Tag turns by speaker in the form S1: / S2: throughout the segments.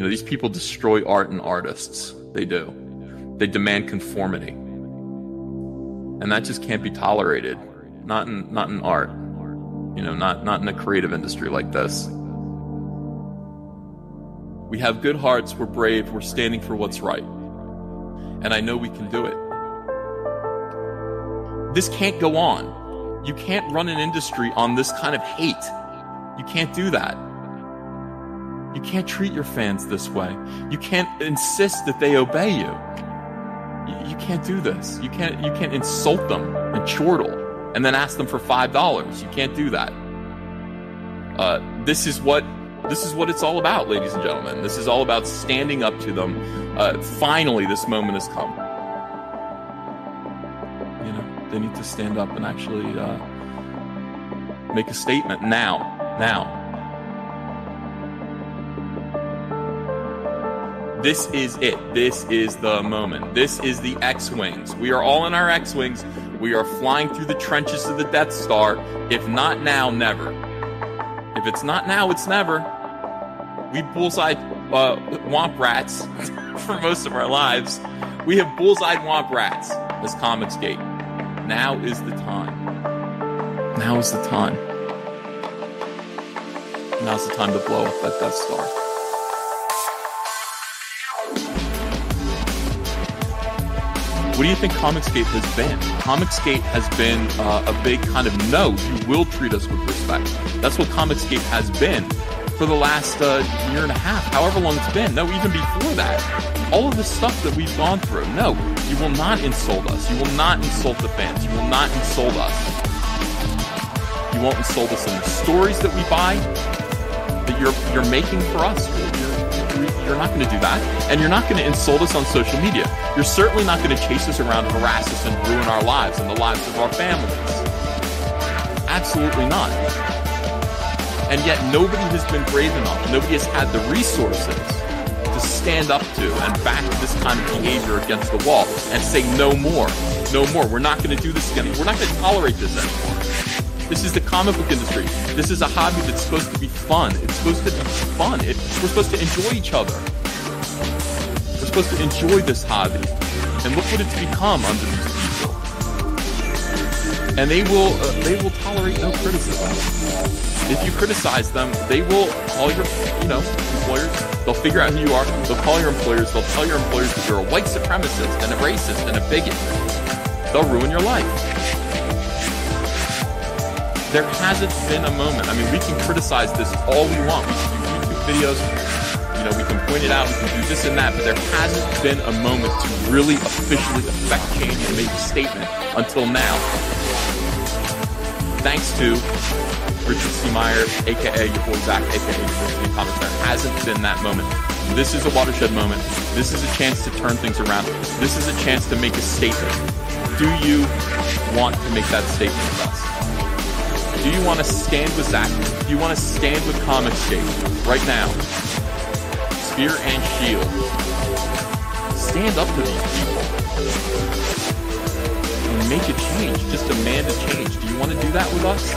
S1: You know, these people destroy art and artists. They do. They demand conformity. And that just can't be tolerated. Not in art. You know, not in a creative industry like this. We have good hearts, we're brave, we're standing for what's right. And I know we can do it. This can't go on. You can't run an industry on this kind of hate. You can't do that. You can't treat your fans this way. You can't insist that they obey you. You can't do this. You can't insult them and chortle and then ask them for $5. You can't do that. This is what it's all about, ladies and gentlemen. This is all about standing up to them. Finally, this moment has come. You know, they need to stand up and actually make a statement now. This is it. This is the moment. This is the X-Wings. We are all in our X-Wings. We are flying through the trenches of the Death Star. If not now, never. If it's not now, it's never. We bullseye womp rats for most of our lives. We have bullseyed womp rats as Comicsgate. Now is the time. Now is the time. Now's the time to blow up that Death Star. What do you think Comicsgate has been? Comicsgate has been a big kind of no, you will treat us with respect. That's what Comicsgate has been for the last year and a half, however long it's been. No, even before that. All of the stuff that we've gone through. No, you will not insult us. You will not insult the fans. You will not insult us. You won't insult us in the stories that we buy, that you're making for us. You're not going to do that. And you're not going to insult us on social media. You're certainly not going to chase us around, harass us, and ruin our lives and the lives of our families. Absolutely not. And yet nobody has been brave enough. Nobody has had the resources to stand up to and back this kind of behavior against the wall and say no more. No more. We're not going to do this again. We're not going to tolerate this anymore. This is the comic book industry. This is a hobby that's supposed to be fun. It's supposed to be fun. We're supposed to enjoy each other. We're supposed to enjoy this hobby. And look what it's become under these people. And they will tolerate no criticism. If you criticize them, they will call your, employers. They'll figure out who you are. They'll call your employers. They'll tell your employers that you're a white supremacist and a racist and a bigot. They'll ruin your life. There hasn't been a moment. I mean, we can criticize this all we want. We can do YouTube videos. We can point it out. We can do this and that. But there hasn't been a moment to really officially affect change and make a statement until now. Thanks to Richard C. Meyer, a.k.a. your boy Zack, a.k.a. your Comics. There hasn't been that moment. This is a watershed moment. This is a chance to turn things around. This is a chance to make a statement. Do you want to make that statement with us? Do you want to stand with Zack? Do you want to stand with Comicsgate right now? Spear and shield. Stand up to these people. And make a change. Just demand a change. Do you want to do that with us?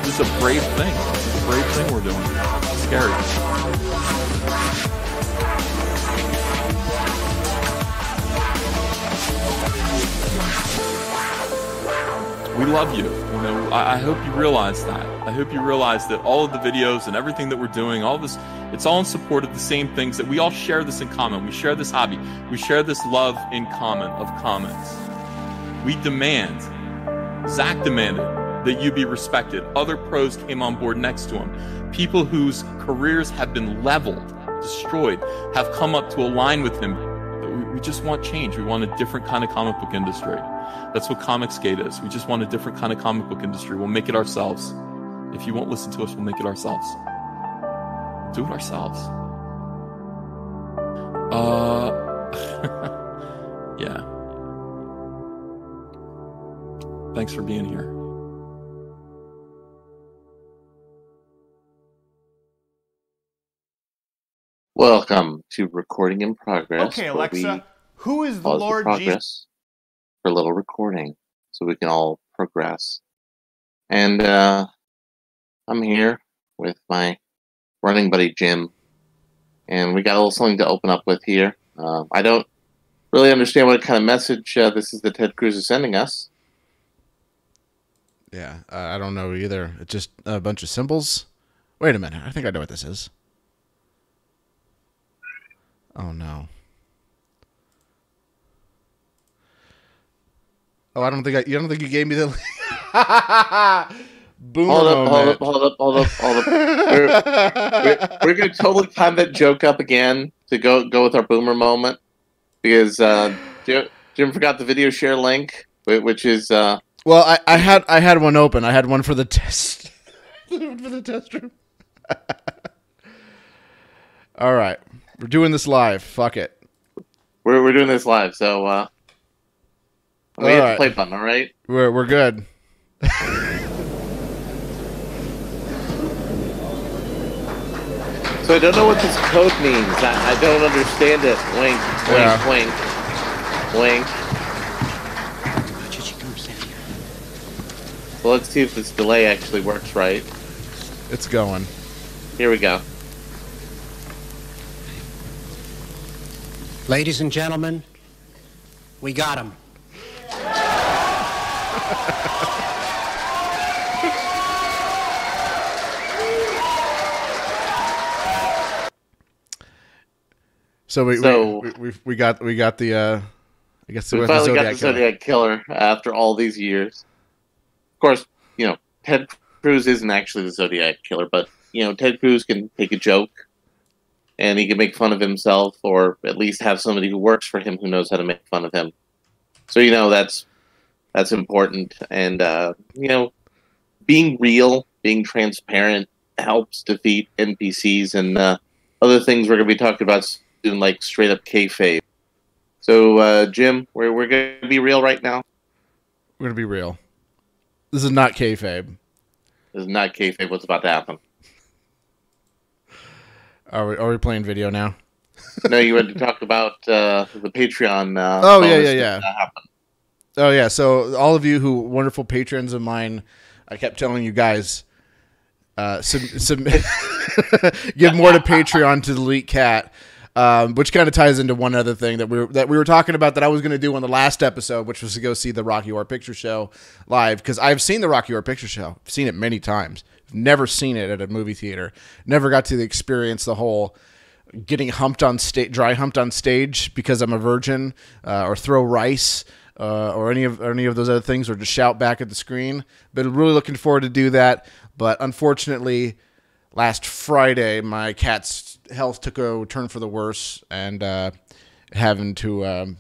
S1: This is a brave thing. This is a brave thing we're doing. It's scary. We love you. I hope you realize that. I hope you realize that all of the videos and everything that we're doing, all this, it's all in support of the same things, that we all share this in common. We share this hobby. We share this love in common of comics. We demand, Zack demanded, that you be respected. Other pros came on board next to him. People whose careers have been leveled, destroyed, have come up to align with him. We just want change. We want a different kind of comic book industry. That's what Comicsgate is. We just want a different kind of comic book industry. We'll make it ourselves. If you won't listen to us, we'll make it ourselves. Do it ourselves. Yeah. Thanks for being here.
S2: Welcome to Recording in Progress.
S3: Okay, Alexa, who is the Lord Jesus?
S2: For a little recording, so we can all progress. And I'm here with my running buddy Jim, and we got a little something to open up with here. I don't really understand what kind of message this is that Ted Cruz is sending us.
S4: Yeah, I don't know either. It's just a bunch of symbols. Wait a minute. I think I know what this is. Oh, no. Oh, I don't think you gave me the boom.
S2: Hold up. We're going to totally time that joke up again to go with our boomer moment, because Jim forgot the video share link, which is
S4: well, I had one open. I had one for the test for the test room. All right, we're doing this live. Fuck it.
S2: We're doing this live, so we hit the play button. All right,
S4: we're good.
S2: So I don't know what this code means. I don't understand it. Wink, wink, wink, wink. Well, let's see if this delay actually works right.
S4: It's going.
S2: Here we go.
S5: Ladies and gentlemen, we got him.
S4: So we got the I guess
S2: we finally got the Zodiac Killer after all these years. Of course, you know, Ted Cruz isn't actually the Zodiac Killer, but you know, Ted Cruz can take a joke and he can make fun of himself, or at least have somebody who works for him who knows how to make fun of him. So you know, that's important, and you know, being real, being transparent helps defeat NPCs and other things we're going to be talking about soon, like straight up kayfabe. So Jim, we're going to be real right now.
S4: We're going to be real. This is not kayfabe.
S2: This is not kayfabe. What's about to happen?
S4: Are we playing video now?
S2: No, you had to talk about the Patreon.
S4: Oh yeah. Oh yeah. So all of you who wonderful patrons of mine, I kept telling you guys, submit, give more to Patreon to delete cat. Which kind of ties into one other thing that we were talking about that I was going to do on the last episode, which was to go see the Rocky Horror Picture Show live, because I've seen the Rocky Horror Picture Show. I've seen it many times. Never seen it at a movie theater. Never got to experience the whole getting humped on stage, dry humped on stage because I'm a virgin, or throw rice, or any of those other things, or just shout back at the screen. Been really looking forward to do that, but unfortunately, last Friday my cat's health took a turn for the worse, and having to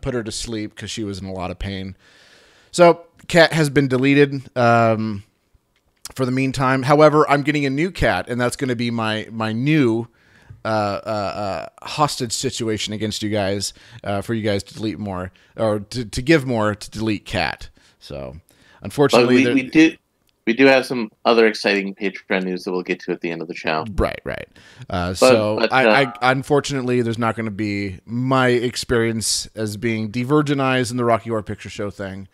S4: put her to sleep because she was in a lot of pain. So cat has been deleted for the meantime. However, I'm getting a new cat, and that's going to be my new hostage situation against you guys, for you guys to delete more, or to give more to delete cat. So unfortunately,
S2: we do have some other exciting Patreon news that we'll get to at the end of the show.
S4: Right. I unfortunately, there's not going to be my experience as being de-virginized in the Rocky Horror Picture Show thing.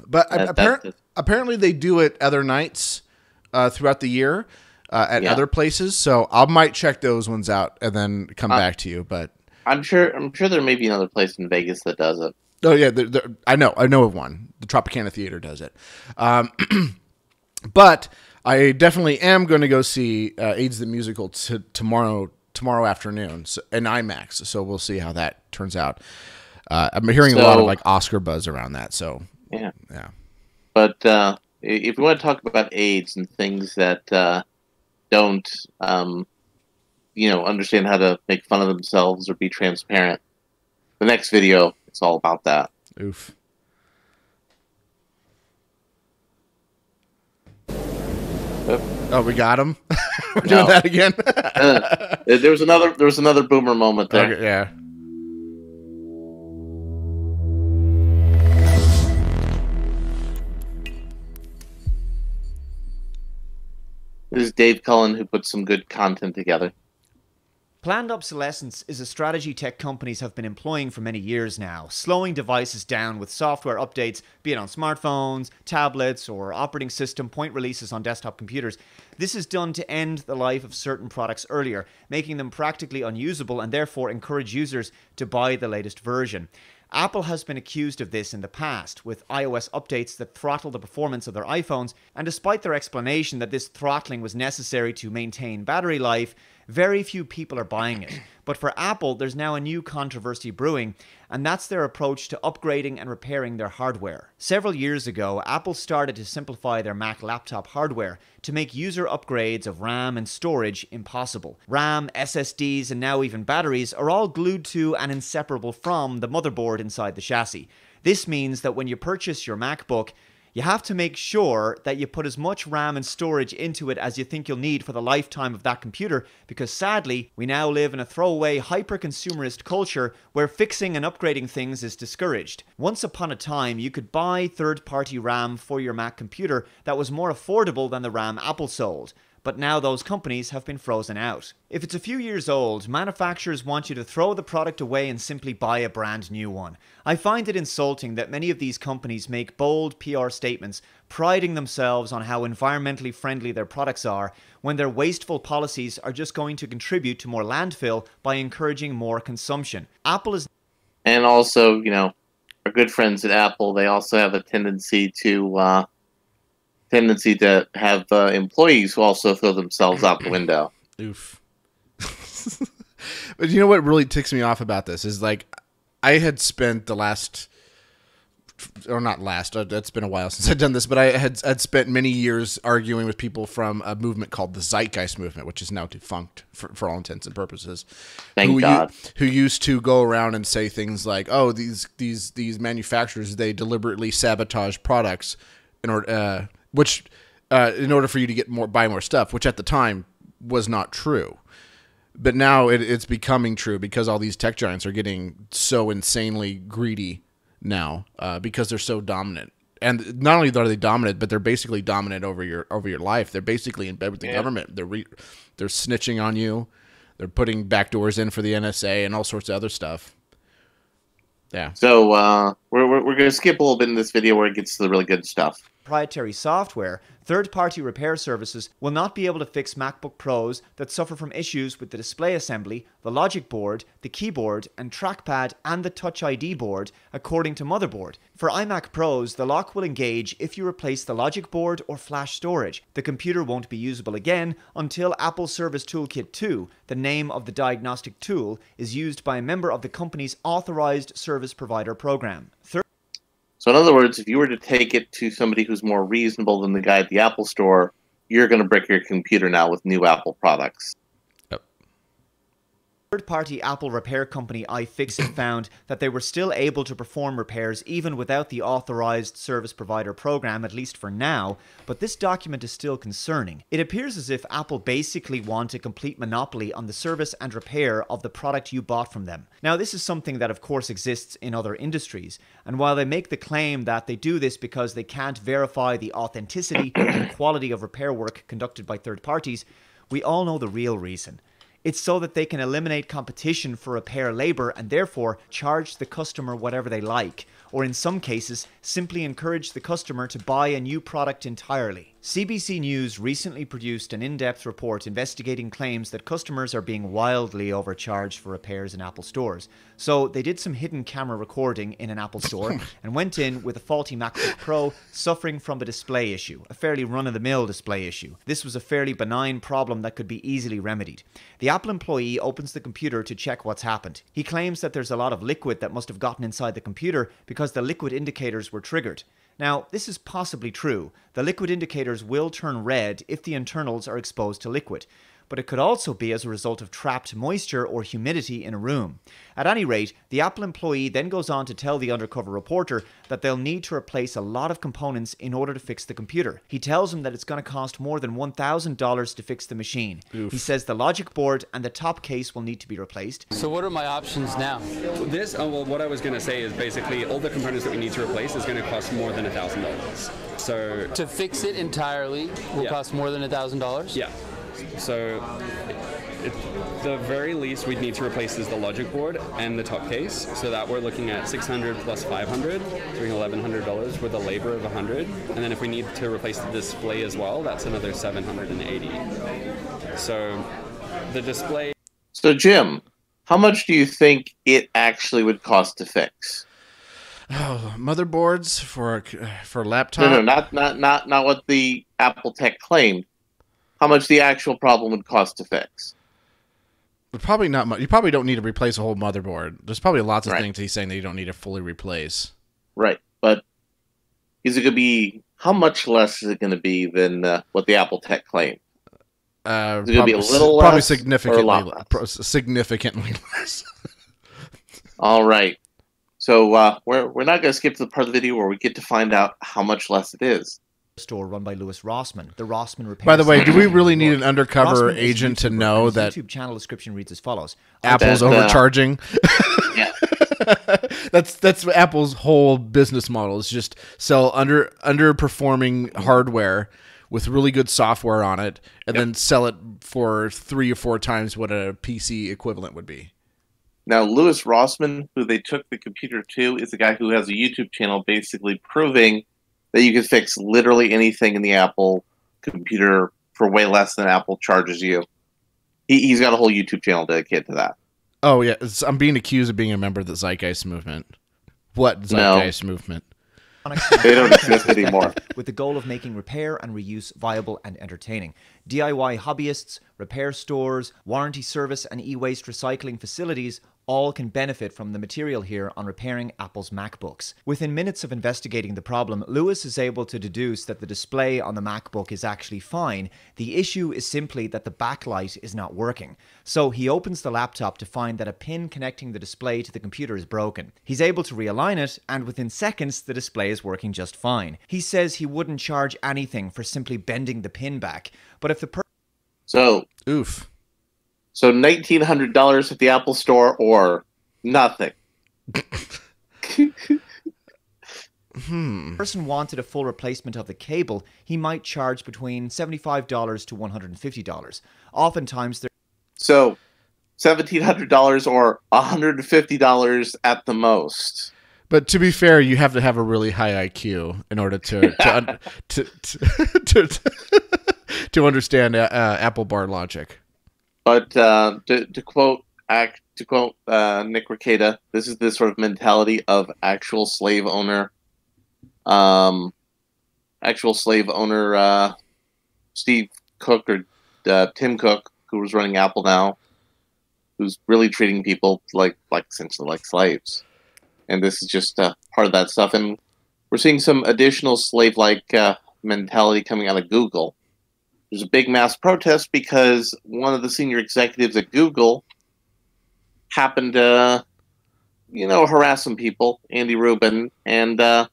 S4: But apparently they do it other nights throughout the year at other places. So I might check those ones out and then come back to you. But
S2: I'm sure there may be another place in Vegas that does it.
S4: Oh yeah, I know of one. The Tropicana Theater does it. But I definitely am going to go see AIDS the Musical tomorrow afternoon in IMAX. So we'll see how that turns out. I'm hearing a lot of like Oscar buzz around that. So
S2: yeah. But if we want to talk about AIDS and things that don't, understand how to make fun of themselves or be transparent, the next video, it's all about that.
S4: Oof. Oh, we got him. We're doing that again.
S2: There was another boomer moment there.
S4: Okay, yeah.
S2: This is Dave Cullen, who put some good content together.
S6: Planned obsolescence is a strategy tech companies have been employing for many years now, slowing devices down with software updates, be it on smartphones, tablets, or operating system point releases on desktop computers. This is done to end the life of certain products earlier, making them practically unusable and therefore encourage users to buy the latest version. Apple has been accused of this in the past, with iOS updates that throttle the performance of their iPhones, and despite their explanation that this throttling was necessary to maintain battery life, very few people are buying it. But for Apple, there's now a new controversy brewing, and that's their approach to upgrading and repairing their hardware. Several years ago, Apple started to simplify their Mac laptop hardware to make user upgrades of RAM and storage impossible. RAM, SSDs, and now even batteries are all glued to and inseparable from the motherboard inside the chassis. This means that when you purchase your MacBook, you have to make sure that you put as much RAM and storage into it as you think you'll need for the lifetime of that computer, because sadly, we now live in a throwaway, hyper-consumerist culture where fixing and upgrading things is discouraged. Once upon a time, you could buy third-party RAM for your Mac computer that was more affordable than the RAM Apple sold. But now those companies have been frozen out. If it's a few years old, manufacturers want you to throw the product away and simply buy a brand new one. I find it insulting that many of these companies make bold PR statements, priding themselves on how environmentally friendly their products are, when their wasteful policies are just going to contribute to more landfill by encouraging more consumption. Apple is...
S2: And also, you know, our good friends at Apple, they also have a tendency to have employees who also throw themselves out the window.
S4: Oof. But you know what really ticks me off about this is, like, I had spent the last, or not last, it's been a while since I've done this, but I'd spent many years arguing with people from a movement called the Zeitgeist movement, which is now defunct for all intents and purposes.
S2: Thank God.
S4: Who used to go around and say things like, "Oh, these manufacturers, they deliberately sabotage products in order in order for you to buy more stuff," which at the time was not true. But now it's becoming true because all these tech giants are getting so insanely greedy now because they're so dominant. And not only are they dominant, but they're basically dominant over your life. They're basically in bed with the government. They're snitching on you. They're putting backdoors in for the NSA and all sorts of other stuff. Yeah.
S2: So we're going to skip a little bit in this video where it gets to the really good stuff.
S6: Proprietary software, third-party repair services will not be able to fix MacBook Pros that suffer from issues with the display assembly, the logic board, the keyboard and trackpad, and the Touch ID board, according to Motherboard. For iMac Pros, the lock will engage if you replace the logic board or flash storage. The computer won't be usable again until Apple Service Toolkit 2, the name of the diagnostic tool, is used by a member of the company's authorized service provider program.
S2: So in other words, if you were to take it to somebody who's more reasonable than the guy at the Apple store, you're going to brick your computer now with new Apple products.
S6: Third-party Apple repair company iFixit found that they were still able to perform repairs even without the authorized service provider program, at least for now, but this document is still concerning. It appears as if Apple basically want a complete monopoly on the service and repair of the product you bought from them. Now, this is something that of course exists in other industries, and while they make the claim that they do this because they can't verify the authenticity and quality of repair work conducted by third parties, we all know the real reason. It's so that they can eliminate competition for repair labor and therefore charge the customer whatever they like, or in some cases, simply encourage the customer to buy a new product entirely. CBC News recently produced an in-depth report investigating claims that customers are being wildly overcharged for repairs in Apple stores. So they did some hidden camera recording in an Apple store and went in with a faulty MacBook Pro suffering from a display issue, a fairly run-of-the-mill display issue. This was a fairly benign problem that could be easily remedied. The Apple employee opens the computer to check what's happened. He claims that there's a lot of liquid that must have gotten inside the computer because the liquid indicators were triggered. Now, this is possibly true. The liquid indicators will turn red if the internals are exposed to liquid, but it could also be as a result of trapped moisture or humidity in a room. At any rate, the Apple employee then goes on to tell the undercover reporter that they'll need to replace a lot of components in order to fix the computer. He tells him that it's going to cost more than $1,000 to fix the machine. Oof. He says the logic board and the top case will need to be replaced.
S7: So what are my options now?
S8: Well, what I was going to say is basically all the components that we need to replace is going to cost more than $1,000. So
S7: to fix it entirely will cost more than $1,000?
S8: Yeah. So the very least we'd need to replace is the logic board and the top case, so that we're looking at $600 plus $500, doing $1,100 with a labor of $100, and then if we need to replace the display as well, that's another $780. So the display.
S2: So Jim, how much do you think it actually would cost to fix?
S4: Oh, motherboards for a laptop?
S2: No, not what the Apple tech claimed. How much the actual problem would cost to fix?
S4: Probably not much. You probably don't need to replace a whole motherboard. There's probably lots of
S2: Right.
S4: things he's saying that you don't need to fully replace.
S2: Right, but is it going to be? How much less is it going to be than what the Apple tech claimed? Is it going to be a little
S4: probably
S2: less,
S4: significantly,
S2: or a lot less?
S4: Significantly less.
S2: All right. So we're not going to skip to the part of the video where we get to find out how much less it is.
S6: Store run by Louis Rossmann, the Rossmann Repair.
S4: By the way, do we
S6: Center.
S4: really need an undercover
S6: Rossmann is
S4: agent to
S6: YouTuber,
S4: know
S6: and his
S4: that
S6: YouTube channel description reads as follows:
S4: Apple's
S2: That,
S4: overcharging?
S2: Yeah.
S4: That's Apple's whole business model is just sell underperforming hardware with really good software on it, and then sell it for 3 or 4 times what a PC equivalent would be.
S2: Now, Louis Rossmann, who they took the computer to, is a guy who has a YouTube channel basically proving that you can fix literally anything in the Apple computer for way less than Apple charges you. He's got a whole YouTube channel dedicated to that.
S4: Oh, yeah. I'm being accused of being a member of the Zeitgeist movement. What Zeitgeist movement?
S2: They don't exist anymore.
S6: With the goal of making repair and reuse viable and entertaining. DIY hobbyists, repair stores, warranty service, and e-waste recycling facilities all can benefit from the material here on repairing Apple's MacBooks. Within minutes of investigating the problem, Louis is able to deduce that the display on the MacBook is actually fine. The issue is simply that the backlight is not working. So he opens the laptop to find that a pin connecting the display to the computer is broken. He's able to realign it, and within seconds, the display is working just fine. He says he wouldn't charge anything for simply bending the pin back, but if the
S4: Oof.
S2: So $1,900 at the Apple Store or nothing.
S6: person wanted a full replacement of the cable, he might charge between $75 to $150. Oftentimes,
S2: So $1,700 or $150 at the most.
S4: But to be fair, you have to have a really high IQ in order to understand Apple bar logic.
S2: But to quote Nick Rekieta, this is the sort of mentality of actual slave owner Steve Cook or Tim Cook, who was running Apple now, who's really treating people like essentially like slaves. And this is just part of that stuff. And we're seeing some additional slave-like mentality coming out of Google. There's a big mass protest because one of the senior executives at Google happened to, harass some people, Andy Rubin, and there's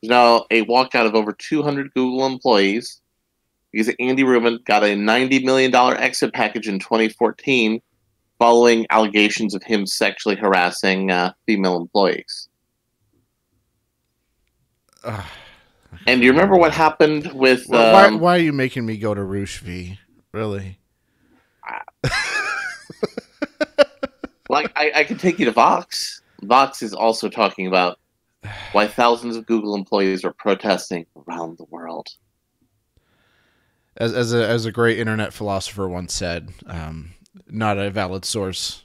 S2: now a walkout of over 200 Google employees because Andy Rubin got a $90 million exit package in 2014 following allegations of him sexually harassing female employees. And do you remember what happened with...
S4: Why are you making me go to Roosh V? Really?
S2: I can take you to Vox. Vox is also talking about why thousands of Google employees are protesting around the world.
S4: As a great internet philosopher once said, not a valid source.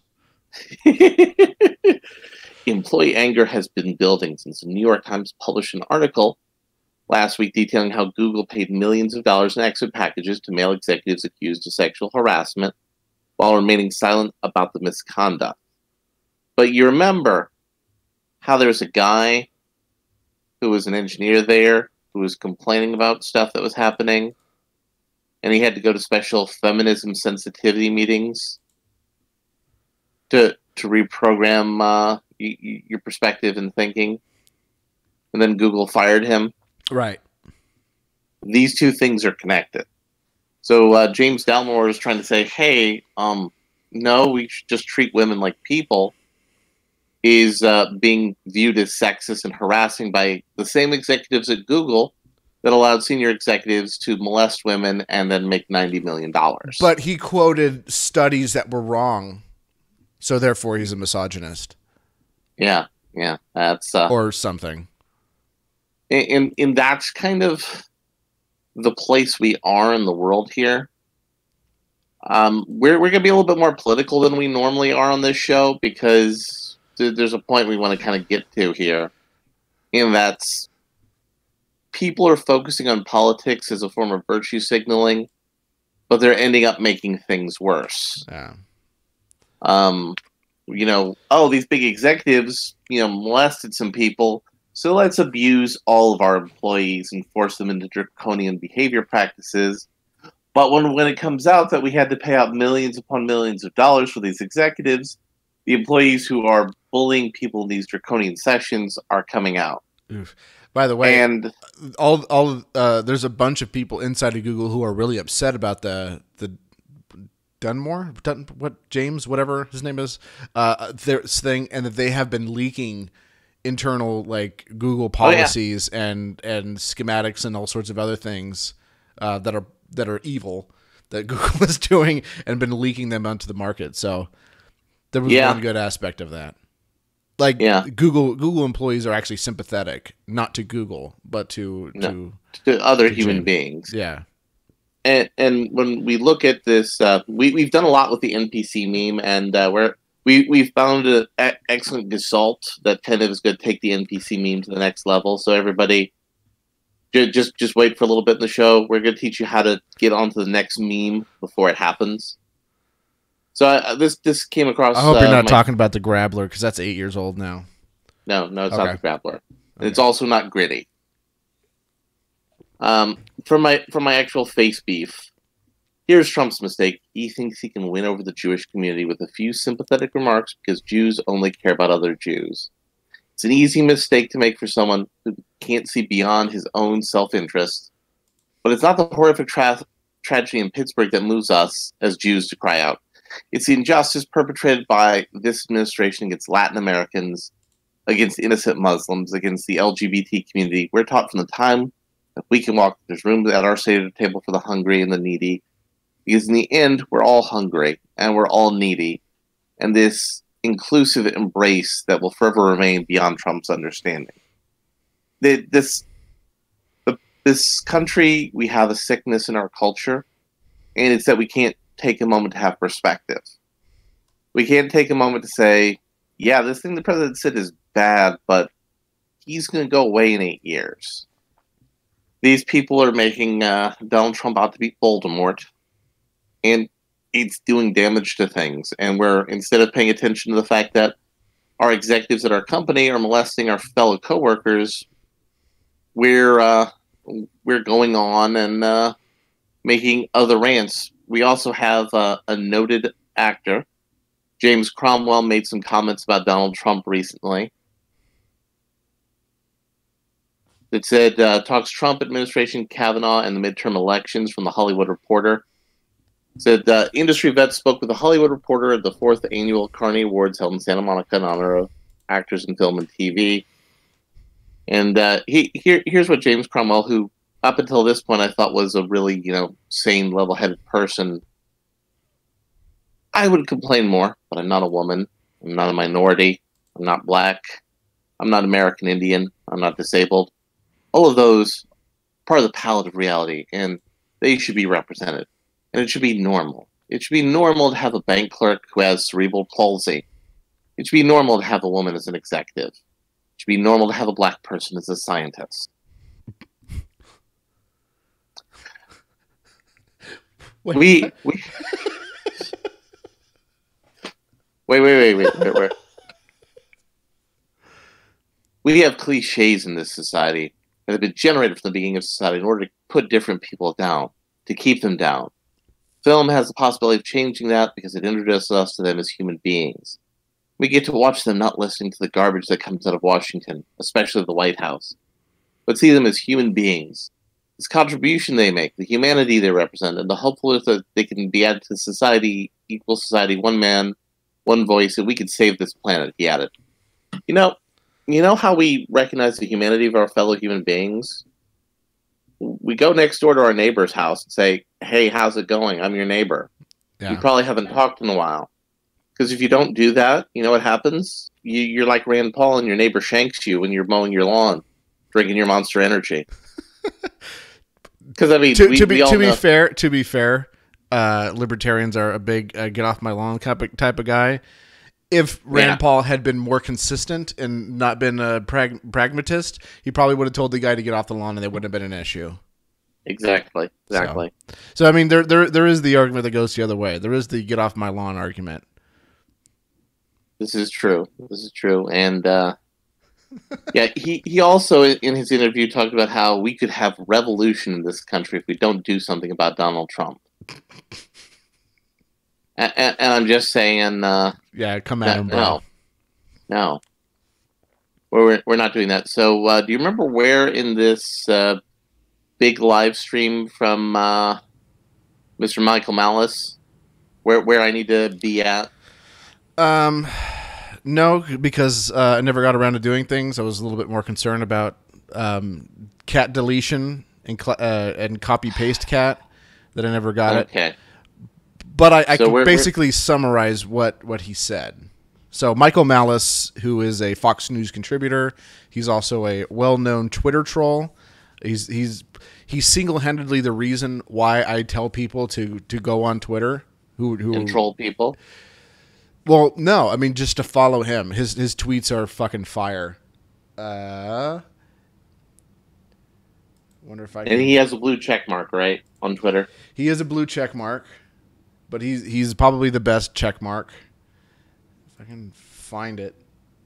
S2: Employee anger has been building since the New York Times published an article last week detailing how Google paid millions of dollars in exit packages to male executives accused of sexual harassment while remaining silent about the misconduct. But you remember how there was a guy who was an engineer there who was complaining about stuff that was happening, and he had to go to special feminism sensitivity meetings to reprogram your perspective and thinking, and then Google fired him.
S4: Right.
S2: These two things are connected. So James Dalmore is trying to say, hey, no, we should just treat women like people, is being viewed as sexist and harassing by the same executives at Google that allowed senior executives to molest women and then make $90 million.
S4: But he quoted studies that were wrong, so therefore he's a misogynist.
S2: Yeah, that's
S4: or something.
S2: And that's kind of the place we are in the world here. We're going to be a little bit more political than we normally are on this show because there's a point we want to kind of get to here, and that's people are focusing on politics as a form of virtue signaling, but they're ending up making things worse.
S4: Yeah.
S2: These big executives, molested some people, so let's abuse all of our employees and force them into draconian behavior practices. But when it comes out that we had to pay out millions upon millions of dollars for these executives, the employees who are bullying people in these draconian sessions are coming out.
S4: Oof. By the way, and there's a bunch of people inside of Google who are really upset about the James, whatever his name is, their thing, and that they have been leaking internal like Google policies and schematics and all sorts of other things that are evil that Google is doing and been leaking them onto the market. So there was one good aspect of that. Like Google employees are actually sympathetic, not to Google, but to
S2: other human beings.
S4: Yeah.
S2: And when we look at this, we've done a lot with the NPC meme, and we've found an excellent gestalt that kind of is going to take the NPC meme to the next level. So everybody, just wait for a little bit in the show. We're going to teach you how to get onto the next meme before it happens. So this came across.
S4: I hope you're not talking about the Grabbler because that's 8 years old now.
S2: No, it's not the Grabbler. Okay. It's also not Gritty. From my actual face beef, here's Trump's mistake. He thinks he can win over the Jewish community with a few sympathetic remarks because Jews only care about other Jews. It's an easy mistake to make for someone who can't see beyond his own self-interest. But it's not the horrific tragedy in Pittsburgh that moves us as Jews to cry out. It's the injustice perpetrated by this administration against Latin Americans, against innocent Muslims, against the LGBT community. We're taught from the time that we can walk, there's room at our side of the table for the hungry and the needy. Because in the end, we're all hungry and we're all needy. And this inclusive embrace that will forever remain beyond Trump's understanding. This country, we have a sickness in our culture, and it's that we can't take a moment to have perspective. We can't take a moment to say, yeah, this thing the president said is bad, but he's going to go away in 8 years. These people are making Donald Trump out to be Voldemort, and it's doing damage to things. And we're, instead of paying attention to the fact that our executives at our company are molesting our fellow coworkers, we're going on and making other rants. We also have a noted actor, James Cromwell, made some comments about Donald Trump recently. It said, talks Trump administration, Kavanaugh, and the midterm elections from the Hollywood Reporter. It said, industry vets spoke with the Hollywood Reporter at the 4th Annual Carney Awards held in Santa Monica in honor of actors in film and TV. And here's what James Cromwell, who up until this point I thought was a really, sane, level-headed person. I would complain more, but I'm not a woman. I'm not a minority. I'm not black. I'm not American Indian. I'm not disabled. All of those part of the palette of reality, and they should be represented. And it should be normal. It should be normal to have a bank clerk who has cerebral palsy. It should be normal to have a woman as an executive. It should be normal to have a black person as a scientist. Wait. We have cliches in this society that have been generated from the beginning of society in order to put different people down, to keep them down. Film has the possibility of changing that because it introduces us to them as human beings. We get to watch them not listening to the garbage that comes out of Washington, especially the White House, but see them as human beings. This contribution they make, the humanity they represent, and the hopefulness that they can be added to society, equal society, one man, one voice, and we could save this planet, he added. You know how we recognize the humanity of our fellow human beings? we go next door to our neighbor's house and say, "Hey, how's it going? I'm your neighbor."
S4: Yeah.
S2: You probably haven't talked in a while. Because if you don't do that, you know what happens? You're like Rand Paul, and your neighbor shanks you when you're mowing your lawn, drinking your Monster Energy. Because I mean,
S4: to be fair, libertarians are a big get off my lawn type of guy. If Rand Paul had been more consistent and not been a pragmatist, he probably would have told the guy to get off the lawn, and it wouldn't have been an issue.
S2: Exactly.
S4: So I mean, there is the argument that goes the other way. There is the get off my lawn argument.
S2: This is true. And he also in his interview talked about how we could have revolution in this country if we don't do something about Donald Trump. And I'm just saying,
S4: come at him, bro.
S2: No, we're not doing that. So, do you remember where in this big live stream from Mr. Michael Malice, where I need to be at?
S4: No, because I never got around to doing things. I was a little bit more concerned about cat deletion and copy paste cat that I never got it.
S2: Okay.
S4: But I can basically summarize what he said. So Michael Malice, who is a Fox News contributor, he's also a well-known Twitter troll. He's single-handedly the reason why I tell people to go on Twitter who
S2: troll people.
S4: Well, no, I mean just to follow him. His tweets are fucking fire. Wonder if I.
S2: And he has a blue check mark, right, on Twitter.
S4: He has a blue check mark, but he's probably the best check mark. If I can find it,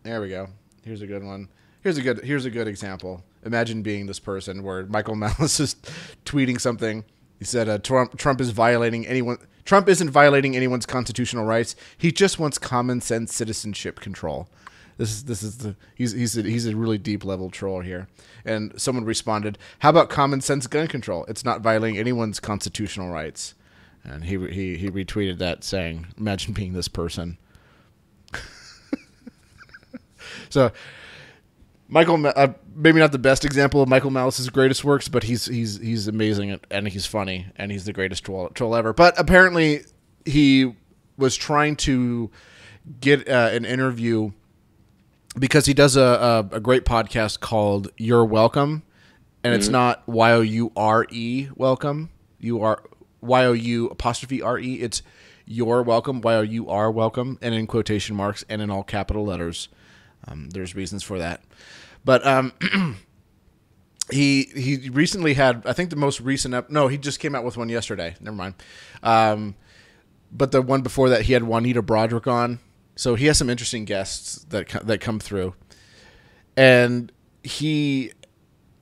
S4: there we go. Here's a good one. Here's a good example. Imagine being this person where Michael Malice is tweeting something. He said, Trump isn't violating anyone's constitutional rights. He just wants common sense citizenship control. He's a really deep level troll here. And someone responded, "How about common sense gun control? It's not violating anyone's constitutional rights." And he retweeted that saying, "Imagine being this person." So Michael, maybe not the best example of Michael Malice's greatest works, but he's amazing and he's funny and he's the greatest troll ever. But apparently, he was trying to get an interview because he does a great podcast called "You're Welcome," and it's not YOURE welcome. You are YOU''RE. It's "You're Welcome," YOUR welcome, and in quotation marks and in all capital letters. There's reasons for that. But he recently had, I think the most recent no, he just came out with one yesterday. Never mind. But the one before that, he had Juanita Broderick on. So he has some interesting guests that come through. And he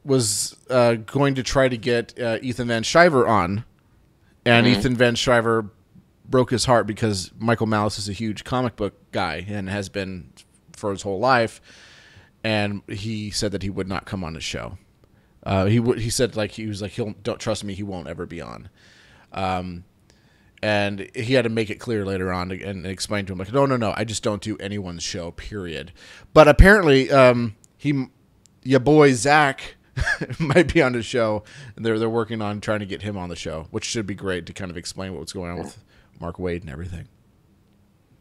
S4: was going to try to get Ethan Van Sciver on. And Ethan Van Sciver broke his heart because Michael Malice is a huge comic book guy and has been for his whole life, and he said that he would not come on his show. He said don't trust me, he won't ever be on. And he had to make it clear later on and explain to him no, I just don't do anyone's show, period. But apparently, your boy Zack might be on his show. And they're working on trying to get him on the show, which should be great to kind of explain what's going on with Mark Wade and everything.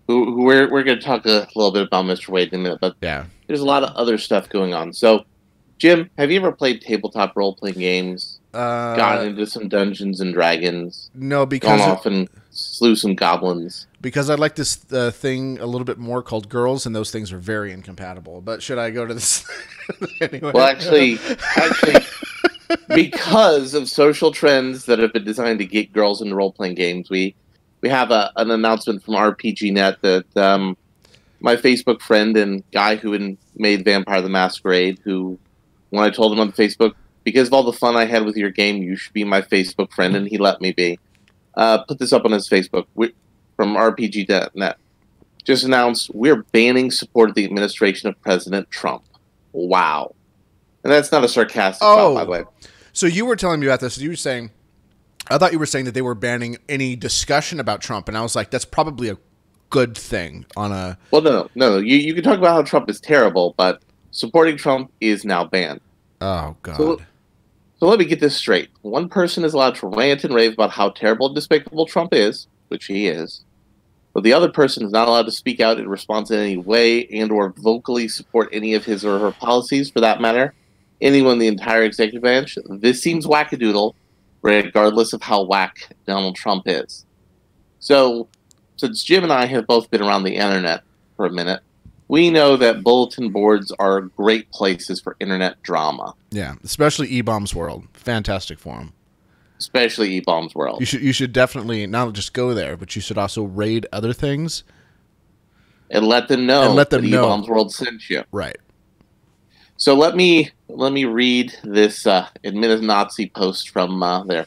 S2: We're going to talk a little bit about Mr. Wade in a minute, but there's a lot of other stuff going on. So, Jim, have you ever played tabletop role-playing games? Gotten into some Dungeons and Dragons?
S4: No, because
S2: gone off and slew some goblins?
S4: Because I like this thing a little bit more called Girls, and those things are very incompatible. But should I go to this anyway?
S2: Well, actually, because of social trends that have been designed to get girls into role-playing games, we have an announcement from RPGNet that my Facebook friend and guy who made Vampire the Masquerade, who, when I told him on Facebook, because of all the fun I had with your game, you should be my Facebook friend, and he let me be, put this up on his Facebook from RPGNet. Just announced, we're banning support of the administration of President Trump. Wow. And that's not a sarcastic thought, by the way.
S4: So you were telling me about this. You were saying... I thought you were saying that they were banning any discussion about Trump, and I was like, that's probably a good thing on a...
S2: Well, no. You can talk about how Trump is terrible, but supporting Trump is now banned.
S4: Oh, God.
S2: So So let me get this straight. One person is allowed to rant and rave about how terrible and despicable Trump is, which he is, but the other person is not allowed to speak out in response in any way and or vocally support any of his or her policies, for that matter, anyone in the entire executive branch. This seems wackadoodle, regardless of how whack Donald Trump is. So, since Jim and I have both been around the internet for a minute, we know that bulletin boards are great places for internet drama.
S4: Yeah, especially E-Bomb's World. Fantastic forum.
S2: Especially E-Bomb's World.
S4: You should definitely not just go there, but you should also raid other things.
S2: And let them know that E-Bomb's World sent you.
S4: Right.
S2: So let me read this admitted Nazi post from there.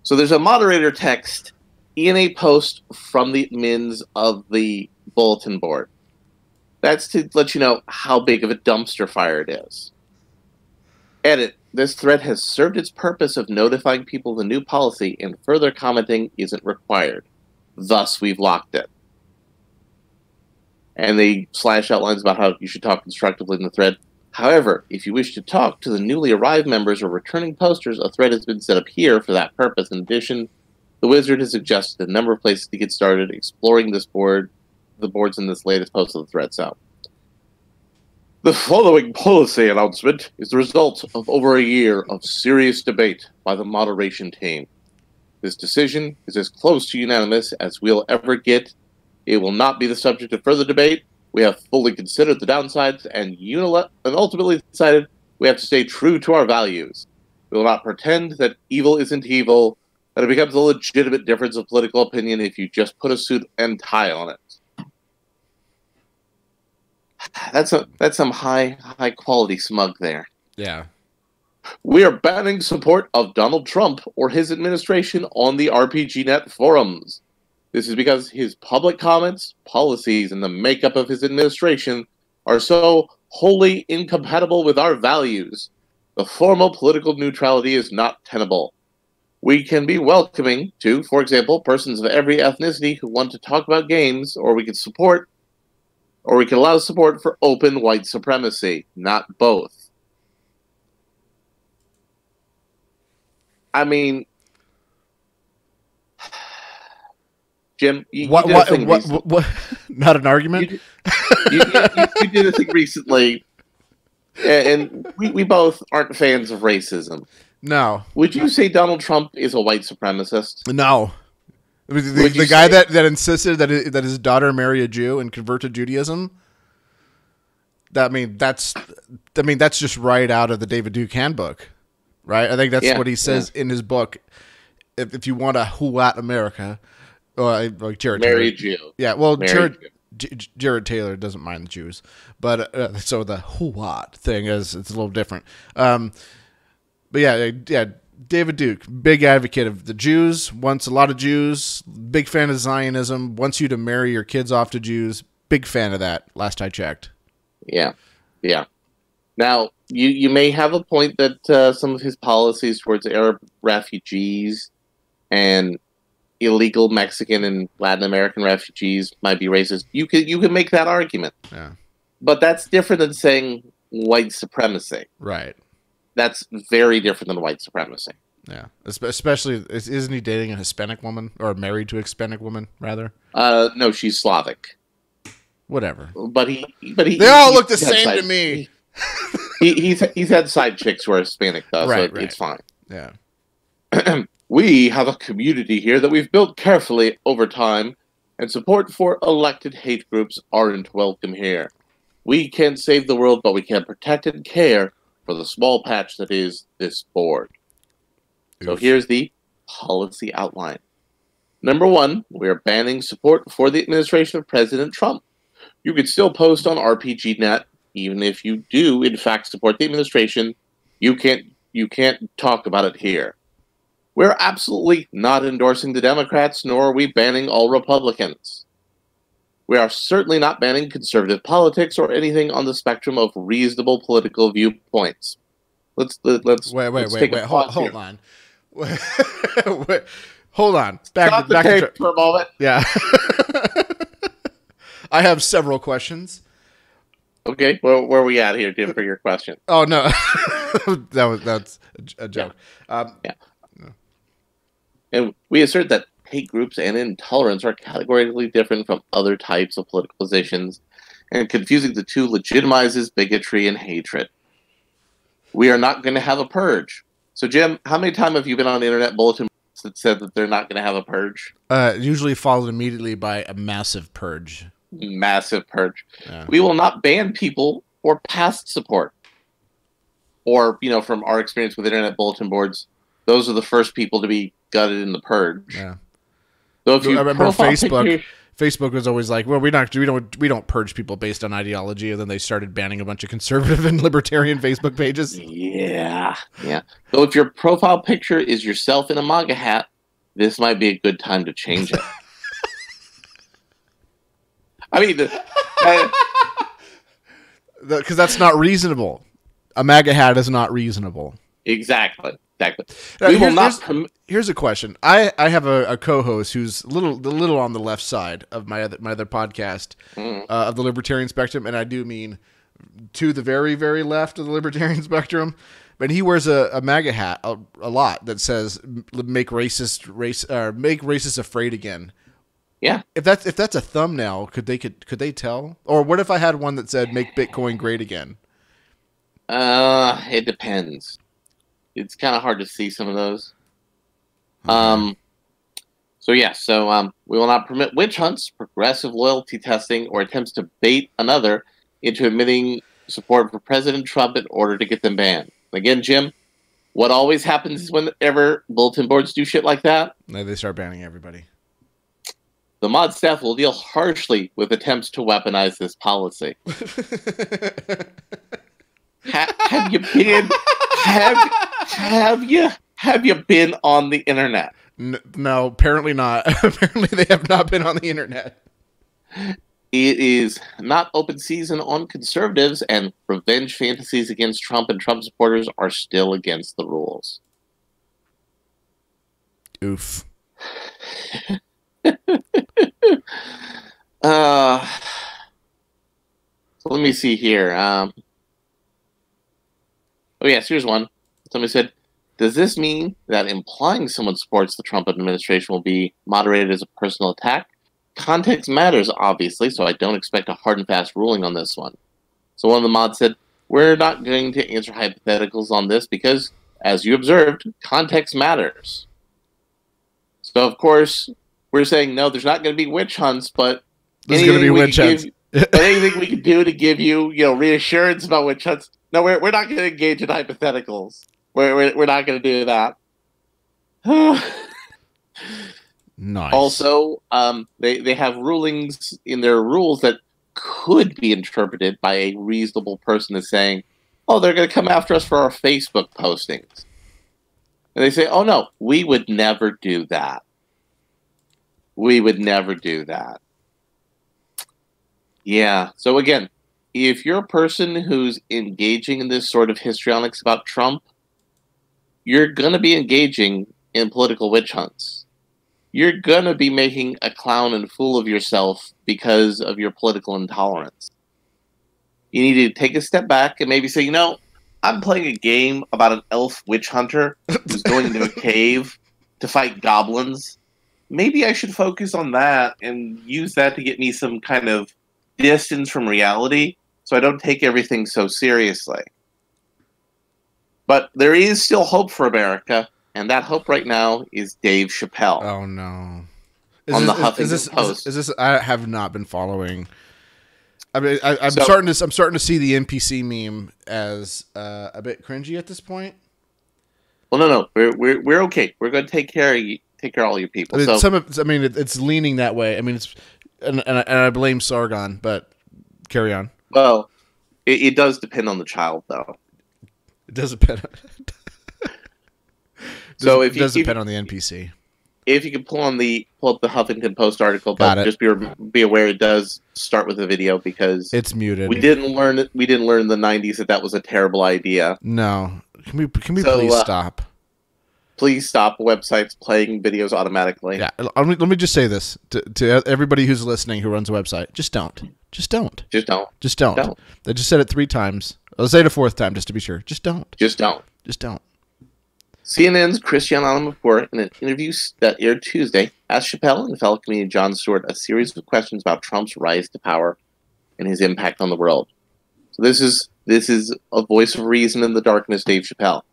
S2: So there's a moderator text in a post from the admins of the bulletin board. That's to let you know how big of a dumpster fire it is. Edit. This thread has served its purpose of notifying people the new policy, and further commenting isn't required. Thus, we've locked it. And they slash outlines about how you should talk constructively in the thread. However, if you wish to talk to the newly arrived members or returning posters, a thread has been set up here for that purpose. In addition, the wizard has suggested a number of places to get started exploring this board, the boards in this latest post of the thread. So, the following policy announcement is the result of over a year of serious debate by the moderation team. This decision is as close to unanimous as we'll ever get. It will not be the subject of further debate. We have fully considered the downsides and ultimately decided we have to stay true to our values. We will not pretend that evil isn't evil, that it becomes a legitimate difference of political opinion if you just put a suit and tie on it. That's some high quality smug there.
S4: Yeah.
S2: We are banning support of Donald Trump or his administration on the RPGNet forums. This is because his public comments, policies, and the makeup of his administration are so wholly incompatible with our values. The formal political neutrality is not tenable. We can be welcoming to, for example, persons of every ethnicity who want to talk about games, or we can allow support for open white supremacy, not both. I mean, Jim, you did a thing recently.
S4: What? Not an argument?
S2: You did a thing recently, and we both aren't fans of racism.
S4: No.
S2: Would you say Donald Trump is a white supremacist?
S4: No. The guy that insisted that his daughter marry a Jew and convert to Judaism. That's just right out of the David Duke handbook, right? I think that's what he says in his book. If you want a who-at America, like Jared
S2: marry
S4: Taylor.
S2: a Jew.
S4: Yeah, well, Jared Taylor doesn't mind the Jews, but so the who-at thing it's a little different. But yeah, David Duke, big advocate of the Jews, wants a lot of Jews, big fan of Zionism, wants you to marry your kids off to Jews, big fan of that, last I checked.
S2: Yeah. Now, you may have a point that some of his policies towards Arab refugees and illegal Mexican and Latin American refugees might be racist. You can make that argument.
S4: Yeah.
S2: But that's different than saying white supremacy.
S4: Right.
S2: That's very different than white supremacy.
S4: Yeah, especially isn't he dating a Hispanic woman or married to a Hispanic woman rather?
S2: No, she's Slavic.
S4: Whatever.
S2: But he
S4: they all look the same to me.
S2: He's had side chicks who are Hispanic though,
S4: right.
S2: It's fine.
S4: Yeah.
S2: We have a community here that we've built carefully over time, and support for elected hate groups aren't welcome here. We can't save the world, but we can protect and care for the small patch that is this board. So here's the policy outline. Number 1, we are banning support for the administration of President Trump. You can still post on RPGNet, even if you do in fact support the administration. You can't talk about it here. We're absolutely not endorsing the Democrats, nor are we banning all Republicans. We are certainly not banning conservative politics or anything on the spectrum of reasonable political viewpoints. Let's
S4: wait. Hold on. Wait, hold on.
S2: Stop the tape for a moment.
S4: Yeah. I have several questions.
S2: Okay, well, where are we at here, Jim, for your question?
S4: Oh, no. That's a joke.
S2: Yeah. And we assert that hate groups and intolerance are categorically different from other types of political positions, and confusing the two legitimizes bigotry and hatred. We are not going to have a purge. So, Jim, how many times have you been on the internet bulletin that said that they're not going to have a purge?
S4: Usually followed immediately by a massive purge.
S2: Massive purge.
S4: Yeah.
S2: We will not ban people for past support. Or, from our experience with internet bulletin boards, those are the first people to be gutted in the purge.
S4: Yeah.
S2: So if you
S4: I remember Facebook.
S2: picture,
S4: Facebook was always like, well, we don't purge people based on ideology, and then they started banning a bunch of conservative and libertarian Facebook pages.
S2: Yeah. So if your profile picture is yourself in a MAGA hat, this might be a good time to change it. I mean,
S4: because that's not reasonable. A MAGA hat is not reasonable.
S2: Exactly.
S4: Here's a question. I have a co-host who's a little on the left side of my other podcast of the libertarian spectrum, and I do mean to the very, very left of the libertarian spectrum. But he wears a MAGA hat a lot that says make racists afraid again.
S2: Yeah.
S4: If that's a thumbnail, could they tell? Or what if I had one that said make Bitcoin great again?
S2: It depends. It's kind of hard to see some of those. We will not permit witch hunts, progressive loyalty testing, or attempts to bait another into admitting support for President Trump in order to get them banned. Again, Jim, what always happens is whenever bulletin boards do shit like that,
S4: they start banning everybody.
S2: The mod staff will deal harshly with attempts to weaponize this policy. Have you been on the internet?
S4: No, apparently not. Apparently they have not been on the internet.
S2: It is not open season on conservatives, and revenge fantasies against Trump and Trump supporters are still against the rules.
S4: Oof.
S2: So let me see here. Here's one. Somebody said, does this mean that implying someone supports the Trump administration will be moderated as a personal attack? Context matters, obviously, so I don't expect a hard and fast ruling on this one. So one of the mods said, we're not going to answer hypotheticals on this because, as you observed, context matters. So, of course, we're saying, no, there's not going to be witch hunts, but
S4: there's going to be witch hunts.
S2: Anything we can do to give you, reassurance about witch hunts. No, we're not going to engage in hypotheticals. We're not going to do that.
S4: Nice.
S2: Also, they have rulings in their rules that could be interpreted by a reasonable person as saying, oh, they're going to come after us for our Facebook postings. And they say, oh, no, we would never do that. We would never do that. Yeah. So again, if you're a person who's engaging in this sort of histrionics about Trump, you're going to be engaging in political witch hunts. You're going to be making a clown and fool of yourself because of your political intolerance. You need to take a step back and maybe say, I'm playing a game about an elf witch hunter who's going into a cave to fight goblins. Maybe I should focus on that and use that to get me some kind of distance from reality so I don't take everything so seriously. But there is still hope for America, and that hope right now is Dave Chappelle.
S4: Oh, no.
S2: On the Huffington Post.
S4: Is this? I have not been following. I mean, I'm starting to see the NPC meme as a bit cringy at this point.
S2: Well, no, we're okay. We're going to take care of all your people.
S4: I mean, it's leaning that way. I mean, and I blame Sargon, but carry on.
S2: Well, it does depend on the child, though.
S4: It does depend. It does depend on the NPC.
S2: If you can pull up the Huffington Post article, but just be aware it does start with a video because
S4: it's muted.
S2: We didn't learn in the 90s that was a terrible idea.
S4: No, can we please stop?
S2: Please stop websites playing videos automatically.
S4: Yeah, let me just say this to everybody who's listening who runs a website: just don't.
S2: Just don't.
S4: I just said it 3 times. I'll say it a fourth time just to be sure. Just don't.
S2: Just don't.
S4: Just don't.
S2: CNN's Christiane Amanpour, in an interview that aired Tuesday, asked Chappelle and fellow comedian Jon Stewart a series of questions about Trump's rise to power and his impact on the world. So this is a voice of reason in the darkness, Dave Chappelle.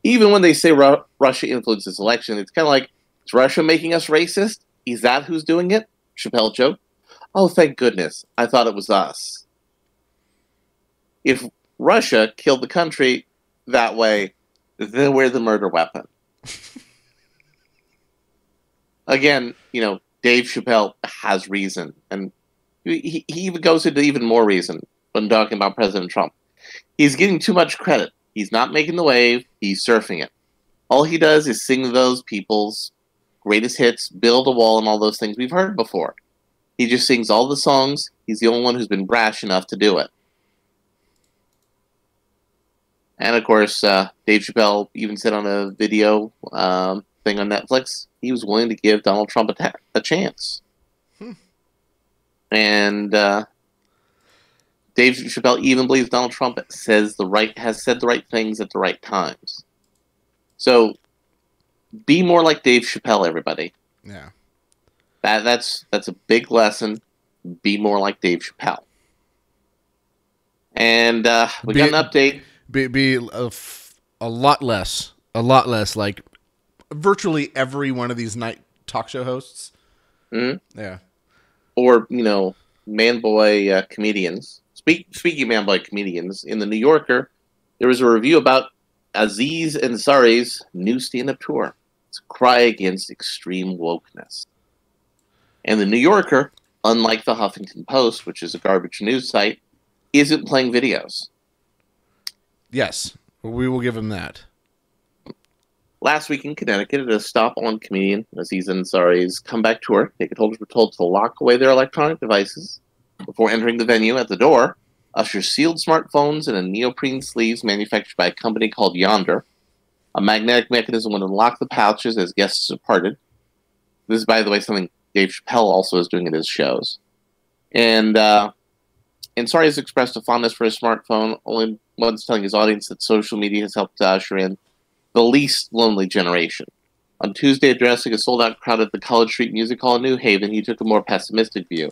S2: Even when they say Russia influenced this election, it's kind of like, is Russia making us racist? Is that who's doing it? Chappelle joked. Oh, thank goodness. I thought it was us. If Russia killed the country that way, then we're the murder weapon. Again, Dave Chappelle has reason. And he even goes into even more reason when talking about President Trump. He's getting too much credit. He's not making the wave. He's surfing it. All he does is sing those people's greatest hits, build a wall, and all those things we've heard before. He just sings all the songs. He's the only one who's been brash enough to do it. And, of course, Dave Chappelle even said on a video thing on Netflix, he was willing to give Donald Trump a chance. And Dave Chappelle even believes Donald Trump has said the right things at the right times. So, be more like Dave Chappelle, everybody.
S4: Yeah.
S2: That's a big lesson. Be more like Dave Chappelle. And we got an update.
S4: Be a lot less like virtually every one of these night talk show hosts.
S2: Mm-hmm.
S4: Yeah.
S2: Or, man boy comedians. Speaking of man boy comedians, in the New Yorker, there was a review about Aziz Ansari's new stand-up tour. It's a cry against extreme wokeness. And the New Yorker, unlike the Huffington Post, which is a garbage news site, isn't playing videos.
S4: Yes, we will give him that.
S2: Last week in Connecticut, at a stop-on comedian Aziz Ansari's comeback tour, ticket holders were told to lock away their electronic devices before entering the venue. At the door, ushers sealed smartphones in a neoprene sleeves manufactured by a company called Yonder. A magnetic mechanism would unlock the pouches as guests departed. This is, by the way, something Dave Chappelle also is doing at his shows. And Ansari has expressed a fondness for his smartphone, only once telling his audience that social media has helped to usher in the least lonely generation. On Tuesday, addressing a sold-out crowd at the College Street Music Hall in New Haven, he took a more pessimistic view.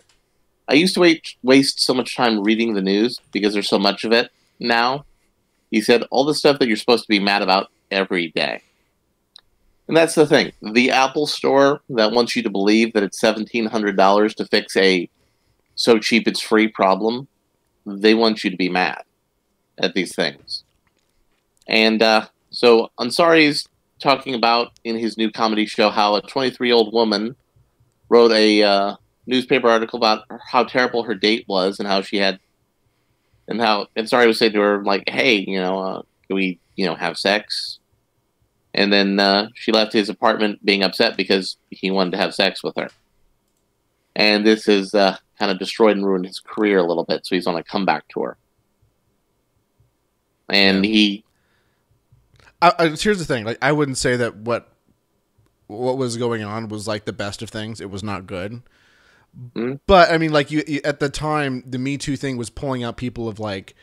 S2: I used to waste so much time reading the news because there's so much of it now. He said, all the stuff that you're supposed to be mad about every day. And that's the thing. The Apple Store that wants you to believe that it's $1,700 to fix a so cheap it's free problem, they want you to be mad at these things. And so Ansari's talking about in his new comedy show how a 23-year-old woman wrote a newspaper article about how terrible her date was and how she had, and how Ansari was saying to her, like, hey, can we, have sex? And then she left his apartment being upset because he wanted to have sex with her. And this has kind of destroyed and ruined his career a little bit, so he's on a comeback tour. And here's
S4: the thing. Like, I wouldn't say that what was going on was like the best of things. It was not good. Mm-hmm. But I mean, like you at the time, the Me Too thing was pulling out people of like,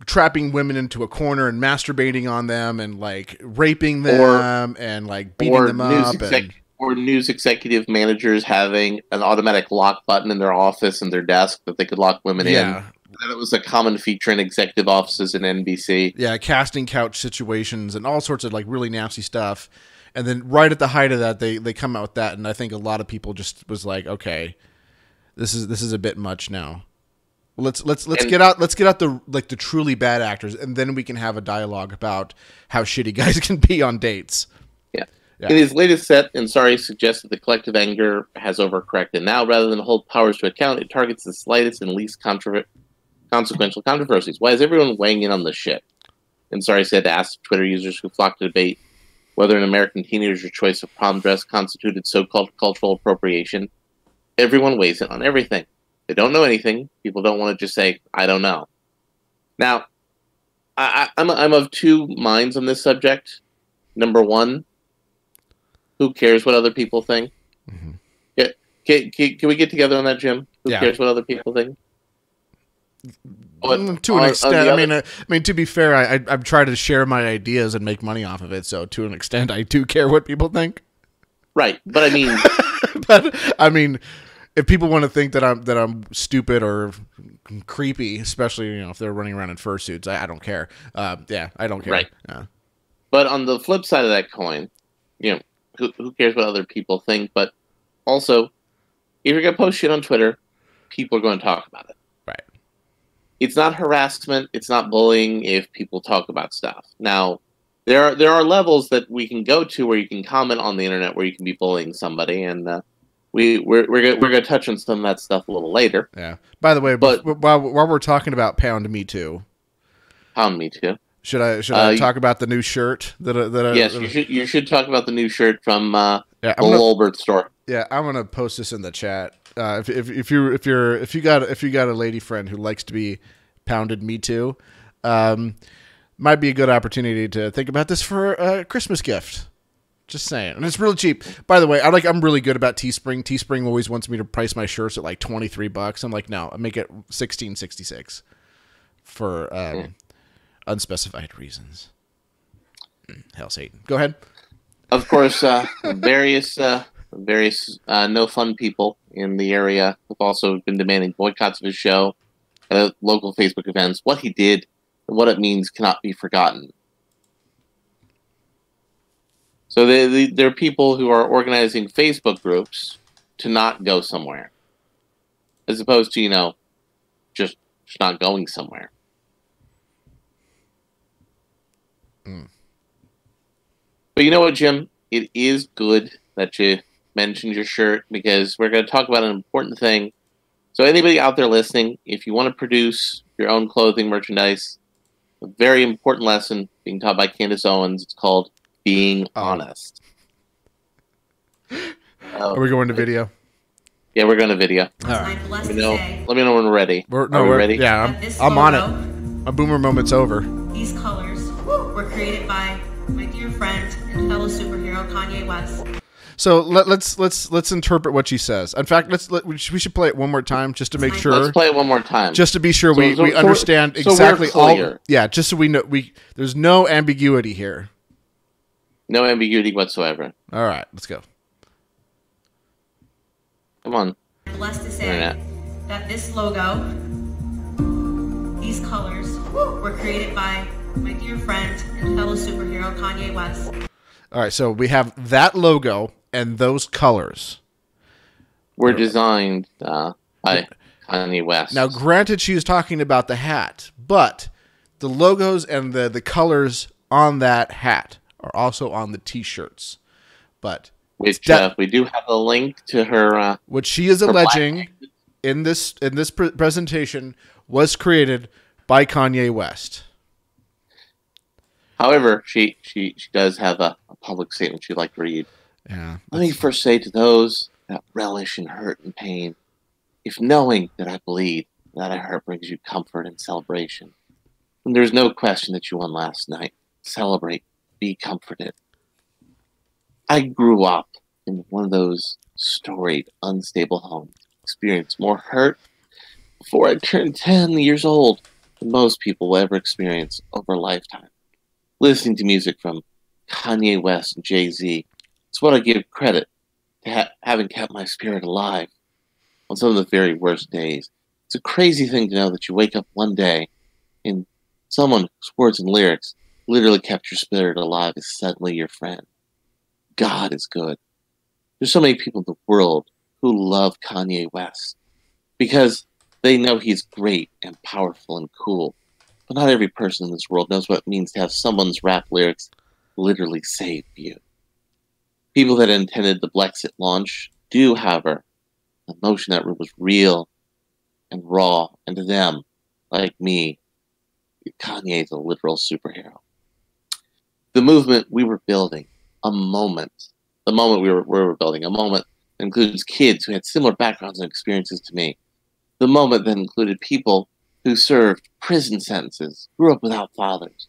S4: trapping women into a corner and masturbating on them and like raping them and like beating them up.
S2: Or news executive managers having an automatic lock button in their office and their desk that they could lock women in. And it was a common feature in executive offices in NBC.
S4: Yeah, casting couch situations and all sorts of like really nasty stuff. And then right at the height of that, they come out with that, and I think a lot of people just was like, okay, this is a bit much now. Let's get out the truly bad actors, and then we can have a dialogue about how shitty guys can be on dates.
S2: Yeah. In his latest set, Ansari suggests that the collective anger has overcorrected. Now, rather than hold powers to account, it targets the slightest and least consequential controversies. Why is everyone weighing in on this shit? Ansari said to ask Twitter users who flocked to debate whether an American teenager's choice of prom dress constituted so-called cultural appropriation. Everyone weighs in on everything. They don't know anything. People don't want to just say, I don't know. Now, I'm of two minds on this subject. Number one, who cares what other people think? Mm-hmm. Can we get together on that, Jim? Who cares what other people think?
S4: To an extent. I mean, to be fair, I'm trying to share my ideas and make money off of it. So to an extent, I do care what people think.
S2: Right, but
S4: I mean, if people want to think that I'm stupid or creepy, especially if they're running around in fursuits, I don't care. Yeah, I don't care.
S2: Right.
S4: Yeah.
S2: But on the flip side of that coin, who cares what other people think? But also, if you're gonna post shit on Twitter, people are going to talk about it.
S4: Right.
S2: It's not harassment. It's not bullying if people talk about stuff. Now, there are levels that we can go to where you can comment on the internet where you can be bullying somebody, and we're gonna touch on some of that stuff a little later.
S4: Yeah. By the way, but while we're talking about Pound Me Too, should I talk about the new shirt
S2: yes, you should talk about the new shirt from the Wolbert store.
S4: Yeah, I'm gonna post this in the chat. If you got a lady friend who likes to be pounded Me Too, might be a good opportunity to think about this for a Christmas gift. Just saying. And it's really cheap. By the way, I'm really good about Teespring. Teespring always wants me to price my shirts at like $23. I'm like, no, I make it $16.66 for unspecified reasons. Hell, Satan. Go ahead.
S2: Of course, various no fun people in the area have also been demanding boycotts of his show at local Facebook events. What he did and what it means cannot be forgotten. So there are people who are organizing Facebook groups to not go somewhere, as opposed to just not going somewhere. But you know what, Jim? It is good that you mentioned your shirt, because we're going to talk about an important thing. So anybody out there listening, if you want to produce your own clothing merchandise, a very important lesson being taught by Candace Owens. It's called being honest.
S4: Are we going to video?
S2: Yeah, we're going to video.
S4: All right.
S2: Let me know when we're ready. Are we ready?
S4: Yeah, I'm on it. My boomer moment's over.
S7: These colors were created by my dear friend and fellow superhero Kanye West.
S4: So let's interpret what she says. In fact, we should play it one more time just to make sure.
S2: Let's play it one more time,
S4: just to be sure we understand exactly all. Yeah, just so we know there's no ambiguity here.
S2: No ambiguity whatsoever.
S4: All right, let's go.
S2: Come on.
S7: I'm blessed to say that this logo, these colors, were created by my dear friend and fellow superhero Kanye West.
S4: All right, so we have that logo and those colors
S2: were designed by Kanye West.
S4: Now, granted, she is talking about the hat, but the logos and the colors on that hat are also on the T-shirts. But
S2: which we do have a link to her.
S4: What she is alleging in this presentation was created by Kanye West.
S2: However, she does have a public statement she'd like to read.
S4: Yeah.
S2: Let me first say to those that relish in hurt and pain, if knowing that I bleed, that I hurt brings you comfort and celebration, and there's no question that you won last night, celebrate, be comforted. I grew up in one of those storied, unstable homes, experienced more hurt before I turned 10 years old than most people will ever experience over a lifetime. Listening to music from Kanye West and Jay-Z, it's what I give credit to having kept my spirit alive on some of the very worst days. It's a crazy thing to know that you wake up one day and someone whose words and lyrics literally kept your spirit alive is suddenly your friend. God is good. There's so many people in the world who love Kanye West because they know he's great and powerful and cool. But not every person in this world knows what it means to have someone's rap lyrics literally save you. People that attended the Blexit launch do, however, the emotion that was real and raw, and to them, like me, Kanye is a literal superhero. The movement we were building, the moment we were building, a moment that includes kids who had similar backgrounds and experiences to me. The moment that included people who served prison sentences, grew up without fathers,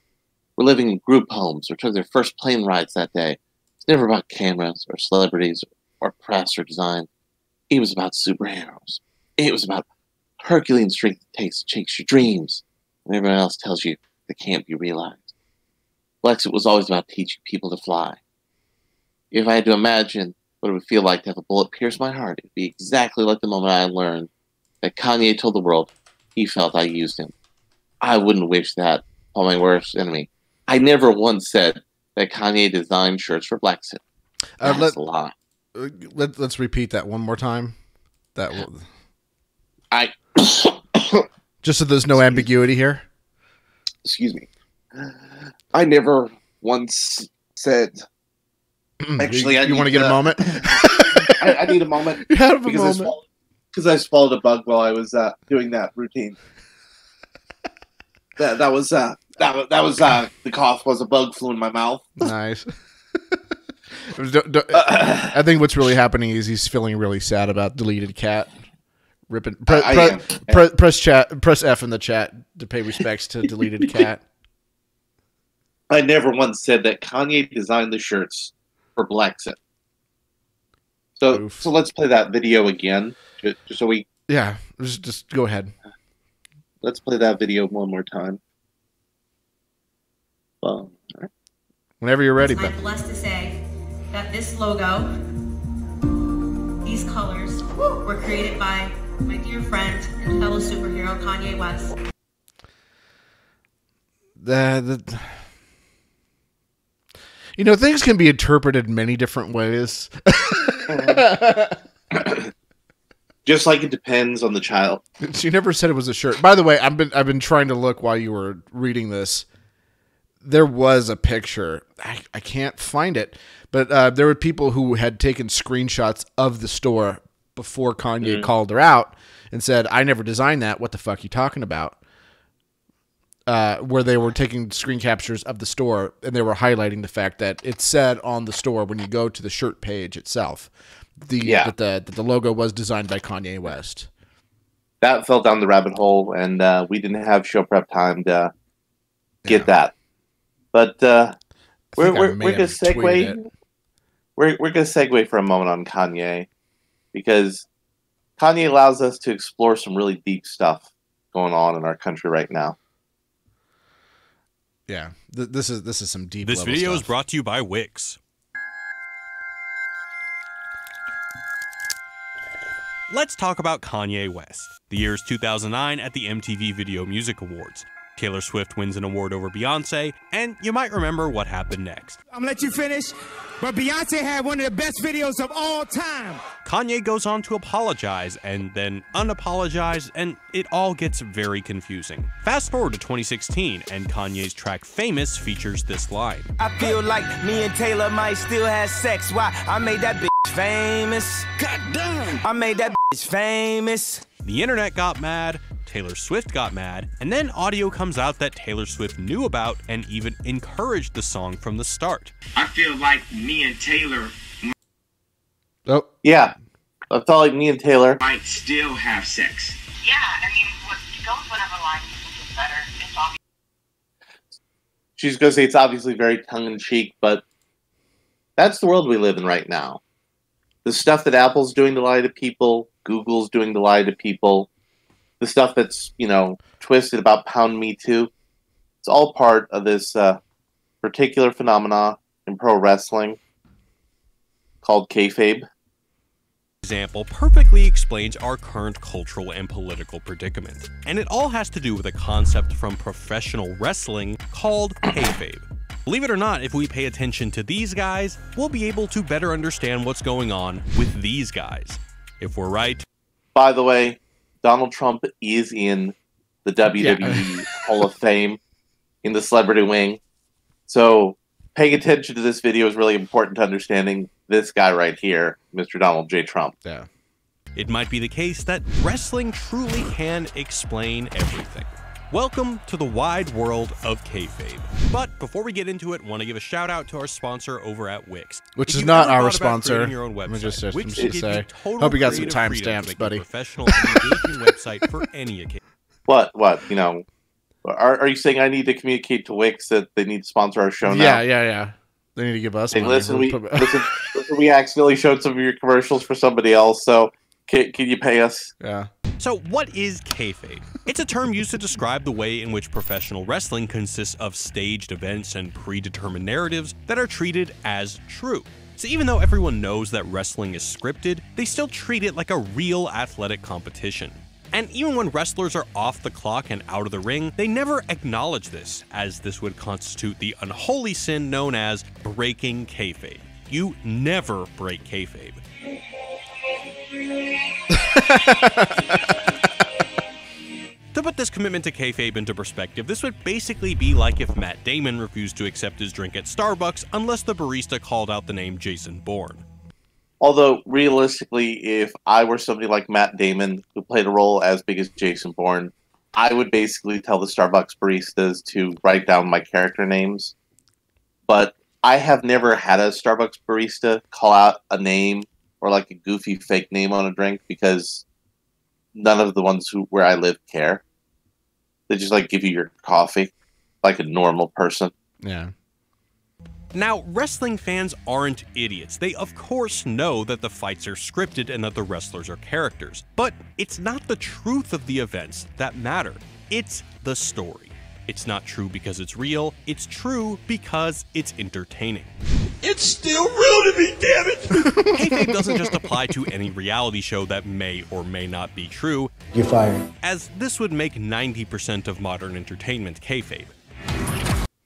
S2: were living in group homes, or took their first plane rides that day. It's never about cameras or celebrities or press or design. It was about superheroes. It was about Herculean strength that takes your dreams and everyone else tells you they can't be realized. Blexit was always about teaching people to fly. If I had to imagine what it would feel like to have a bullet pierce my heart, it would be exactly like the moment I learned that Kanye told the world he felt I used him. I wouldn't wish that on my worst enemy. I never once said that Kanye designed shirts for Blexit. That's a lie.
S4: Let's repeat that one more time. Just so there's no ambiguity here.
S2: Excuse me. I never once said. Actually,
S4: you want to get a moment?
S2: I need a moment.
S4: You have a moment.
S2: Because I swallowed a bug while I was doing that routine. That was the cough was a bug flew in my mouth.
S4: Nice. I think what's really happening is he's feeling really sad about deleted cat. Ripping. Press F in the chat to pay respects to deleted cat.
S2: I never once said that Kanye designed the shirts for Blexit. So let's play that video again, just so we.
S4: Yeah, just go ahead.
S2: Let's play that video one more time. Well, all right.
S4: Whenever you're ready.
S7: I'm blessed to say that this logo, these colors, were created by my dear friend and fellow superhero Kanye West.
S4: Things can be interpreted many different ways.
S2: Just like it depends on the child.
S4: She never said it was a shirt. By the way, I've been trying to look while you were reading this. There was a picture. I can't find it, but there were people who had taken screenshots of the store before Kanye called her out and said, "I never designed that. What the fuck are you talking about?" Where they were taking screen captures of the store and they were highlighting the fact that it said on the store when you go to the shirt page itself, that the logo was designed by Kanye West.
S2: That fell down the rabbit hole, and we didn't have show prep time to get that. But we're gonna segue. We're gonna segue for a moment on Kanye, because Kanye allows us to explore some really deep stuff going on in our country right now.
S4: Yeah, this is some deep.
S9: This video
S4: stuff.
S9: is brought to you by Wix. Let's talk about Kanye West. The year is 2009 at the MTV Video Music Awards. Taylor Swift wins an award over Beyonce, and you might remember what happened next.
S10: I'm gonna let you finish, but Beyonce had one of the best videos of all time.
S9: Kanye goes on to apologize and then unapologize, and it all gets very confusing. Fast forward to 2016, and Kanye's track Famous features this line.
S10: I feel like me and Taylor might still have sex. Why? I made that bitch famous. God damn. I made that bitch famous.
S9: The internet got mad, Taylor Swift got mad, and then audio comes out that Taylor Swift knew about and even encouraged the song from the start.
S10: I feel like me and Taylor
S4: Oh.
S2: Yeah. I felt like me and Taylor
S10: might still have sex.
S11: Yeah, I mean, go with whatever line you think is better. It's obvious.
S2: She's going to say it's obviously very tongue-in-cheek, but that's the world we live in right now. The stuff that Apple's doing to lie to people, Google's doing to lie to people, the stuff that's, twisted about Pound Me Too, it's all part of this particular phenomena in pro wrestling called kayfabe.
S9: Example perfectly explains our current cultural and political predicament. And it all has to do with a concept from professional wrestling called kayfabe. Believe it or not, if we pay attention to these guys, we'll be able to better understand what's going on with these guys. If we're right.
S2: By the way, Donald Trump is in the WWE Hall of Fame in the celebrity wing. So paying attention to this video is really important to understanding this guy right here, Mr. Donald J. Trump.
S4: Yeah.
S9: It might be the case that wrestling truly can explain everything. Welcome to the wide world of kayfabe. But before we get into it, I want to give a shout out to our sponsor over at Wix.
S4: Which is not our sponsor.
S9: Your own website,
S4: Let me just say.
S9: Hope
S4: you got some timestamps, buddy.
S9: A professional and engaging website for any occasion.
S2: What? Are you saying I need to communicate to Wix that they need to sponsor our show now?
S4: Yeah. They need to give us money.
S2: Listen, we accidentally showed some of your commercials for somebody else, so can you pay us?
S4: Yeah.
S9: So what is kayfabe? It's a term used to describe the way in which professional wrestling consists of staged events and predetermined narratives that are treated as true. So even though everyone knows that wrestling is scripted, they still treat it like a real athletic competition. And even when wrestlers are off the clock and out of the ring, they never acknowledge this, as this would constitute the unholy sin known as breaking kayfabe. You never break kayfabe. To put this commitment to kayfabe into perspective, this would basically be like if Matt Damon refused to accept his drink at Starbucks unless the barista called out the name Jason Bourne.
S2: Although, realistically, if I were somebody like Matt Damon, who played a role as big as Jason Bourne, I would basically tell the Starbucks baristas to write down my character names. But I have never had a Starbucks barista call out a name or like a goofy fake name on a drink, because none of the ones where I live care. They just like give you your coffee like a normal person.
S4: Yeah.
S9: Now, wrestling fans aren't idiots. They of course know that the fights are scripted and that the wrestlers are characters. But it's not the truth of the events that matter. It's the story. It's not true because it's real. It's true because it's entertaining.
S12: It's still real to me, damn it!
S9: Kayfabe doesn't just apply to any reality show that may or may not be true.
S12: You're fired.
S9: As this would make 90% of modern entertainment kayfabe.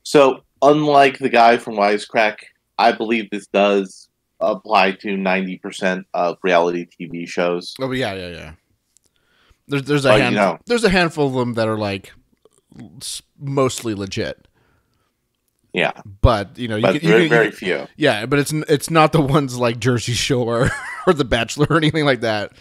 S2: So, unlike the guy from Wisecrack, I believe this does apply to 90% of reality TV shows.
S4: Oh, yeah. There's a handful of them that are like mostly legit.
S2: Yeah,
S4: but
S2: very few.
S4: Yeah, but it's not the ones like Jersey Shore or The Bachelor or anything like that.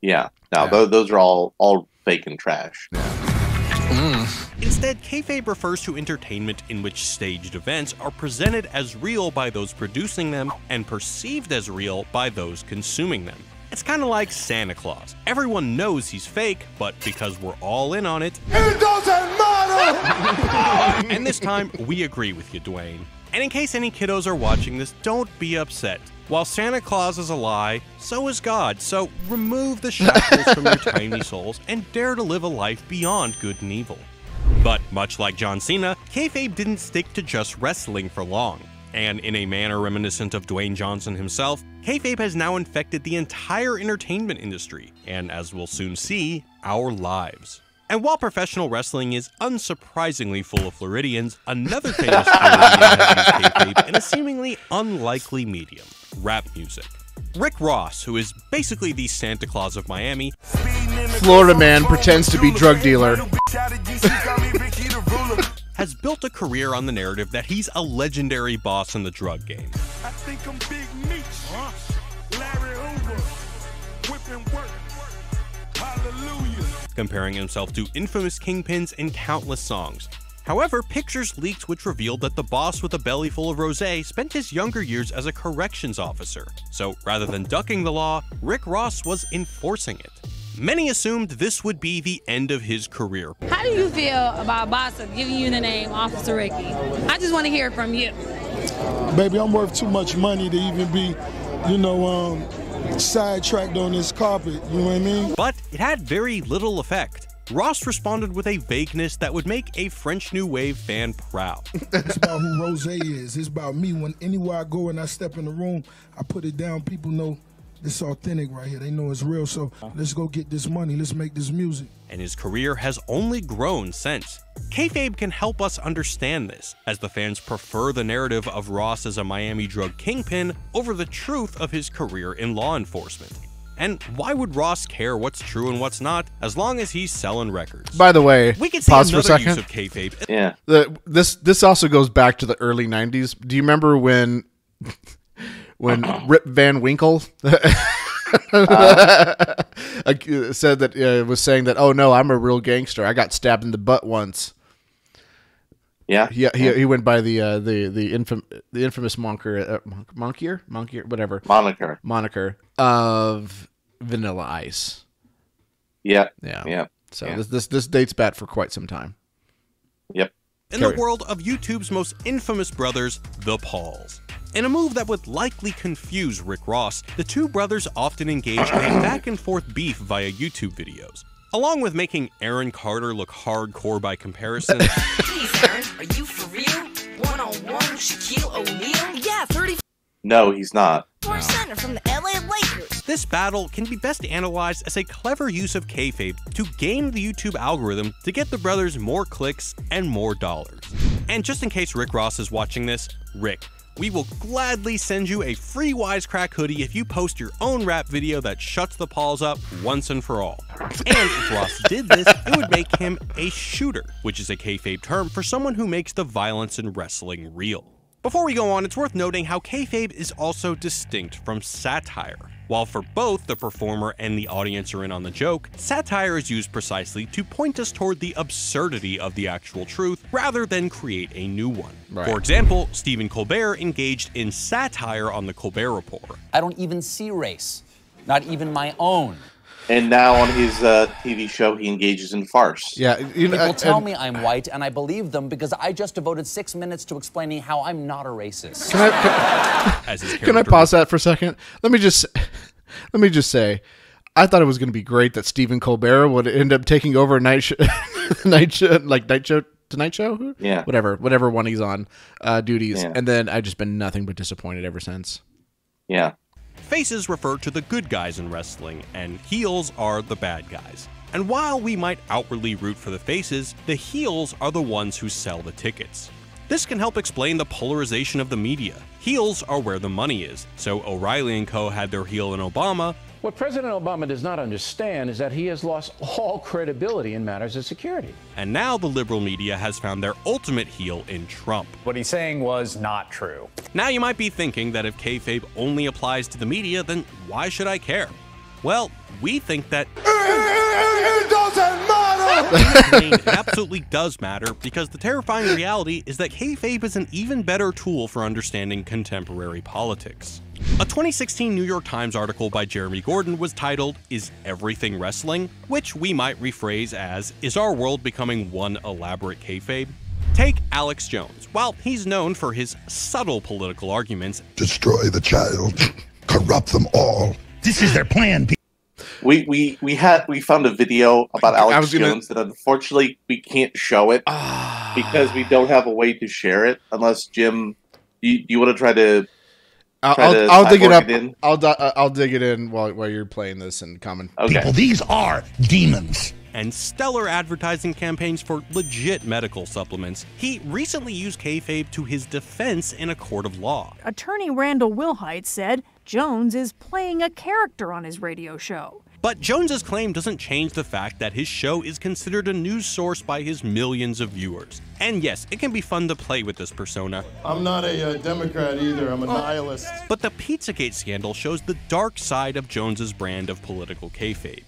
S2: Yeah, those are all fake and trash.
S4: Yeah.
S9: Instead, kayfabe refers to entertainment in which staged events are presented as real by those producing them and perceived as real by those consuming them. It's kind of like Santa Claus. Everyone knows he's fake, but because we're all in on it,
S12: it doesn't matter!
S9: And this time, we agree with you, Dwayne. And in case any kiddos are watching this, don't be upset. While Santa Claus is a lie, so is God. So remove the shackles from your tiny souls and dare to live a life beyond good and evil. But much like John Cena, kayfabe didn't stick to just wrestling for long. And in a manner reminiscent of Dwayne Johnson himself, kayfabe has now infected the entire entertainment industry, and as we'll soon see, our lives. And while professional wrestling is unsurprisingly full of Floridians, another famous Floridian has used kayfabe in a seemingly unlikely medium: rap music. Rick Ross, who is basically the Santa Claus of Miami,
S4: Florida man pretends to be drug dealer,
S9: has built a career on the narrative that he's a legendary boss in the drug game.
S12: I think I'm Big Meech, Larry Hoover, whipping work, hallelujah.
S9: Comparing himself to infamous kingpins in countless songs. However, pictures leaked which revealed that the boss with a belly full of rosé spent his younger years as a corrections officer. So rather than ducking the law, Rick Ross was enforcing it. Many assumed this would be the end of his career.
S13: How do you feel about Bossa giving you the name Officer Ricky? I just want to hear it from you.
S14: Baby, I'm worth too much money to even be, sidetracked on this carpet, you know what I mean?
S9: But it had very little effect. Ross responded with a vagueness that would make a French New Wave fan proud.
S14: It's about who Rosé is. It's about me. When anywhere I go and I step in the room, I put it down. People know it's authentic right here. They know it's real. So let's go get this money. Let's make this music.
S9: And his career has only grown since. Kayfabe can help us understand this, as the fans prefer the narrative of Ross as a Miami drug kingpin over the truth of his career in law enforcement. And why would Ross care what's true and what's not, as long as he's selling records?
S4: By the way,
S9: we can see
S4: pause for a second.
S9: Use of kayfabe.
S2: Yeah.
S4: This also goes back to the early 90s. Do you remember when Rip Van Winkle said that was saying that, oh no, I'm a real gangster. I got stabbed in the butt once.
S2: Yeah.
S4: He went by the infamous moniker of Vanilla Ice.
S2: Yeah.
S4: So this dates back for quite some time.
S2: Yep.
S9: In the world of YouTube's most infamous brothers, the Pauls. In a move that would likely confuse Rick Ross, the two brothers often engaged in a back-and-forth beef via YouTube videos. Along with making Aaron Carter look hardcore by comparison.
S15: Please, Aaron, are you for real? One-on-one, Shaquille O'Neal? Yeah, 30.
S2: No, he's not.
S15: Center from the LA Lakers.
S9: This battle can be best analyzed as a clever use of kayfabe to game the YouTube algorithm to get the brothers more clicks and more dollars. And just in case Rick Ross is watching this, Rick, we will gladly send you a free Wisecrack hoodie if you post your own rap video that shuts the Pauls up once and for all. And if Ross did this, it would make him a shooter, which is a kayfabe term for someone who makes the violence in wrestling real. Before we go on, it's worth noting how kayfabe is also distinct from satire. While for both the performer and the audience are in on the joke, satire is used precisely to point us toward the absurdity of the actual truth rather than create a new one. Right. For example, Stephen Colbert engaged in satire on the Colbert Report.
S16: I don't even see race, not even my own.
S2: And now on his TV show, he engages in farce.
S4: Yeah,
S16: people tell me I'm white, and I believe them because I just devoted 6 minutes to explaining how I'm not a racist.
S4: Can I pause that for a second? Let me just say, I thought it was going to be great that Stephen Colbert would end up taking over Tonight Show?
S2: Yeah.
S4: Whatever one he's on, duties. Yeah. And then I've just been nothing but disappointed ever since.
S2: Yeah.
S9: Faces refer to the good guys in wrestling, and heels are the bad guys. And while we might outwardly root for the faces, the heels are the ones who sell the tickets. This can help explain the polarization of the media. Heels are where the money is, so O'Reilly & Co. had their heel in Obama.
S17: What President Obama does not understand is that he has lost all credibility in matters of security.
S9: And now the liberal media has found their ultimate heel in Trump.
S18: What he's saying was not true.
S9: Now you might be thinking that if kayfabe only applies to the media, then why should I care? Well, we think that
S12: it doesn't matter!
S9: It absolutely does matter, because the terrifying reality is that kayfabe is an even better tool for understanding contemporary politics. A 2016 New York Times article by Jeremy Gordon was titled, "Is Everything Wrestling?" which we might rephrase as, "Is our world becoming one elaborate kayfabe?" Take Alex Jones. While he's known for his subtle political arguments,
S19: destroy the child, corrupt them all. This is their plan.
S2: We found a video about Alex Jones that unfortunately we can't show it because we don't have a way to share it. Unless Jim, you want to try to?
S4: I'll dig it up. I'll dig it in while you're playing this and comment.
S2: Okay.
S19: People, these are demons.
S9: And stellar advertising campaigns for legit medical supplements, he recently used kayfabe to his defense in a court of law.
S20: Attorney Randall Wilhite said Jones is playing a character on his radio show.
S9: But Jones's claim doesn't change the fact that his show is considered a news source by his millions of viewers. And yes, it can be fun to play with this persona.
S12: I'm not a Democrat either, I'm a nihilist.
S9: But the Pizzagate scandal shows the dark side of Jones's brand of political kayfabe.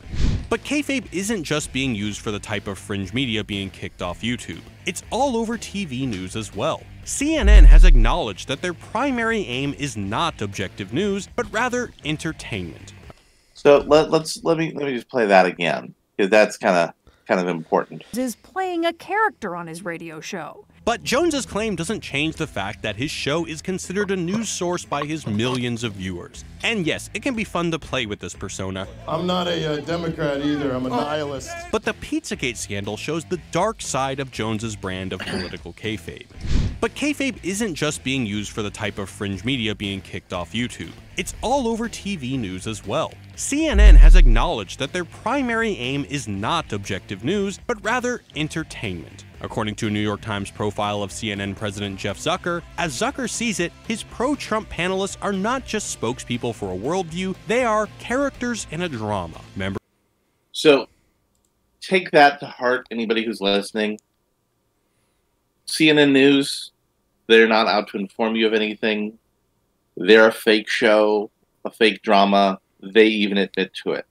S9: But kayfabe isn't just being used for the type of fringe media being kicked off YouTube. It's all over TV news as well. CNN has acknowledged that their primary aim is not objective news, but rather entertainment.
S2: So let me just play that again, because that's kind of important.
S20: Is playing a character on his radio show.
S9: But Jones's claim doesn't change the fact that his show is considered a news source by his millions of viewers. And yes, it can be fun to play with this persona.
S12: I'm not a Democrat either, I'm a nihilist.
S9: But the Pizzagate scandal shows the dark side of Jones's brand of political kayfabe. But kayfabe isn't just being used for the type of fringe media being kicked off YouTube. It's all over TV news as well. CNN has acknowledged that their primary aim is not objective news, but rather entertainment. According to a New York Times profile of CNN President Jeff Zucker, as Zucker sees it, his pro-Trump panelists are not just spokespeople for a worldview, they are characters in a drama.
S2: So, take that to heart, anybody who's listening. CNN News, they're not out to inform you of anything. They're a fake show, a fake drama. They even admit to it.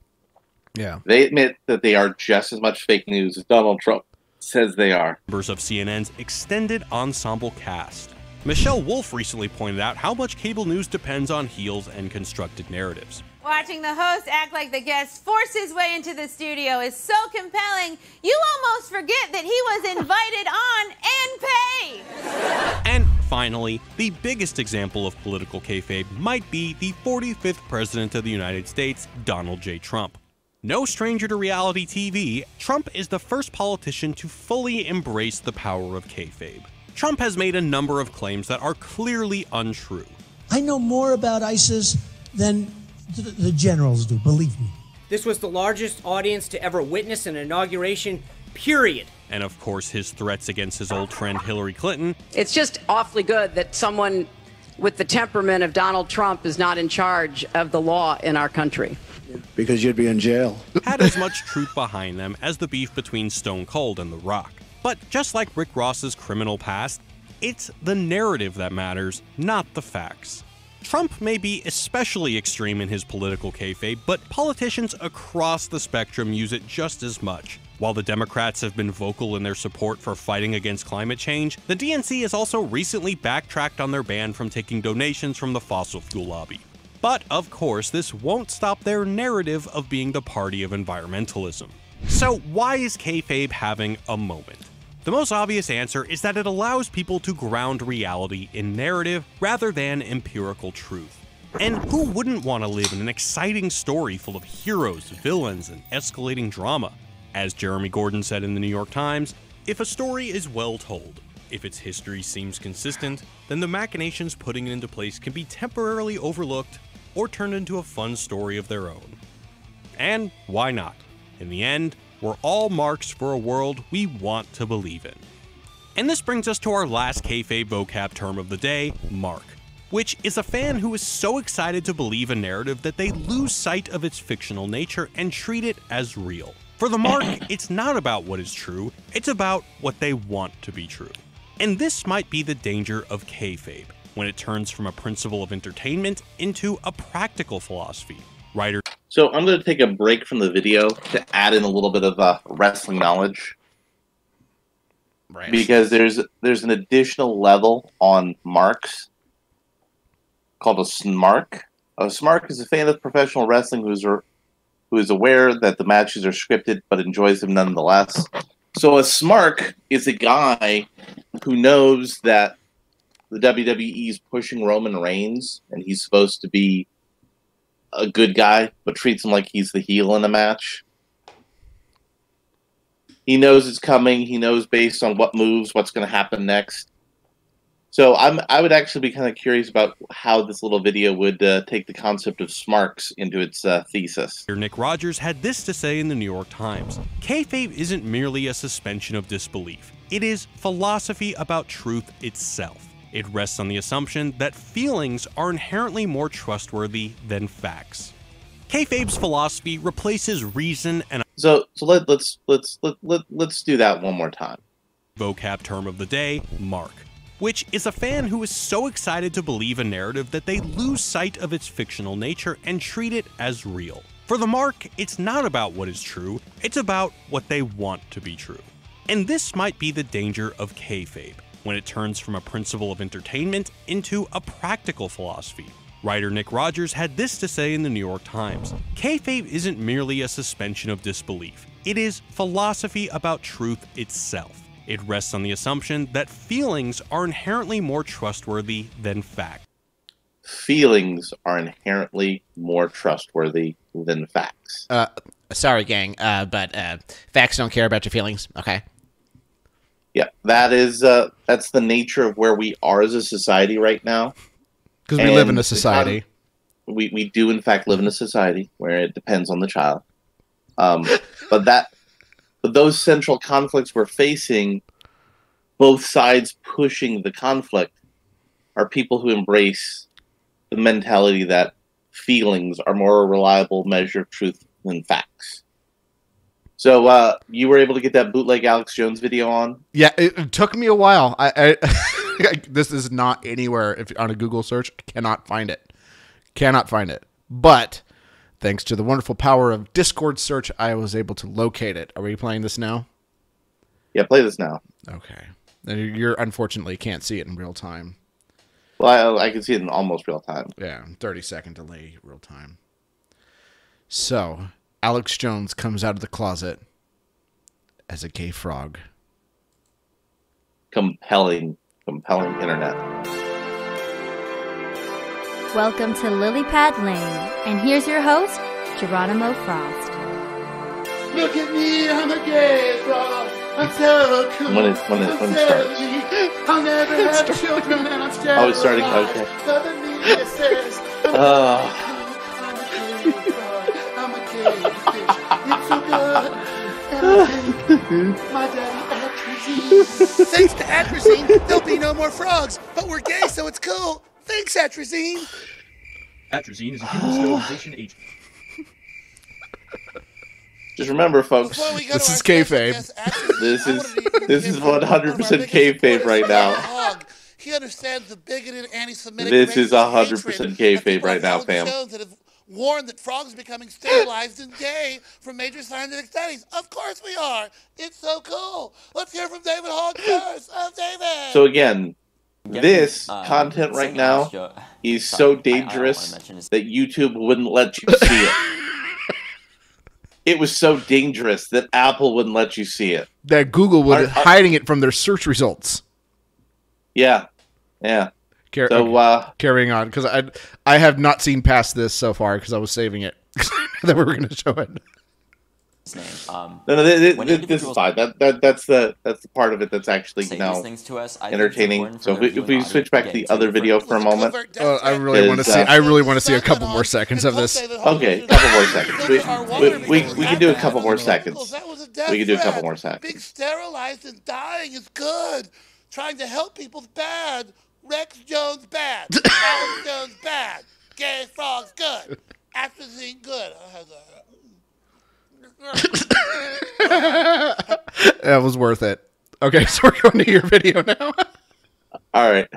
S4: Yeah.
S2: They admit that they are just as much fake news as Donald Trump says they are.
S9: Members of CNN's extended ensemble cast. Michelle Wolf recently pointed out how much cable news depends on heels and constructed narratives.
S21: Watching the host act like the guest forced his way into the studio is so compelling, you almost forget that he was invited on and paid.
S9: And finally, the biggest example of political kayfabe might be the 45th President of the United States, Donald J. Trump. No stranger to reality TV, Trump is the first politician to fully embrace the power of kayfabe. Trump has made a number of claims that are clearly untrue.
S1: I know more about ISIS than the generals do, believe me.
S22: This was the largest audience to ever witness an inauguration, period.
S9: And of course, his threats against his old friend Hillary Clinton.
S23: It's just awfully good that someone with the temperament of Donald Trump is not in charge of the law in our country.
S24: Because you'd be in jail.
S9: Had as much truth behind them as the beef between Stone Cold and The Rock. But just like Rick Ross's criminal past, it's the narrative that matters, not the facts. Trump may be especially extreme in his political kayfabe, but politicians across the spectrum use it just as much. While the Democrats have been vocal in their support for fighting against climate change, the DNC has also recently backtracked on their ban from taking donations from the fossil fuel lobby. But of course, this won't stop their narrative of being the party of environmentalism. So why is kayfabe having a moment? The most obvious answer is that it allows people to ground reality in narrative rather than empirical truth. And who wouldn't want to live in an exciting story full of heroes, villains, and escalating drama? As Jeremy Gordon said in the New York Times, if a story is well told, if its history seems consistent, then the machinations putting it into place can be temporarily overlooked or turned into a fun story of their own. And why not? In the end, we're all marks for a world we want to believe in. And this brings us to our last kayfabe vocab term of the day, mark, which is a fan who is so excited to believe a narrative that they lose sight of its fictional nature and treat it as real. For the mark, it's not about what is true, it's about what they want to be true. And this might be the danger of kayfabe, when it turns from a principle of entertainment into a practical philosophy.
S2: So I'm going to take a break from the video to add in a little bit of wrestling knowledge. Right. Because there's an additional level on marks called a smark. A smark is a fan of professional wrestling who is aware that the matches are scripted but enjoys them nonetheless. So a smark is a guy who knows that the WWE is pushing Roman Reigns and he's supposed to be a good guy, but treats him like he's the heel in a match. He knows it's coming. He knows based on what moves, what's going to happen next. So I would actually be kind of curious about how this little video would take the concept of smarks into its thesis.
S9: Nick Rogers had this to say in the New York Times. Kayfabe isn't merely a suspension of disbelief. It is philosophy about truth itself. It rests on the assumption that feelings are inherently more trustworthy than facts. Kayfabe's philosophy replaces reason and
S2: so let's do that one more time.
S9: Vocab term of the day, mark, which is a fan who is so excited to believe a narrative that they lose sight of its fictional nature and treat it as real. For the mark, it's not about what is true, it's about what they want to be true. And this might be the danger of kayfabe, when it turns from a principle of entertainment into a practical philosophy. Writer Nick Rogers had this to say in the New York Times. Kayfabe isn't merely a suspension of disbelief. It is philosophy about truth itself. It rests on the assumption that feelings are inherently more trustworthy than facts.
S2: Feelings are inherently more trustworthy than facts.
S25: Sorry, gang, but facts don't care about your feelings, okay?
S2: Yeah, that's the nature of where we are as a society right now.
S4: Because we live in a society.
S2: We do, in fact, live in a society where it depends on the child. But those central conflicts we're facing, both sides pushing the conflict, are people who embrace the mentality that feelings are more a reliable measure of truth than facts. So you were able to get that bootleg Alex Jones video on?
S4: Yeah, it took me a while. This is not anywhere. If on a Google search, I cannot find it. Cannot find it. But thanks to the wonderful power of Discord search, I was able to locate it. Are we playing this now?
S2: Yeah, play this now.
S4: Okay. You unfortunately can't see it in real time.
S2: Well, I can see it in almost real time.
S4: Yeah, 30-second delay real time. So, Alex Jones comes out of the closet as a gay frog.
S2: Compelling internet.
S3: Welcome to Lily Pad Lane, and here's your host, Geronimo Frost.
S12: Look at me, I'm a gay frog. I'm so cool.
S2: When it starts.
S12: I'll never have children, and I'm still
S2: Oh, it's starting. Okay.
S12: I'm a gay fish. It's so good. My daddy atrazine. Thanks to atrazine, there'll be no more frogs. But we're gay, so it's cool. Thanks, atrazine.
S5: Atrazine is a human sterilization agent.
S2: Just remember, folks,
S4: this is kayfabe.
S2: This is 100% kayfabe right now.
S12: He understands the bigoted anti-Semitic.
S2: This is 100% kayfabe right now, fam.
S12: That have warned that frogs are becoming sterilized and gay from major scientific studies. Of course we are. It's so cool. Let's hear from David Hogg first. Oh, David.
S2: So again, this content right now is so dangerous that YouTube wouldn't let you see it. It was so dangerous that Apple wouldn't let you see it.
S4: That Google was hiding it from their search results.
S2: Yeah.
S4: Carrying on, because I have not seen past this so far because I was saving it that we were going to show it.
S2: This is fine. That's the part of it that's actually entertaining. So if we switch back to the other video for a moment,
S4: I really want to see. I really want to see a couple more seconds of this.
S2: Okay, a couple more seconds. We can do a couple more seconds. We can do a couple more seconds.
S12: Being sterilized and dying is good. Trying to help people's bad. Rex Jones bad. Alex Jones bad. Gay frogs good. Atrazine good.
S4: That was worth it. Okay, so we're going to your video now.
S2: All right.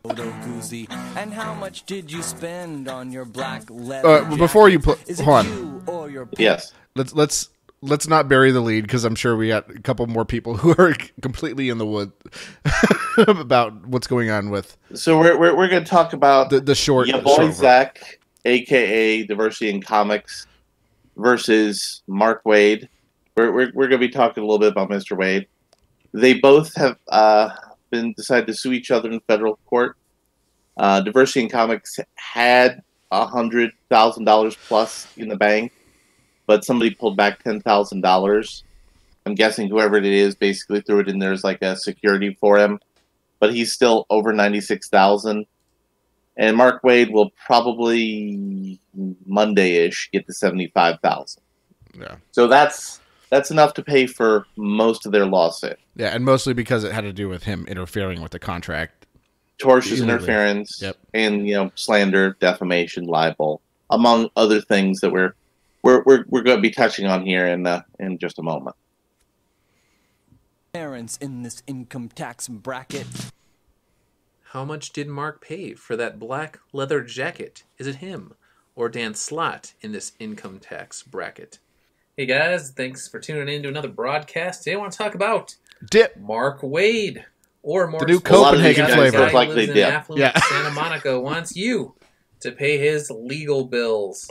S10: And how much did you spend on your black leather
S4: before you put, hold on.
S2: Yes.
S4: Let's not bury the lead, because I'm sure we got a couple more people who are completely in the wood about what's going on with.
S2: So we're going to talk about
S4: the short.
S2: Your boy Zack, aka Diversity in Comics, versus Mark Waid. We're going to be talking a little bit about Mr. Wade. They both have been decided to sue each other in federal court. Diversity in Comics had $100,000 plus in the bank, but somebody pulled back $10,000. I'm guessing whoever it is basically threw it in there as like a security for him, but he's still over $96,000. And Mark Waid will probably Monday-ish get to $75,000.
S4: Yeah.
S2: So that's enough to pay for most of their lawsuit.
S4: Yeah, and mostly because it had to do with him interfering with the contract.
S2: Tortious interference, and slander, defamation, libel, among other things that we're going to be touching on here in just a moment.
S10: Parents in this income tax bracket.
S6: How much did Mark pay for that black leather jacket? Is it him or Dan Slott in this income tax bracket? Hey guys, thanks for tuning in to another broadcast. Today I want to talk about Mark Waid, or more
S4: the new Copenhagen flavor.
S2: Like they dip.
S6: Yeah. Santa Monica wants you to pay his legal bills.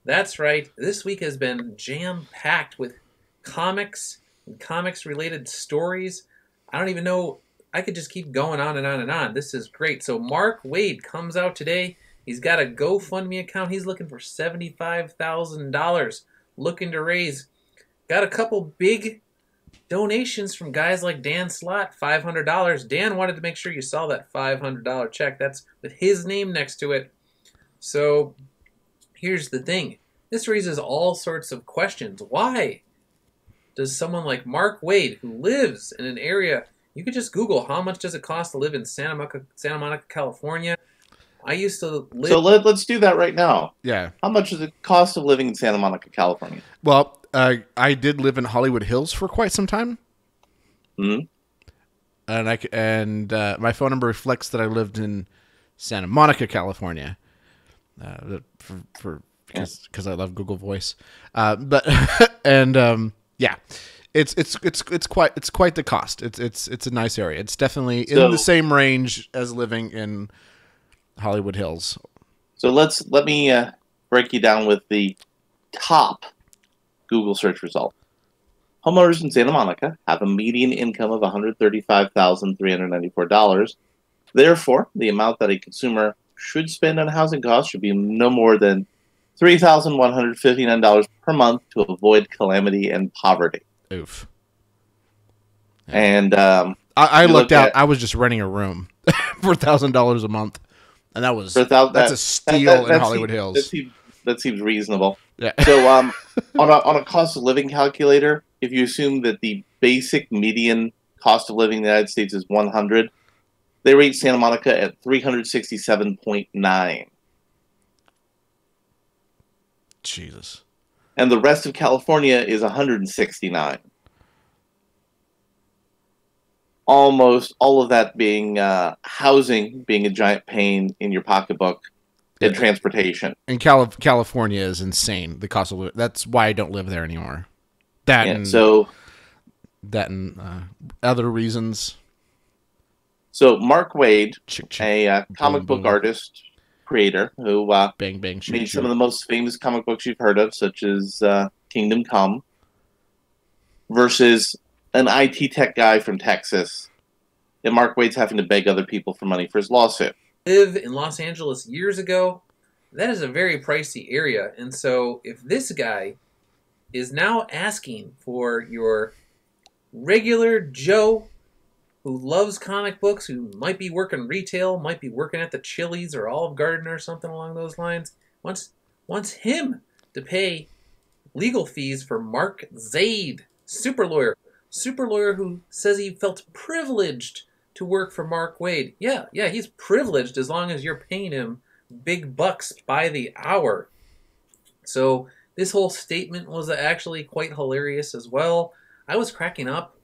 S6: That's right. This week has been jam-packed with comics and comics-related stories. I don't even know. I could just keep going on and on and on. This is great. So Mark Waid comes out today. He's got a GoFundMe account. He's looking for $75,000. Looking to raise. Got a couple big donations from guys like Dan Slott, $500. Dan wanted to make sure you saw that $500 check. That's with his name next to it. So here's the thing. This raises all sorts of questions. Why does someone like Mark Waid, who lives in an area, you could just Google how much does it cost to live in Santa Monica, California. I used to live...
S2: So let's do that right now.
S4: Yeah.
S2: How much does it cost of living in Santa Monica, California?
S4: Well, I did live in Hollywood Hills for quite some time.
S2: Mm-hmm.
S4: And my phone number reflects that I lived in Santa Monica, California. Because I love Google Voice. But yeah. It's quite the cost. It's a nice area. It's definitely in the same range as living in Hollywood Hills.
S2: So let me break you down with the top Google search result. Homeowners in Santa Monica have a median income of $135,394 Therefore, the amount that a consumer should spend on housing costs should be no more than $3,159 per month to avoid calamity and poverty.
S4: Oof.
S2: And
S4: I looked out. I was just renting a room for $1,000 a month, and that's a steal in Hollywood Hills.
S2: That seems reasonable.
S4: Yeah.
S2: So on a cost of living calculator, if you assume that the basic median cost of living in the United States is 100, they rate Santa Monica at 367.9.
S4: Jesus.
S2: And the rest of California is 169. Almost all of that being housing being a giant pain in your pocketbook, and transportation.
S4: And California is insane. The cost of living. That's why I don't live there anymore. That and other reasons.
S2: So Mark Waid, a comic book artist, creator, who made some of the most famous comic books you've heard of, such as Kingdom Come, versus an IT tech guy from Texas, and Mark Waid's having to beg other people for money for his lawsuit.
S6: Live in Los Angeles years ago, that is a very pricey area. And so if this guy is now asking for your regular Joe who loves comic books, who might be working retail, might be working at the Chili's or Olive Garden or something along those lines, wants him to pay legal fees for Mark Zaid, super lawyer who says he felt privileged to work for Mark Waid. Yeah, he's privileged as long as you're paying him big bucks by the hour. So this whole statement was actually quite hilarious as well. I was cracking up.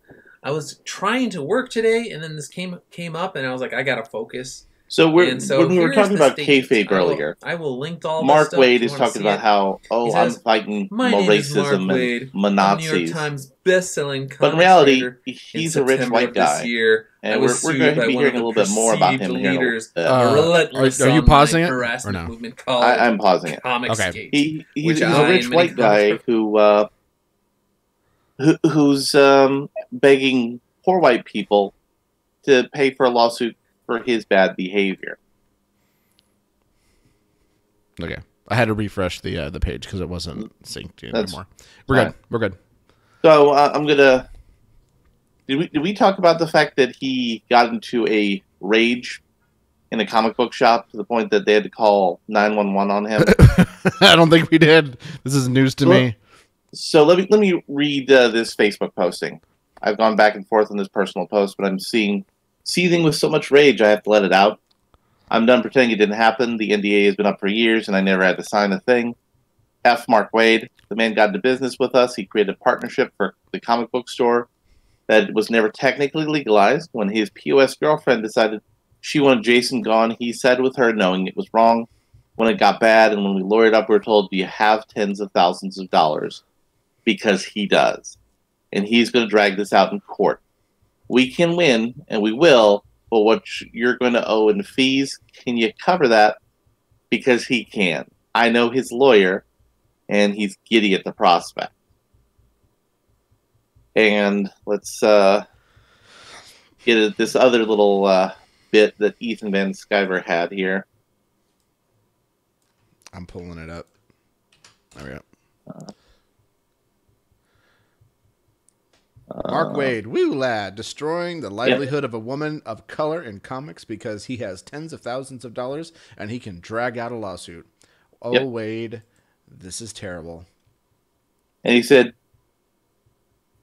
S6: I was trying to work today, and then this came up, and I was like, I gotta focus.
S2: So when we were talking about kayfabe earlier,
S6: I will link all
S2: Mark
S6: stuff
S2: Waid is talking about how, I'm fighting more racism and Nazis.
S6: New York Times best-selling comic
S2: but in reality,
S6: writer
S2: he's a rich white guy.
S6: And
S2: we're going to be hearing a little bit more about him here.
S4: Are you pausing it or no?
S2: I'm pausing it.
S4: Okay.
S2: He's a rich white guy who's begging poor white people to pay for a lawsuit for his bad behavior.
S4: Okay, I had to refresh the page because it wasn't synced anymore. We're good. We're good.
S2: So I'm gonna. Did we talk about the fact that he got into a rage in a comic book shop to the point that they had to call 911 on him?
S4: I don't think we did. This is news to me.
S2: So let me read this Facebook posting. I've gone back and forth on this personal post, but I'm seething with so much rage, I have to let it out. I'm done pretending it didn't happen. The NDA has been up for years, and I never had to sign a thing. F. Mark Waid. The man got into business with us. He created a partnership for the comic book store that was never technically legalized. When his POS girlfriend decided she wanted Jason gone, he said with her, knowing it was wrong. When it got bad, and when we lawyered up, we were told, do you have tens of thousands of dollars? Because he does. And he's going to drag this out in court. We can win, and we will, but what you're going to owe in fees, can you cover that? Because he can. I know his lawyer, and he's giddy at the prospect. And let's get at this other little bit that Ethan Van Sciver had here.
S4: I'm pulling it up. There we go. Mark Waid, woo lad, destroying the livelihood of a woman of color in comics because he has tens of thousands of dollars and he can drag out a lawsuit. Oh, Waid, this is terrible.
S2: And he said,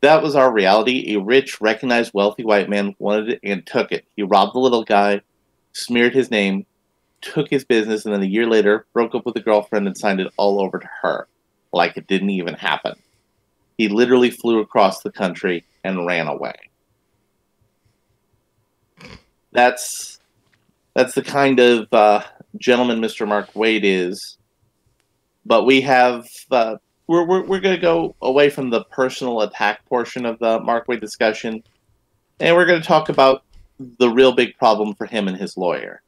S2: that was our reality. A rich, recognized, wealthy white man wanted it and took it. He robbed the little guy, smeared his name, took his business, and then a year later broke up with a girlfriend and signed it all over to her like it didn't even happen. He literally flew across the country and ran away. That's the kind of gentleman Mr. Mark Waid is. But we have we're going to go away from the personal attack portion of the Mark Waid discussion, and we're going to talk about the real big problem for him and his lawyer.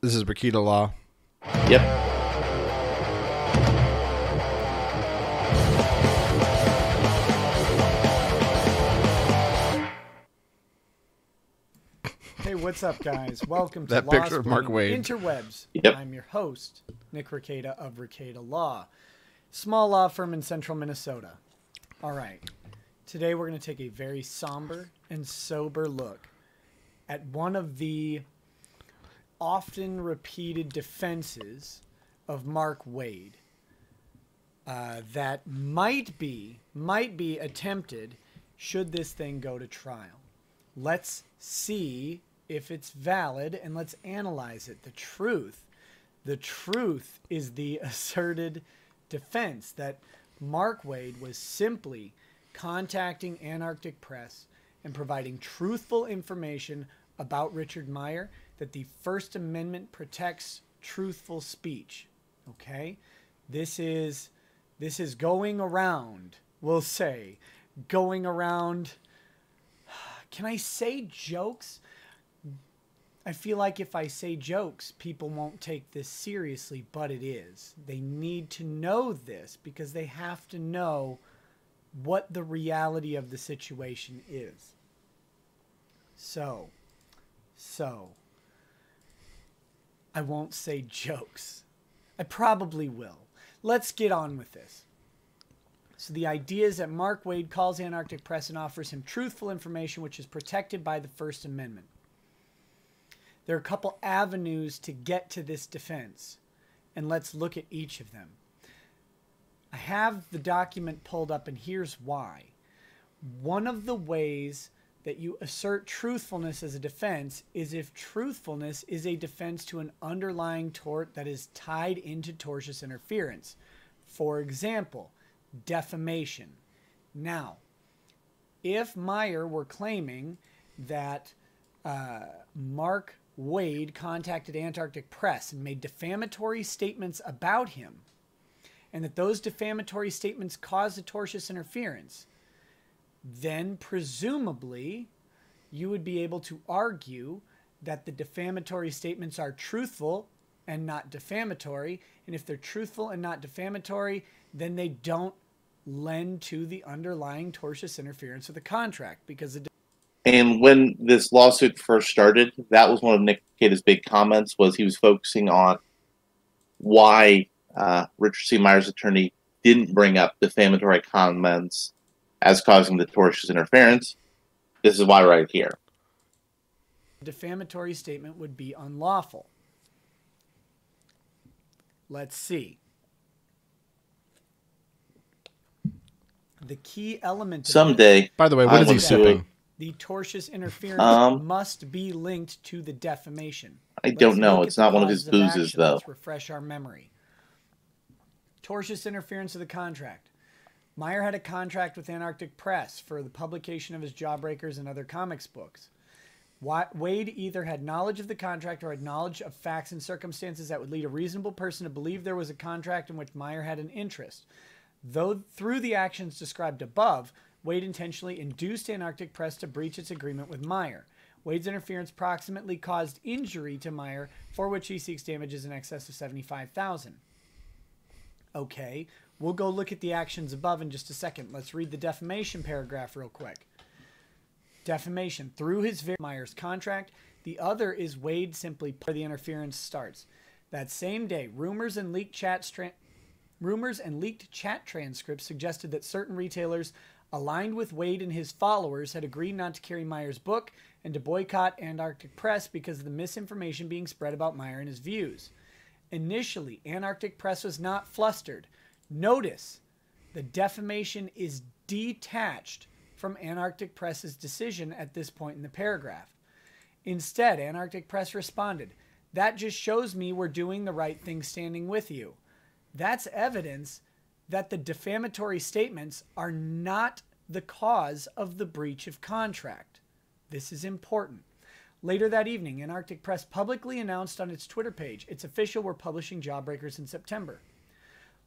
S4: This is Brakita Law.
S2: Yep.
S7: what's up, guys? Welcome to
S4: That
S7: Law
S4: picture of Mark
S7: Splitting
S4: Wade.
S7: Interwebs.
S2: Yep.
S7: I'm your host, Nick Rekieta of Rekieta Law. Small law firm in central Minnesota. All right. Today we're going to take a very somber and sober look at one of the often repeated defenses of Mark Wade that might be attempted should this thing go to trial. Let's see if it's valid and let's analyze it. The truth is the asserted defense that Mark Wade was simply contacting Antarctic Press and providing truthful information about Richard Meyer, that the First Amendment protects truthful speech. Okay? This is going around, we'll say, going around. Can I say jokes? I feel like if I say jokes, people won't take this seriously, but it is. They need to know this because they have to know what the reality of the situation is. So, I won't say jokes. I probably will. Let's get on with this. So the idea is that Mark Wade calls Antarctic Press and offers him truthful information which is protected by the First Amendment. There are a couple avenues to get to this defense, and let's look at each of them. I have the document pulled up, and here's why. One of the ways that you assert truthfulness as a defense is if truthfulness is a defense to an underlying tort that is tied into tortious interference. For example, defamation. Now, if Meyer were claiming that Mark Wade contacted Antarctic Press and made defamatory statements about him, and that those defamatory statements caused a tortious interference, then presumably you would be able to argue that the defamatory statements are truthful and not defamatory. And if they're truthful and not defamatory, then they don't lend to the underlying tortious interference of the contract. Because
S2: And when this lawsuit first started, that was one of Nick Rekieta's big comments, was he was focusing on why Richard C. Meyer's attorney didn't bring up defamatory comments as causing the tortious interference. This is why right here.
S7: defamatory statement would be unlawful. Let's see. The key element of
S2: Someday.
S7: this,
S4: By the way, what is he sipping?
S7: the tortious interference must be linked to the defamation.
S2: I don't
S7: Let's
S2: know.
S7: look
S2: It's
S7: at the
S2: not one of his
S7: causes
S2: boozes,
S7: action.
S2: though.
S7: Let's refresh our memory. Tortious interference of the contract. Meyer had a contract with Antarctic Press for the publication of his Jawbreakers and other comics books. Wade either had knowledge of the contract or had knowledge of facts and circumstances that would lead a reasonable person to believe there was a contract in which Meyer had an interest. Though through the actions described above, Wade intentionally induced Antarctic Press to breach its agreement with Meyer. Wade's interference proximately caused injury to Meyer, for which he seeks damages in excess of $75,000. Okay, we'll go look at the actions above in just a second. Let's read the defamation paragraph real quick. Defamation. Through his Meyer's contract. The other is Wade simply where the interference starts. That same day, rumors and leaked chat transcripts suggested that certain retailers aligned with Wade and his followers had agreed not to carry Meyer's book and to boycott Antarctic Press because of the misinformation being spread about Meyer and his views. Initially, Antarctic Press was not flustered. Notice, the defamation is detached from Antarctic Press's decision at this point in the paragraph. Instead, Antarctic Press responded, "That just shows me we're doing the right thing standing with you." That's evidence that the defamatory statements are not the cause of the breach of contract. This is important. Later that evening, Antarctic Press publicly announced on its Twitter page, "It's official, we're publishing Jawbreakers in September."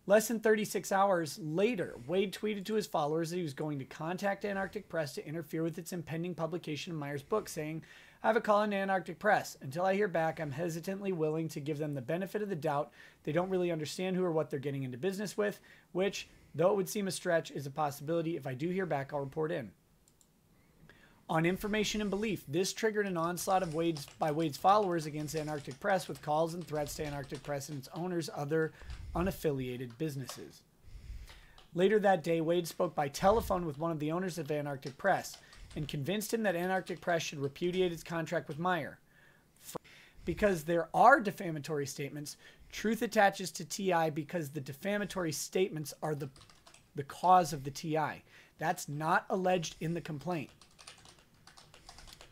S7: Less than 36 hours later, Wade tweeted to his followers that he was going to contact Antarctic Press to interfere with its impending publication of Meyer's book, saying, "I have a call into Antarctic Press. Until I hear back, I'm hesitantly willing to give them the benefit of the doubt. They don't really understand who or what they're getting into business with, which, though it would seem a stretch, is a possibility. If I do hear back, I'll report in." On information and belief, this triggered an onslaught of Wade's followers against Antarctic Press with calls and threats to Antarctic Press and its owners, other unaffiliated businesses. Later that day, Wade spoke by telephone with one of the owners of Antarctic Press and convinced him that Antarctic Press should repudiate its contract with Meyer. Because there are defamatory statements, truth attaches to TI because the defamatory statements are the cause of the TI. That's not alleged in the complaint.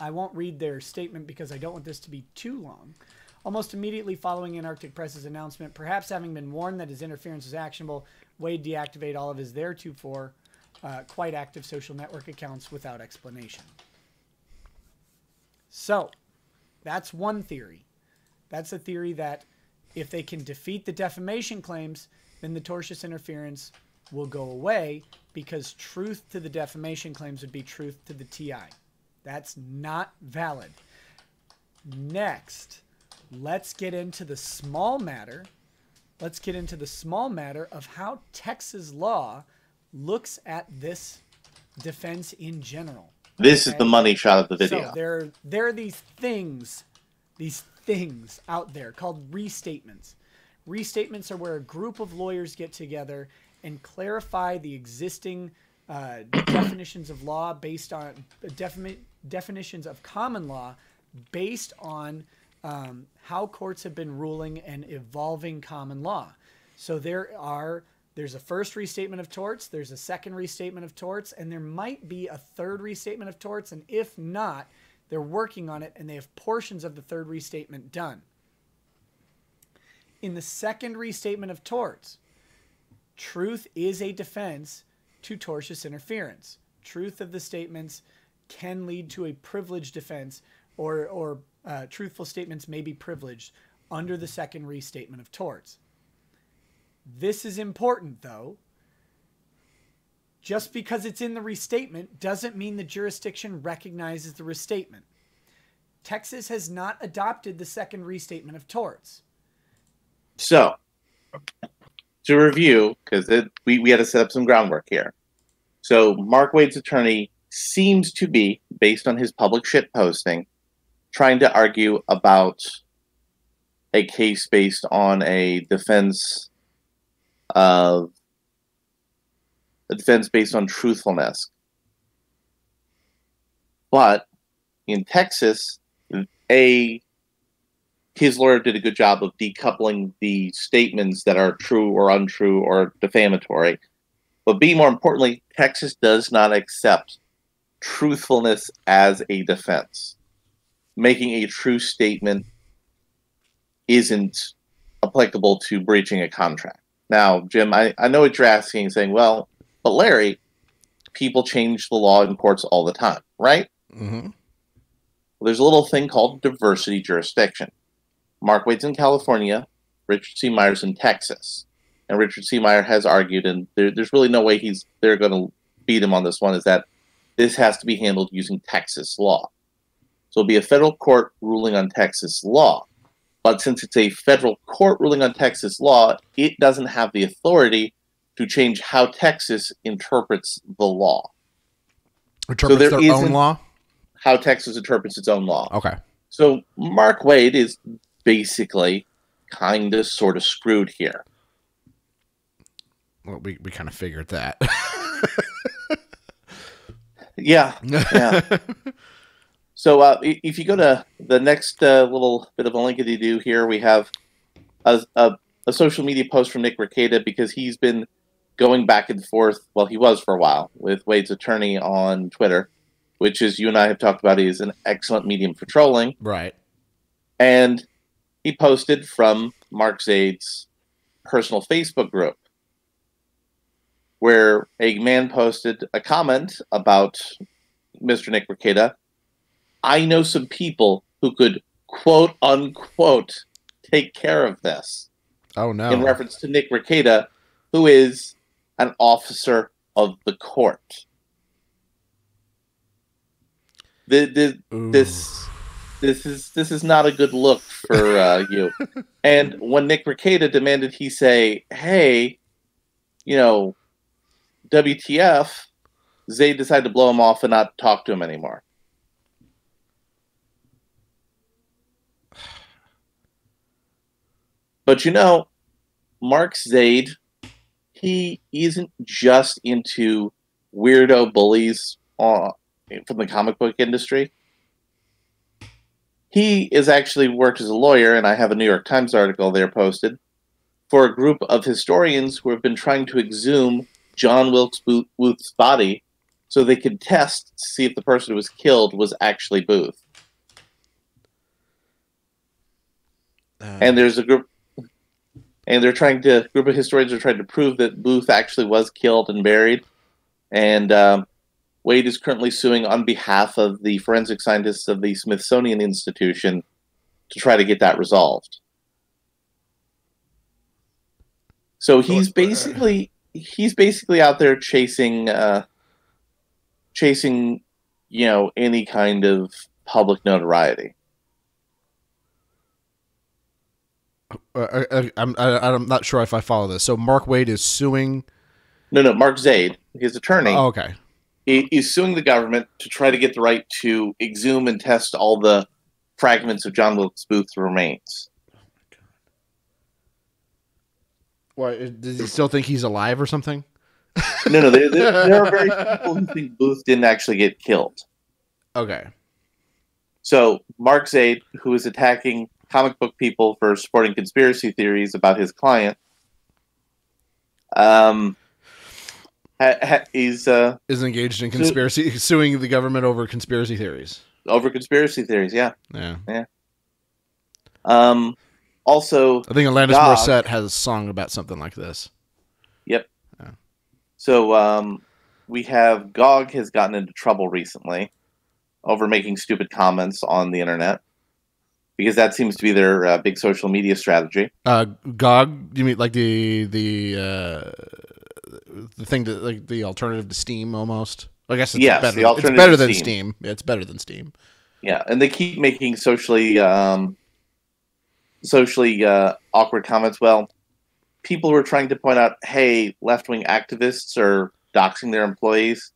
S7: I won't read their statement because I don't want this to be too long. Almost immediately following Antarctic Press's announcement, perhaps having been warned that his interference was actionable, Wade deactivated all of his theretofore quite active social network accounts without explanation. So, that's one theory. That's a theory that if they can defeat the defamation claims, then the tortious interference will go away because truth to the defamation claims would be truth to the TI. That's not valid. Next, let's get into the small matter. Let's get into the small matter of how Texas law looks at this defense in general.
S2: This is the money shot of the video.
S7: So there are these things out there called restatements. Restatements are where a group of lawyers get together and clarify the existing definitions of law based on definitions of common law based on how courts have been ruling and evolving common law. So there's a first restatement of torts, there's a second restatement of torts, and there might be a third restatement of torts, and if not, they're working on it and they have portions of the third restatement done. In the second restatement of torts, truth is a defense to tortious interference. Truth of the statements can lead to a privileged defense, or truthful statements may be privileged under the second restatement of torts. This is important, though. Just because it's in the restatement doesn't mean the jurisdiction recognizes the restatement. Texas has not adopted the second restatement of torts.
S2: So, to review, because we had to set up some groundwork here. So, Mark Wade's attorney seems to be, based on his public shit posting, trying to argue about a case based on a defense based on truthfulness. But in Texas, his lawyer did a good job of decoupling the statements that are true or untrue or defamatory. But B, more importantly, Texas does not accept truthfulness as a defense. Making a true statement isn't applicable to breaching a contract. Now, Jim, I know what you're asking, saying, well, but Larry, people change the law in courts all the time, right?
S4: Mm-hmm.
S2: Well, there's a little thing called diversity jurisdiction. Mark Wade's in California, Richard C. Meyer's in Texas. And Richard C. Meyer has argued, and there's really no way they're going to beat him on this one, is that this has to be handled using Texas law. So it'll be a federal court ruling on Texas law. But since it's a federal court ruling on Texas law, it doesn't have the authority to change how Texas interprets the law.
S4: Interprets their own law?
S2: How Texas interprets its own law.
S4: Okay.
S2: So Mark Wade is basically kind of sort of screwed here.
S4: Well, we kind of figured that.
S2: Yeah. So if you go to the next little bit of a linkity-doo here, we have a social media post from Nick Rekieta, because he's been going back and forth, well, he was for a while, with Wade's attorney on Twitter, which, is, you and I have talked about, is an excellent medium for trolling.
S4: Right.
S2: And he posted from Mark Zaid's personal Facebook group, where a man posted a comment about Mr. Nick Rekieta. I know some people who could, quote unquote, take care of this.
S4: Oh, no.
S2: In reference to Nick Rekieta, who is an officer of the court. This is not a good look for you. And when Nick Rekieta demanded he say, hey, WTF, Zaid decided to blow him off and not talk to him anymore. But Mark Zaid, he isn't just into weirdo bullies from the comic book industry. He is actually worked as a lawyer, and I have a New York Times article there posted, for a group of historians who have been trying to exhume John Wilkes Booth's body so they could test to see if the person who was killed was actually Booth. And there's a group, and group of historians are trying to prove that Booth actually was killed and buried. And Wade is currently suing on behalf of the forensic scientists of the Smithsonian Institution to try to get that resolved. So he's basically out there chasing any kind of public notoriety.
S4: I'm not sure if I follow this. So Mark Wade is suing.
S2: No, Mark Zaid, his attorney.
S4: Oh, okay.
S2: He's suing the government to try to get the right to exhume and test all the fragments of John Wilkes Booth's remains.
S4: Why, does he still think he's alive or something?
S2: No, there are very few people who think Booth didn't actually get killed.
S4: Okay.
S2: So Mark Zaid, who is attacking comic book people for supporting conspiracy theories about his client, is
S4: engaged in conspiracy, suing the government over conspiracy theories.
S2: Yeah.
S4: Yeah.
S2: Also,
S4: I think Alanis
S2: Gog,
S4: Morissette has a song about something like this.
S2: Yep.
S4: Yeah.
S2: So we have Gog has gotten into trouble recently over making stupid comments on the internet, because that seems to be their big social media strategy.
S4: GOG, you mean like the thing that, like, the alternative to Steam almost? I guess it's
S2: yes,
S4: better.
S2: It's
S4: better than Steam. Yeah, it's better than Steam.
S2: Yeah, and they keep making socially awkward comments. Well, people were trying to point out, hey, left-wing activists are doxing their employees.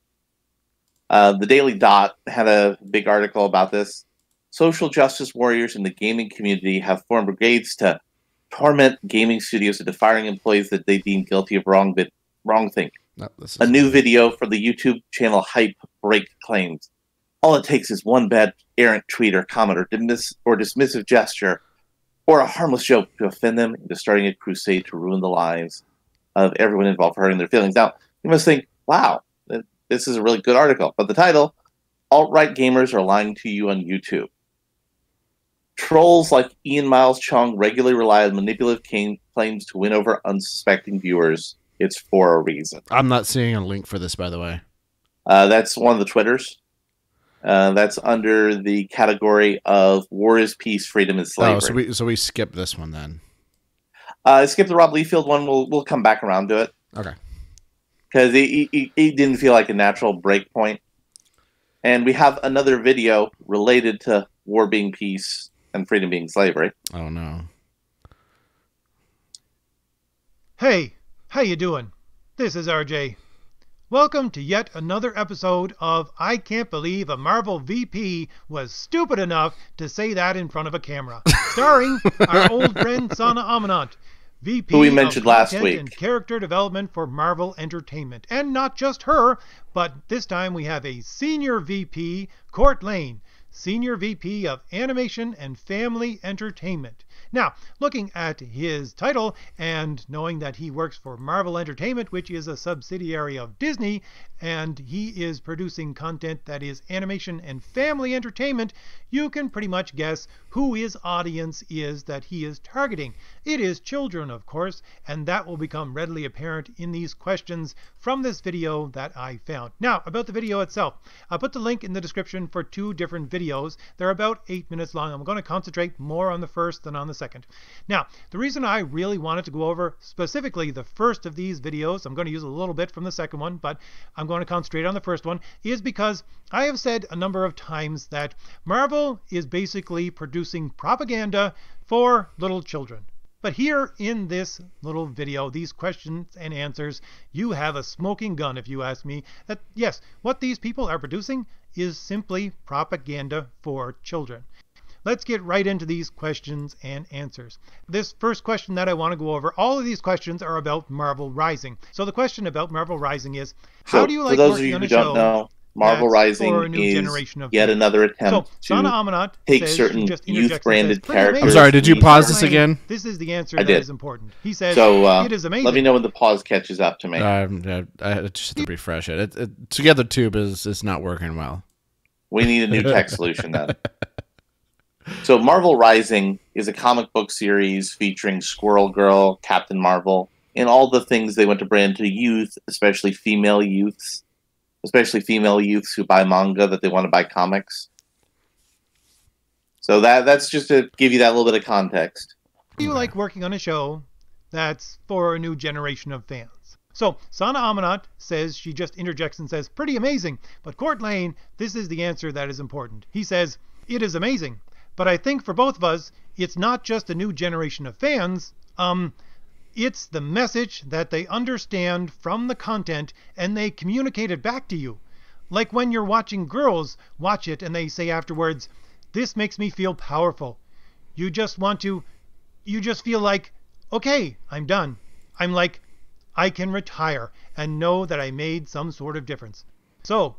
S2: The Daily Dot had a big article about this. Social justice warriors in the gaming community have formed brigades to torment gaming studios into firing employees that they deem guilty of wrongthink.
S4: No,
S2: a new video for the YouTube channel Hype Break claims all it takes is one bad errant tweet or comment or dismissive gesture or a harmless joke to offend them into starting a crusade to ruin the lives of everyone involved, hurting their feelings. Now, you must think, wow, this is a really good article. But the title, Alt-Right Gamers Are Lying to You on YouTube. Trolls like Ian Miles Chung regularly rely on manipulative claims to win over unsuspecting viewers. It's for a reason.
S4: I'm not seeing a link for this, by the way.
S2: That's one of the Twitters. That's under the category of War is Peace, Freedom is Slavery.
S4: Oh, so we skip this one then.
S2: Skip the Rob Liefeld one. We'll come back around to it.
S4: Okay.
S2: Because he didn't feel like a natural break point. And we have another video related to war being peace and freedom being slavery.
S4: Oh, no.
S8: Hey, how you doing? This is RJ. Welcome to yet another episode of I Can't Believe a Marvel VP was stupid enough to say that in front of a camera. Starring our old friend Sana Amanat, VP
S2: who we mentioned
S8: of
S2: last
S8: Content
S2: week.
S8: And Character Development for Marvel Entertainment. And not just her, but this time we have a Senior VP, Court Lane, Senior VP of Animation and Family Entertainment. Now, looking at his title and knowing that he works for Marvel Entertainment, which is a subsidiary of Disney, and he is producing content that is animation and family entertainment, you can pretty much guess who his audience is that he is targeting. It is children, of course, and that will become readily apparent in these questions from this video that I found. Now, about the video itself, I'll put the link in the description for two different videos. They're about 8 minutes long. I'm going to concentrate more on the first than on the second. Now, the reason I really wanted to go over specifically the first of these videos, I'm going to use a little bit from the second one, but I'm going to concentrate on the first one, is because I have said a number of times that Marvel is basically producing propaganda for little children. But here in this little video, these questions and answers, you have a smoking gun, if you ask me, that yes, what these people are producing is simply propaganda for children. let's get right into these questions and answers. This first question that I want to go over, all of these questions are about Marvel Rising. So the question about Marvel Rising is, how do you like working on a show
S2: know, Marvel Rising
S8: for a new
S2: is
S8: generation of
S2: yet
S8: fans?
S2: another attempt
S8: Sana
S2: to
S8: Amanat
S2: take
S8: says,
S2: certain
S8: she just interjects and
S2: youth-branded
S8: says, "Pretty
S2: characters.
S8: amazing."
S4: I'm sorry, did you pause this again?
S8: This is the answer
S2: I
S8: that
S2: did.
S8: is important. He says,
S2: So
S8: it is amazing.
S2: let me know when the pause catches up to me.
S4: I just have to refresh it. Together Tube is not working well.
S2: We need a new tech solution then. So Marvel Rising is a comic book series featuring Squirrel Girl, Captain Marvel, and all the things they want to brand to youth, especially female youths who buy manga that they want to buy comics. So that's just to give you that little bit of context.
S8: Do you like working on a show that's for a new generation of fans? So Sana Amanat says, she just interjects and says, pretty amazing. But Court Lane, this is the answer that is important. He says, it is amazing. But I think for both of us, it's not just a new generation of fans. It's the message that they understand from the content and they communicate it back to you. Like when you're watching girls watch it and they say afterwards, this makes me feel powerful. You just feel like, okay, I'm done. I'm like, I can retire and know that I made some sort of difference. So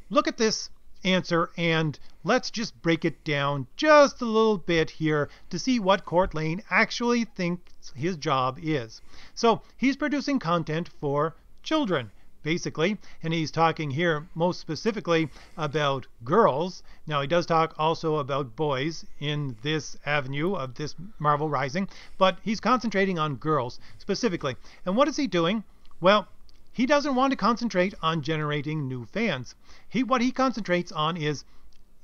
S8: look at this answer and let's just break it down just a little bit here to see what Court Lane actually thinks his job is. So he's producing content for children, basically, and he's talking here most specifically about girls. Now he does talk also about boys in this avenue of this Marvel Rising, but he's concentrating on girls specifically. And what is he doing? Well, he doesn't want to concentrate on generating new fans. What he concentrates on is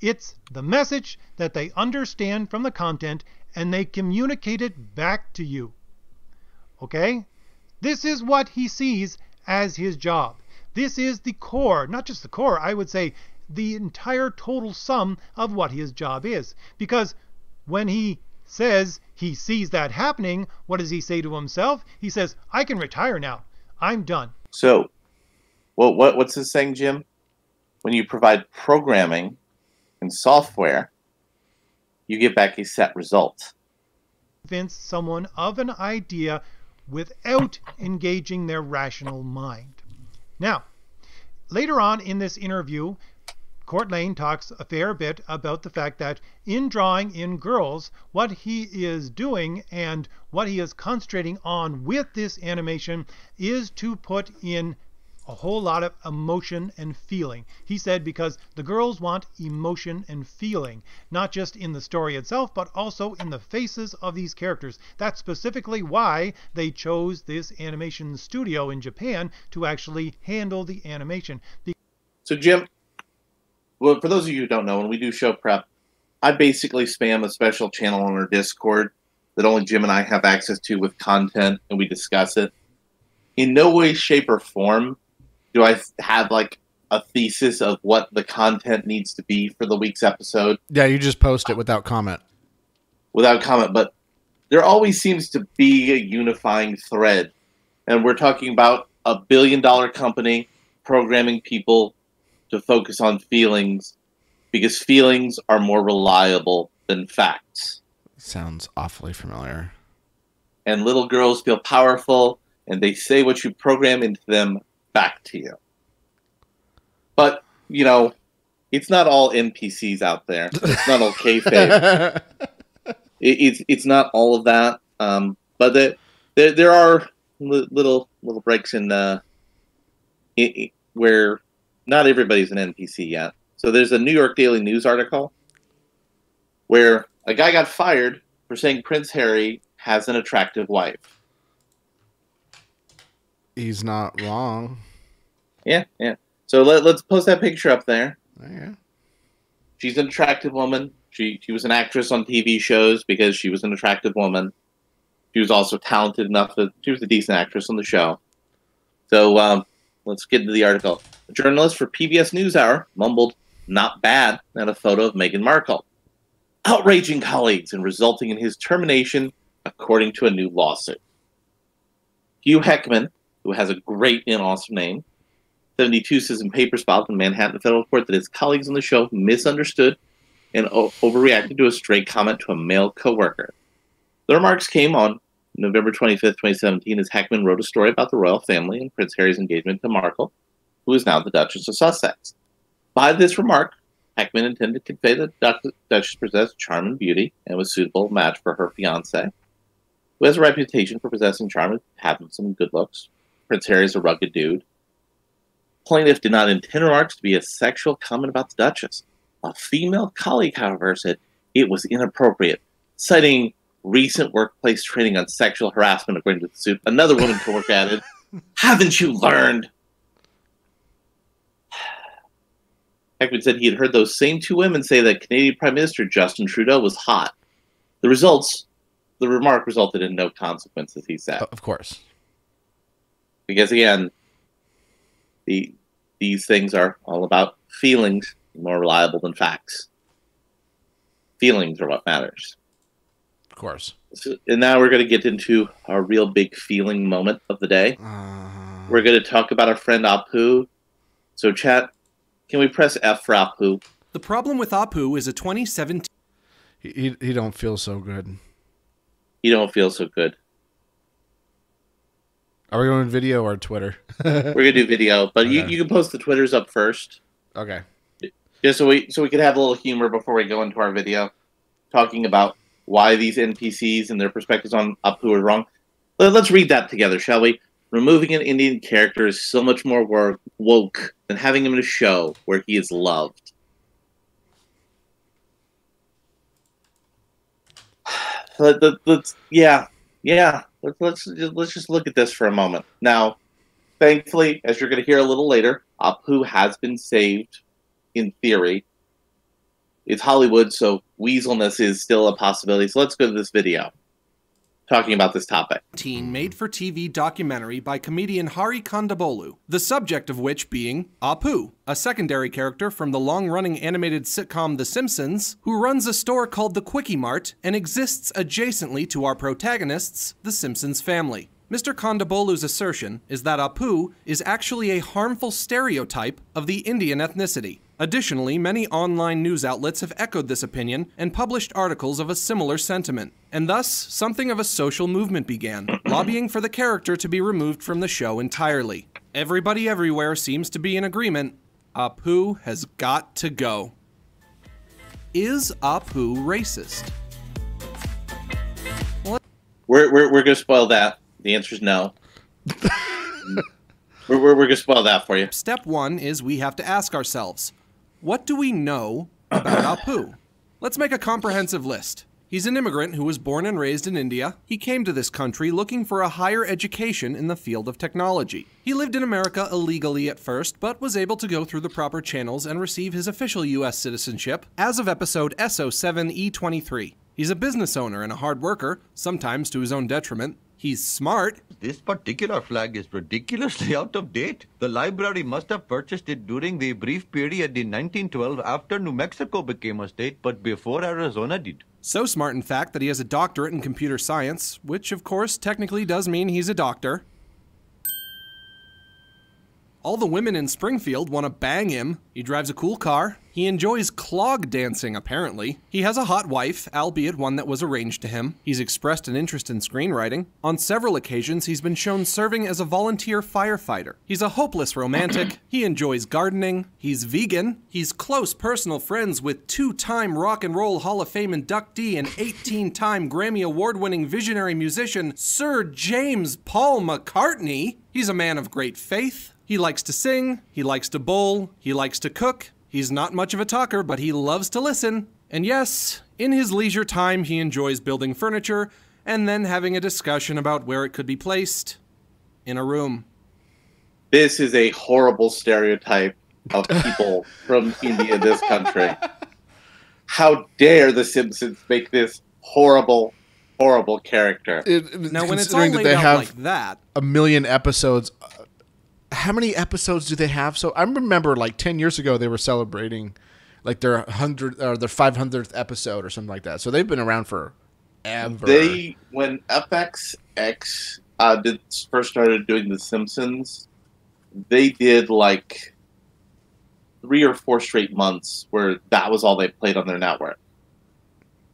S8: it's the message that they understand from the content and they communicate it back to you. Okay? This is what he sees as his job. This is the core, not just the core, I would say the entire total sum of what his job is. Because when he says he sees that happening, what does he say to himself? He says, I can retire now. I'm done.
S2: So, what's this saying, Jim? When you provide programming and software, you get back a set result.
S8: Convince someone of an idea without engaging their rational mind. Now, later on in this interview, Court Lane talks a fair bit about the fact that in drawing in girls, what he is doing and what he is concentrating on with this animation is to put in a whole lot of emotion and feeling. He said because the girls want emotion and feeling, not just in the story itself, but also in the faces of these characters. That's specifically why they chose this animation studio in Japan to actually handle the animation.
S2: So Jim, well, for those of you who don't know, when we do show prep, I basically spam a special channel on our Discord that only Jim and I have access to with content, and we discuss it. In no way, shape, or form do I have like a thesis of what the content needs to be for the week's episode.
S4: Yeah, you just post it without comment.
S2: Without comment, but there always seems to be a unifying thread. And we're talking about a $1 billion company programming people to focus on feelings because feelings are more reliable than facts.
S4: Sounds awfully familiar.
S2: And little girls feel powerful, and they say what you program into them back to you. But, you know, it's not all NPCs out there. It's not all kayfabe. It's not all of that. But there are little breaks in where not everybody's an NPC yet. So there's a New York Daily News article where a guy got fired for saying Prince Harry has an attractive wife.
S4: He's not wrong.
S2: Yeah. So let's post that picture up there.
S4: Yeah.
S2: She's an attractive woman. She was an actress on TV shows because she was an attractive woman. She was also talented enough that she was a decent actress on the show. So let's get into the article. A journalist for PBS NewsHour mumbled, "Not bad," at a photo of Meghan Markle, outraging colleagues and resulting in his termination, according to a new lawsuit. Hugh Heckman, who has a great and awesome name, 72, says in papers filed in Manhattan federal court that his colleagues on the show misunderstood and overreacted to a stray comment to a male coworker. The remarks came on November 25th, 2017, as Heckman wrote a story about the royal family and Prince Harry's engagement to Markle, who is now the Duchess of Sussex. By this remark, Heckman intended to convey that the Duchess possessed charm and beauty and was a suitable match for her fiancé, who has a reputation for possessing charm and having some good looks. Prince Harry is a rugged dude. Plaintiff did not intend remarks to be a sexual comment about the Duchess. A female colleague, however, said it was inappropriate, citing recent workplace training on sexual harassment, according to the suit. Another woman coworker added, "Haven't you learned?" Heckman said he had heard those same two women say that Canadian Prime Minister Justin Trudeau was hot. The remark resulted in no consequences, he said.
S4: Of course.
S2: Because again, these things are all about feelings, more reliable than facts. Feelings are what matters.
S4: Of course.
S2: And now we're going to get into our real big feeling moment of the day. We're going to talk about our friend Apu. So chat, can we press F for Apu?
S11: The problem with Apu is a 2017...
S4: He don't feel so good.
S2: He don't feel so good.
S4: Are we going video or Twitter?
S2: We're gonna do video, but
S4: okay.
S2: you can post the Twitters up first.
S4: Okay.
S2: Just so we can have a little humor before we go into our video, talking about why these NPCs and their perspectives on Apu are wrong. Let's read that together, shall we? Removing an Indian character is so much more woke than having him in a show where he is loved. Let's just look at this for a moment. Now, thankfully, as you're going to hear a little later, Apu has been saved, in theory. It's Hollywood, so weaselness is still a possibility. So let's go to this video talking about this topic.
S11: Made-for-TV documentary by comedian Hari Kondabolu, the subject of which being Apu, a secondary character from the long-running animated sitcom The Simpsons, who runs a store called the Quickie Mart and exists adjacently to our protagonists, the Simpsons family. Mr. Kondabolu's assertion is that Apu is actually a harmful stereotype of the Indian ethnicity. Additionally, many online news outlets have echoed this opinion and published articles of a similar sentiment. And thus, something of a social movement began, lobbying for the character to be removed from the show entirely. Everybody everywhere seems to be in agreement. Apu has got to go. Is Apu racist?
S2: We're going to spoil that. The answer is no. we're going to spoil that for you.
S11: Step one is we have to ask ourselves, what do we know about Apu? Let's make a comprehensive list. He's an immigrant who was born and raised in India. He came to this country looking for a higher education in the field of technology. He lived in America illegally at first, but was able to go through the proper channels and receive his official U.S. citizenship as of episode SO7E23. He's a business owner and a hard worker, sometimes to his own detriment. He's smart.
S13: This particular flag is ridiculously out of date. The library must have purchased it during the brief period in 1912 after New Mexico became a state, but before Arizona did.
S11: So smart, in fact, that he has a doctorate in computer science, which, of course, technically does mean he's a doctor. All the women in Springfield want to bang him. He drives a cool car. He enjoys clog dancing, apparently. He has a hot wife, albeit one that was arranged to him. He's expressed an interest in screenwriting. On several occasions, he's been shown serving as a volunteer firefighter. He's a hopeless romantic. He enjoys gardening. He's vegan. He's close personal friends with two-time Rock and Roll Hall of Fame inductee and 18-time Grammy Award-winning visionary musician Sir James Paul McCartney. He's a man of great faith. He likes to sing, he likes to bowl, he likes to cook. He's not much of a talker, but he loves to listen. And yes, in his leisure time, he enjoys building furniture and then having a discussion about where it could be placed in a room.
S2: This is a horrible stereotype of people from India in this country. How dare the Simpsons make this horrible, horrible character?
S11: Now, when it's all laid out like that,
S4: 1 million episodes. How many episodes do they have? So I remember like 10 years ago they were celebrating like their 100 or their 500th episode or something like that. So they've been around for ever.
S2: When FXX first started doing The Simpsons, they did like 3 or 4 straight months where that was all they played on their network.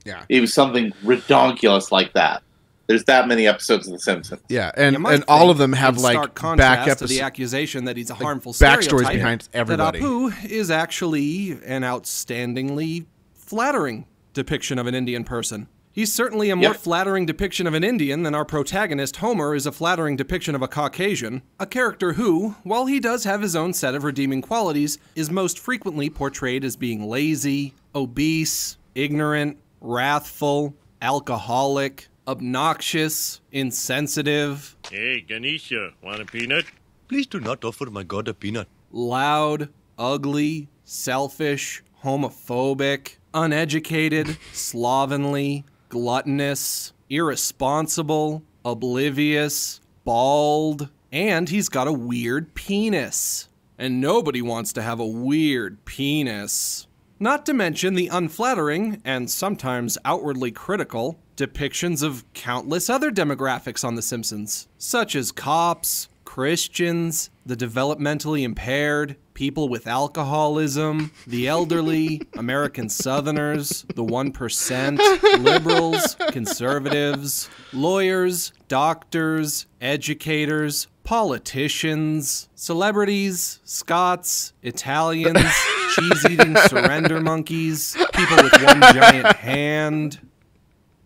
S4: Yeah.
S2: It was something ridiculous like that. There's that many episodes of The Simpsons.
S4: Yeah, and all of them have
S11: in
S4: like
S11: stark contrast
S4: back
S11: to the
S4: episodes,
S11: accusation that he's a harmful
S4: backstories
S11: stereotype,
S4: behind everybody.
S11: That Apu is actually an outstandingly flattering depiction of an Indian person. He's certainly a more flattering depiction of an Indian than our protagonist Homer is a flattering depiction of a Caucasian, a character who, while he does have his own set of redeeming qualities, is most frequently portrayed as being lazy, obese, ignorant, wrathful, alcoholic, obnoxious, insensitive.
S14: Hey, Ganesha, want a peanut?
S13: Please do not offer my god a peanut.
S11: Loud, ugly, selfish, homophobic, uneducated, slovenly, gluttonous, irresponsible, oblivious, bald, and he's got a weird penis. And nobody wants to have a weird penis. Not to mention the unflattering, and sometimes outwardly critical, depictions of countless other demographics on The Simpsons, such as cops, Christians, the developmentally impaired, people with alcoholism, the elderly, American Southerners, the 1%, liberals, conservatives, lawyers, doctors, educators, politicians, celebrities, Scots, Italians, cheese-eating surrender monkeys, people with one giant hand,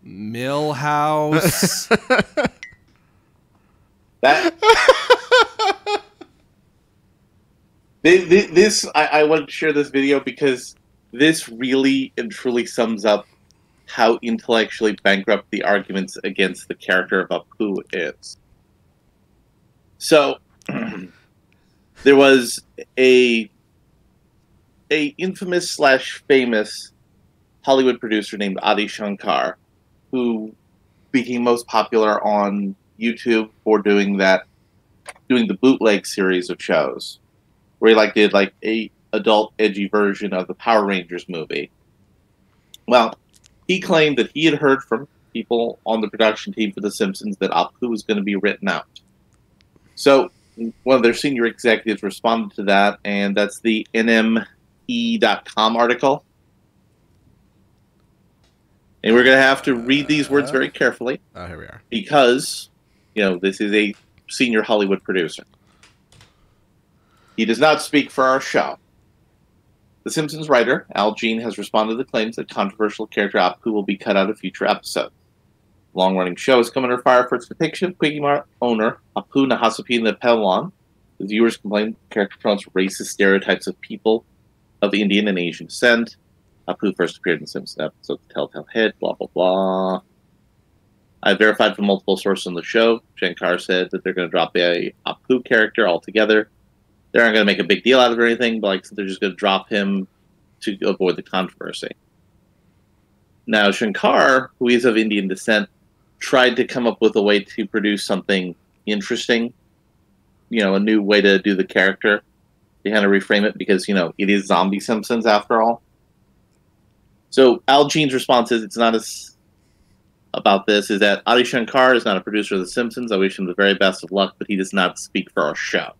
S11: Millhouse.
S2: I wanted to share this video because this really and truly sums up how intellectually bankrupt the arguments against the character of Apu is. So, there was a infamous / famous Hollywood producer named Adi Shankar, who became most popular on YouTube for doing the bootleg series of shows, where he did a adult edgy version of the Power Rangers movie. Well, he claimed that he had heard from people on the production team for The Simpsons that Apu was going to be written out. So one of their senior executives responded to that, and that's the NME.com article. And we're going to have to read these words very carefully.
S4: Oh, here we are.
S2: Because, this is a senior Hollywood producer. He does not speak for our show. The Simpsons writer, Al Jean, has responded to the claims that controversial character Apu will be cut out of future episodes. The long-running show has come under fire for its depiction of Quickie Mart owner Apu Nahasapi Nepelwan. The viewers complain the character promotes racist stereotypes of people of Indian and Asian descent. Apu first appeared in the Simpsons episode The Telltale Head, blah, blah, blah. I verified from multiple sources on the show. Shankar said that they're going to drop a Apu character altogether. They aren't going to make a big deal out of it or anything, but they're just going to drop him to avoid the controversy. Now, Shankar, who is of Indian descent, tried to come up with a way to produce something interesting, a new way to do the character. They had to reframe it because, it is Zombie Simpsons after all. So Al Jean's response is, it's not about this, is that Adi Shankar is not a producer of The Simpsons. I wish him the very best of luck, but he does not speak for our show.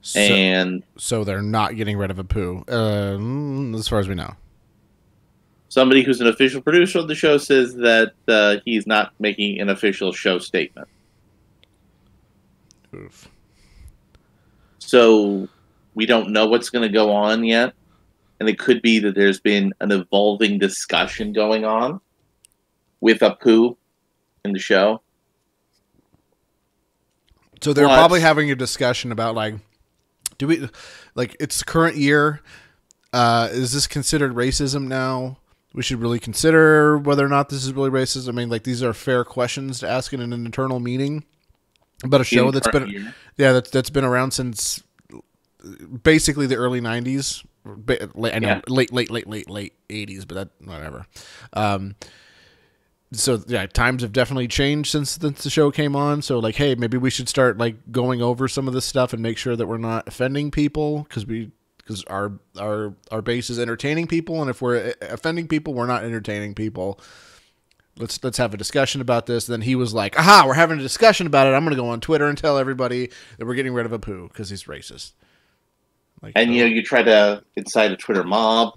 S4: So they're not getting rid of Apu, as far as we know.
S2: Somebody who's an official producer of the show says that he's not making an official show statement.
S4: Oof.
S2: So we don't know what's going to go on yet. And it could be that there's been an evolving discussion going on with Apu in the show.
S4: So they're probably having a discussion about it's current year. Is this considered racism now? We should really consider whether or not this is really racist. I mean, these are fair questions to ask in an internal meeting about a show that's been, that's been around since basically the early 90s. I know late 80s, but that whatever. So times have definitely changed since the show came on. So hey, maybe we should start going over some of this stuff and make sure that we're not offending people because our base is entertaining people, and if we're offending people, we're not entertaining people. let's have a discussion about this. Then he was like, aha, we're having a discussion about it. I'm going to go on Twitter and tell everybody that we're getting rid of Apu because he's racist. Like,
S2: and you try to incite a Twitter mob.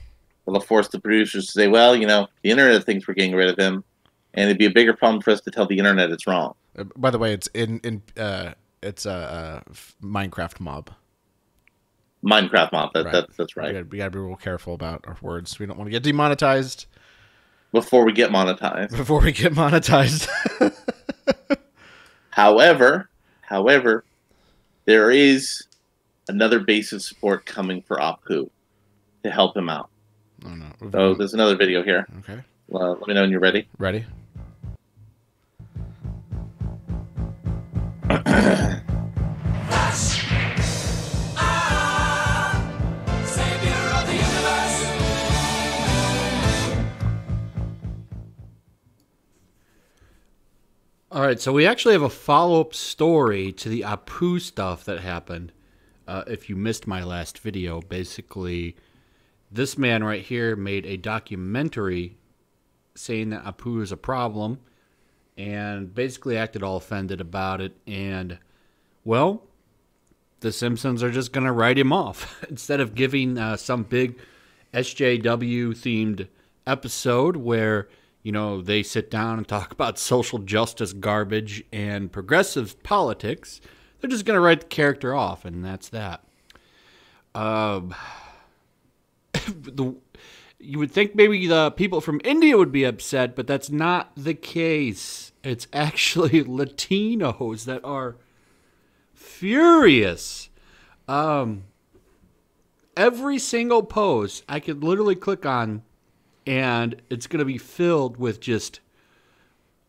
S2: It'll force the producers to say, well, the internet thinks we're getting rid of him, and it'd be a bigger problem for us to tell the internet it's wrong.
S4: By the way, it's it's a Minecraft mob.
S2: Minecraft mob.
S4: Right.
S2: That's right.
S4: We gotta be real careful about our words. We don't want to get demonetized.
S2: Before we get monetized. However, there is another base of support coming for Apu to help him out.
S4: Oh, no.
S2: So there's another video here.
S4: Okay.
S2: Let me know when you're ready.
S4: Ready.
S15: All right, so we actually have a follow-up story to the Apu stuff that happened. If you missed my last video, basically, this man right here made a documentary saying that Apu is a problem and basically acted all offended about it. And, well, the Simpsons are just going to write him off. Instead of giving some big SJW-themed episode where, they sit down and talk about social justice garbage and progressive politics, they're just going to write the character off, and that's that. You would think maybe the people from India would be upset, but that's not the case. It's actually Latinos that are furious. Every single post I could literally click on, and it's going to be filled with just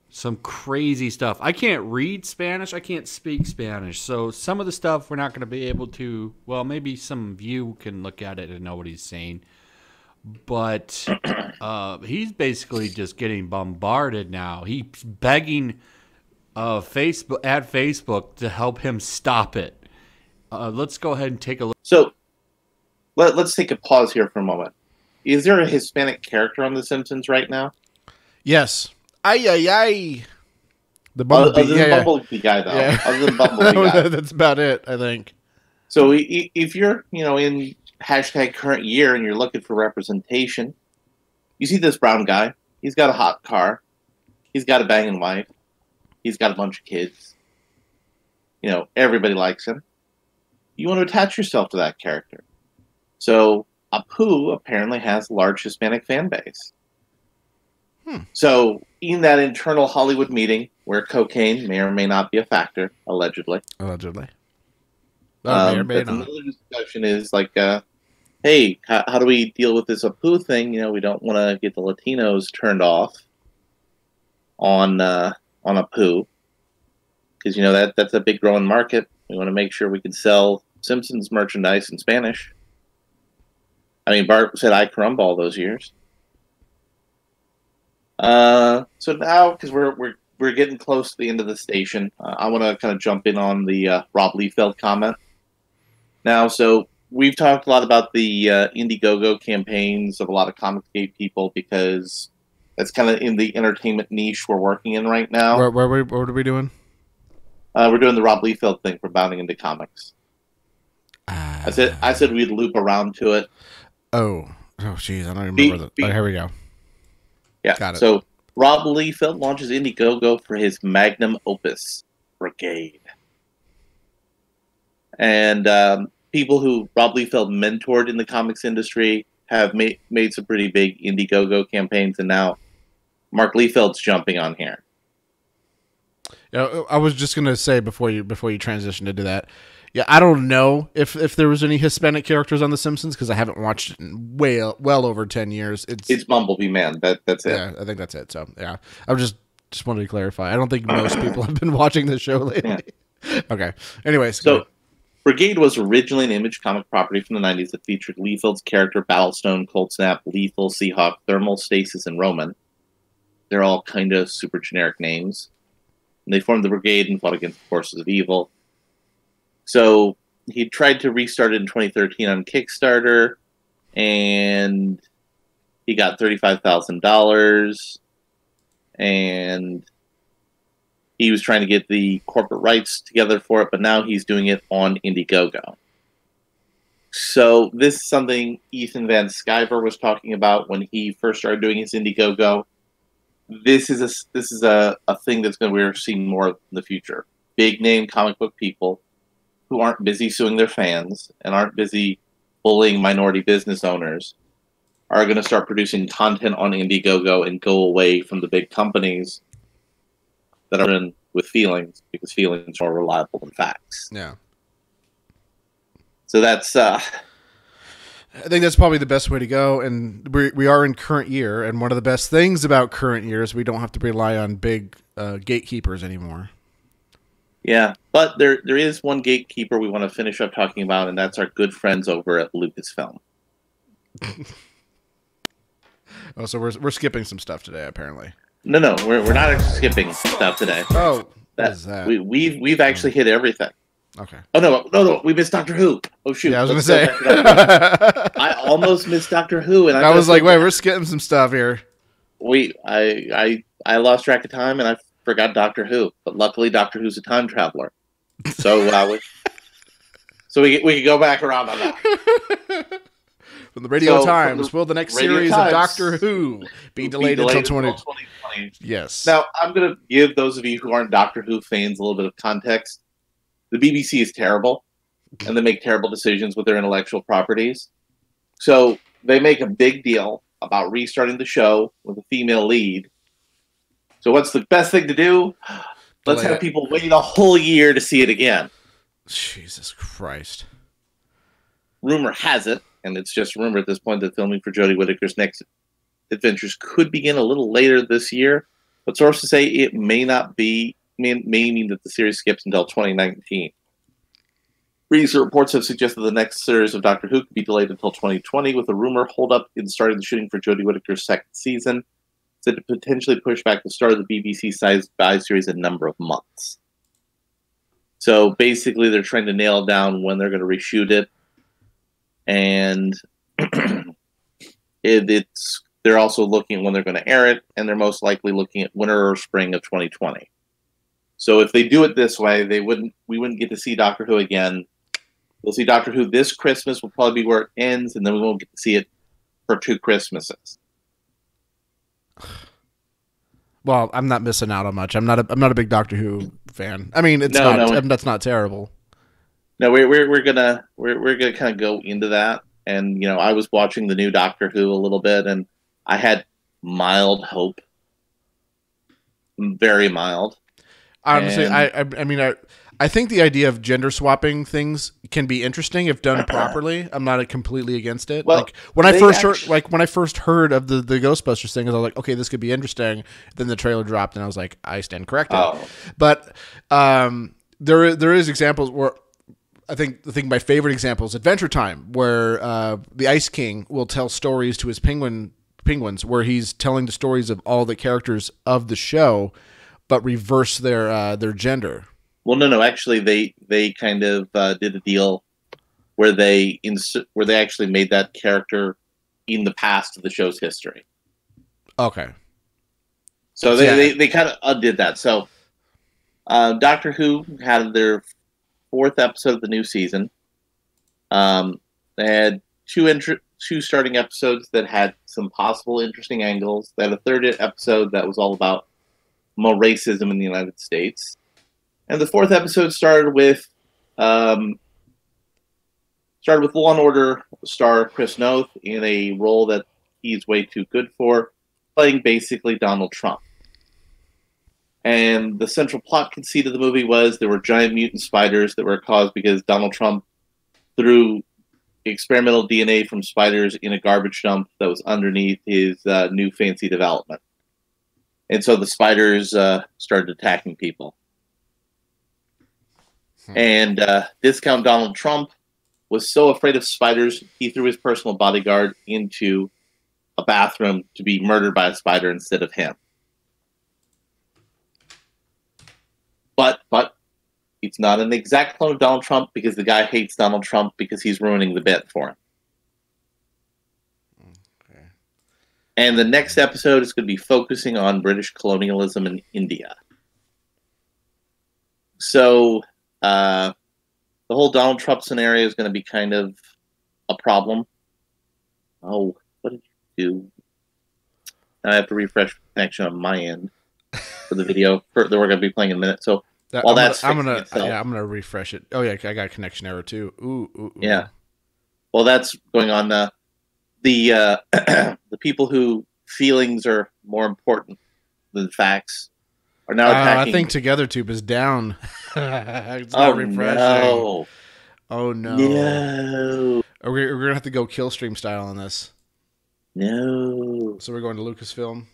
S15: some crazy stuff. I can't read Spanish. I can't speak Spanish. So some of the stuff we're not going to be able to, well, maybe some of you can look at it and know what he's saying. But he's basically just getting bombarded now. He's begging Facebook to help him stop it. Let's go ahead and take a look.
S2: So let's take a pause here for a moment. Is there a Hispanic character on The Simpsons right now?
S4: Yes. Ay. The Bumblebee.
S2: Other than Bumblebee guy, though.
S4: Yeah.
S2: Other than Bumblebee guy.
S4: That's about it, I think.
S2: So if you're, in hashtag current year and you're looking for representation, you see this brown guy. He's got a hot car. He's got a banging wife. He's got a bunch of kids. Everybody likes him. You want to attach yourself to that character. So Apu apparently has a large Hispanic fan base. So in that internal Hollywood meeting where cocaine may or may not be a factor, allegedly.
S4: May
S2: or may not. Another discussion is like, hey, how do we deal with this Apu thing? We don't want to get the Latinos turned off on Apu because that's a big growing market. We want to make sure we can sell Simpsons merchandise in Spanish. I mean, Bart said "I caramba" all those years. So now, because we're getting close to the end of the station, I want to kind of jump in on the Rob Liefeld comment. Now, so we've talked a lot about the Indiegogo campaigns of a lot of Comicsgate people because that's kind of in the entertainment niche we're working in right now.
S4: What are we doing?
S2: We're doing the Rob Liefeld thing for Bounding into Comics. I said we'd loop around to it.
S4: Oh, jeez, I don't remember that. Here we go.
S2: Yeah, got it. So Rob Liefeld launches Indiegogo for his magnum opus, Brigade. And people who Rob Liefeld mentored in the comics industry have made some pretty big Indiegogo campaigns, and now Mark Liefeld's jumping on here.
S4: Yeah, I was just gonna say before you transitioned into that. Yeah, I don't know if there was any Hispanic characters on The Simpsons because I haven't watched it in well over 10 years. It's
S2: Bumblebee Man. That's it.
S4: Yeah, I think that's it. So yeah, I just wanted to clarify. I don't think most people have been watching this show lately. Yeah. Okay. Anyways,
S2: so Brigade was originally an Image comic property from the 90s that featured Liefeld's character Battlestone, Cold Snap, Lethal, Seahawk, Thermal, Stasis, and Roman. They're all kind of super generic names. And they formed the Brigade and fought against the forces of evil. So he tried to restart it in 2013 on Kickstarter, and he got $35,000. and he was trying to get the corporate rights together for it, but now he's doing it on Indiegogo. So this is something Ethan Van Sciver was talking about when he first started doing his Indiegogo. This is a thing that's going to we're seeing more in the future. Big name comic book people who aren't busy suing their fans and aren't busy bullying minority business owners are going to start producing content on Indiegogo and go away from the big companies that are in with feelings, because feelings are more reliable than facts.
S4: Yeah.
S2: So that's
S4: I think that's probably the best way to go, and we are in current year, and one of the best things about current year is we don't have to rely on big gatekeepers anymore.
S2: Yeah, but there is one gatekeeper we want to finish up talking about, and that's our good friends over at Lucasfilm.
S4: Oh, so we're skipping some stuff today, apparently.
S2: No, we're not skipping stuff today.
S4: Oh, what is that?
S2: We've actually hit everything.
S4: Okay.
S2: Oh no, we missed Doctor Who. Oh shoot!
S4: Yeah, I was
S2: Let's
S4: gonna
S2: go
S4: say.
S2: back to Doctor Who. I almost missed Doctor Who, and
S4: I was like, wait, we're skipping some stuff here.
S2: I lost track of time, and I forgot Doctor Who. But luckily, Doctor Who's a time traveler, so we could go back around on that.
S4: From the Radio Times, will the next series of Doctor Who be delayed until 2020? Yes.
S2: Now, I'm going to give those of you who aren't Doctor Who fans a little bit of context. The BBC is terrible, and they make terrible decisions with their intellectual properties. So they make a big deal about restarting the show with a female lead. So what's the best thing to do? Let's have people wait a whole year to see it again.
S4: Jesus Christ.
S2: Rumor has it, and it's just rumor at this point, that filming for Jodie Whittaker's next adventures could begin a little later this year, but sources say it may not be, may mean that the series skips until 2019. Recent reports have suggested the next series of Doctor Who could be delayed until 2020, with a rumor holdup in starting the shooting for Jodie Whittaker's second season, said to potentially push back the start of the BBC-sized spy series a number of months. So basically, they're trying to nail down when they're going to reshoot it, and they're also looking at when they're going to air it, and they're most likely looking at winter or spring of 2020. So if they do it this way, we wouldn't get to see Doctor Who again. We'll see Doctor Who this Christmas, will probably be where it ends, and then we won't get to see it for 2 Christmases.
S4: Well, I'm not missing out on much. I'm not a big Doctor Who fan. I mean, that's not terrible.
S2: No, we're gonna kind of go into that, and I was watching the new Doctor Who a little bit, and I had mild hope, very mild.
S4: Honestly, I think the idea of gender swapping things can be interesting if done properly. I'm not completely against it.
S2: Well,
S4: like when I first heard of the Ghostbusters thing, I was like, okay, this could be interesting. Then the trailer dropped, and I was like, I stand corrected.
S2: Oh.
S4: But there is examples where I think my favorite example is Adventure Time, where the Ice King will tell stories to his penguins, where he's telling the stories of all the characters of the show, but reverse their gender.
S2: Well, no. Actually, they kind of did a deal where they actually made that character in the past of the show's history.
S4: Okay.
S2: So they kind of undid that. So Doctor Who had their 4th episode of the new season. They had two starting episodes that had some possible interesting angles. They had a 3rd episode that was all about more racism in the United States. And the 4th episode started with Law and Order star Chris Noth in a role that he's way too good for, playing basically Donald Trump. And the central plot conceit of the movie was there were giant mutant spiders that were caused because Donald Trump threw experimental DNA from spiders in a garbage dump that was underneath his new fancy development. And so the spiders started attacking people. And discount Donald Trump was so afraid of spiders, he threw his personal bodyguard into a bathroom to be murdered by a spider instead of him. But it's not an exact clone of Donald Trump, because the guy hates Donald Trump because he's ruining the bit for him. And the next episode is going to be focusing on British colonialism in India. So the whole Donald Trump scenario is going to be kind of a problem. Oh, what did you do? Now I have to refresh connection on my end for the video that we're going to be playing in a minute. So while
S4: I'm gonna refresh it. Oh yeah, I got a connection error too. Ooh.
S2: Yeah. Well, that's going on. The people who feelings are more important than facts are now attacking.
S4: I think TogetherTube is down. It's not refreshing.
S2: No.
S4: Oh no.
S2: No.
S4: We're gonna have to go Killstream style on this.
S2: No.
S4: So we're going to Lucasfilm.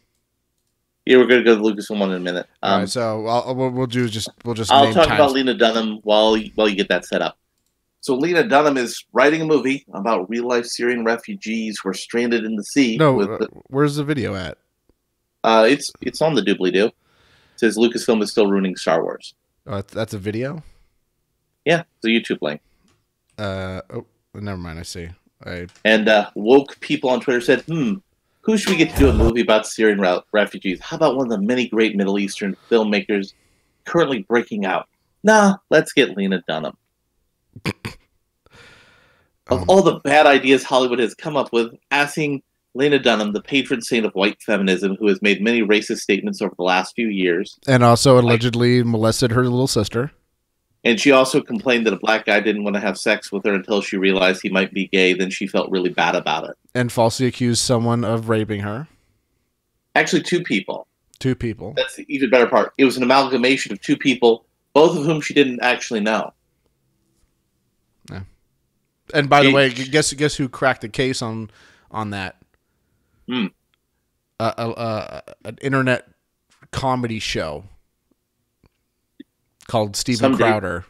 S2: Yeah, we're gonna go to Lucasfilm in a minute.
S4: All right, so we'll just.
S2: I'll talk about Lena Dunham while you get that set up. So Lena Dunham is writing a movie about real-life Syrian refugees who are stranded in the sea.
S4: No, where's the video at?
S2: It's on the doobly-doo. It says Lucasfilm is still ruining Star Wars.
S4: Oh, that's a video?
S2: Yeah, it's a YouTube link.
S4: Oh, never mind, I see.
S2: And woke people on Twitter said, who should we get to do a movie about Syrian refugees? How about one of the many great Middle Eastern filmmakers currently breaking out? Nah, let's get Lena Dunham. Of all the bad ideas Hollywood has come up with, asking Lena Dunham, the patron saint of white feminism, who has made many racist statements over the last few years.
S4: And also allegedly molested her little sister.
S2: And she also complained that a black guy didn't want to have sex with her until she realized he might be gay. Then she felt really bad about it.
S4: And falsely accused someone of raping her.
S2: Actually, two people.
S4: Two people.
S2: That's the even better part. It was an amalgamation of two people, both of whom she didn't actually know.
S4: Yeah. And by the way, guess who cracked the case on that? An internet comedy show called Steven Crowder.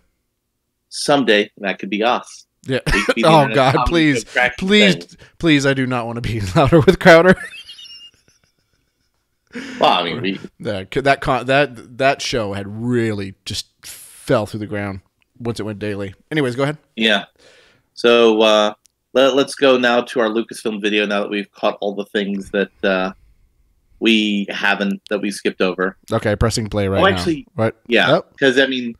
S2: Someday that could be us.
S4: Yeah. Oh God, please, I do not want to be louder with Crowder.
S2: Well, I mean,
S4: that show had really just fell through the ground once it went daily. Anyways, go ahead.
S2: Yeah. So let's go now to our Lucasfilm video. Now that we've caught all the things that we skipped over.
S4: Okay, pressing play right now.
S2: Actually,
S4: what?
S2: Yeah, because I mean,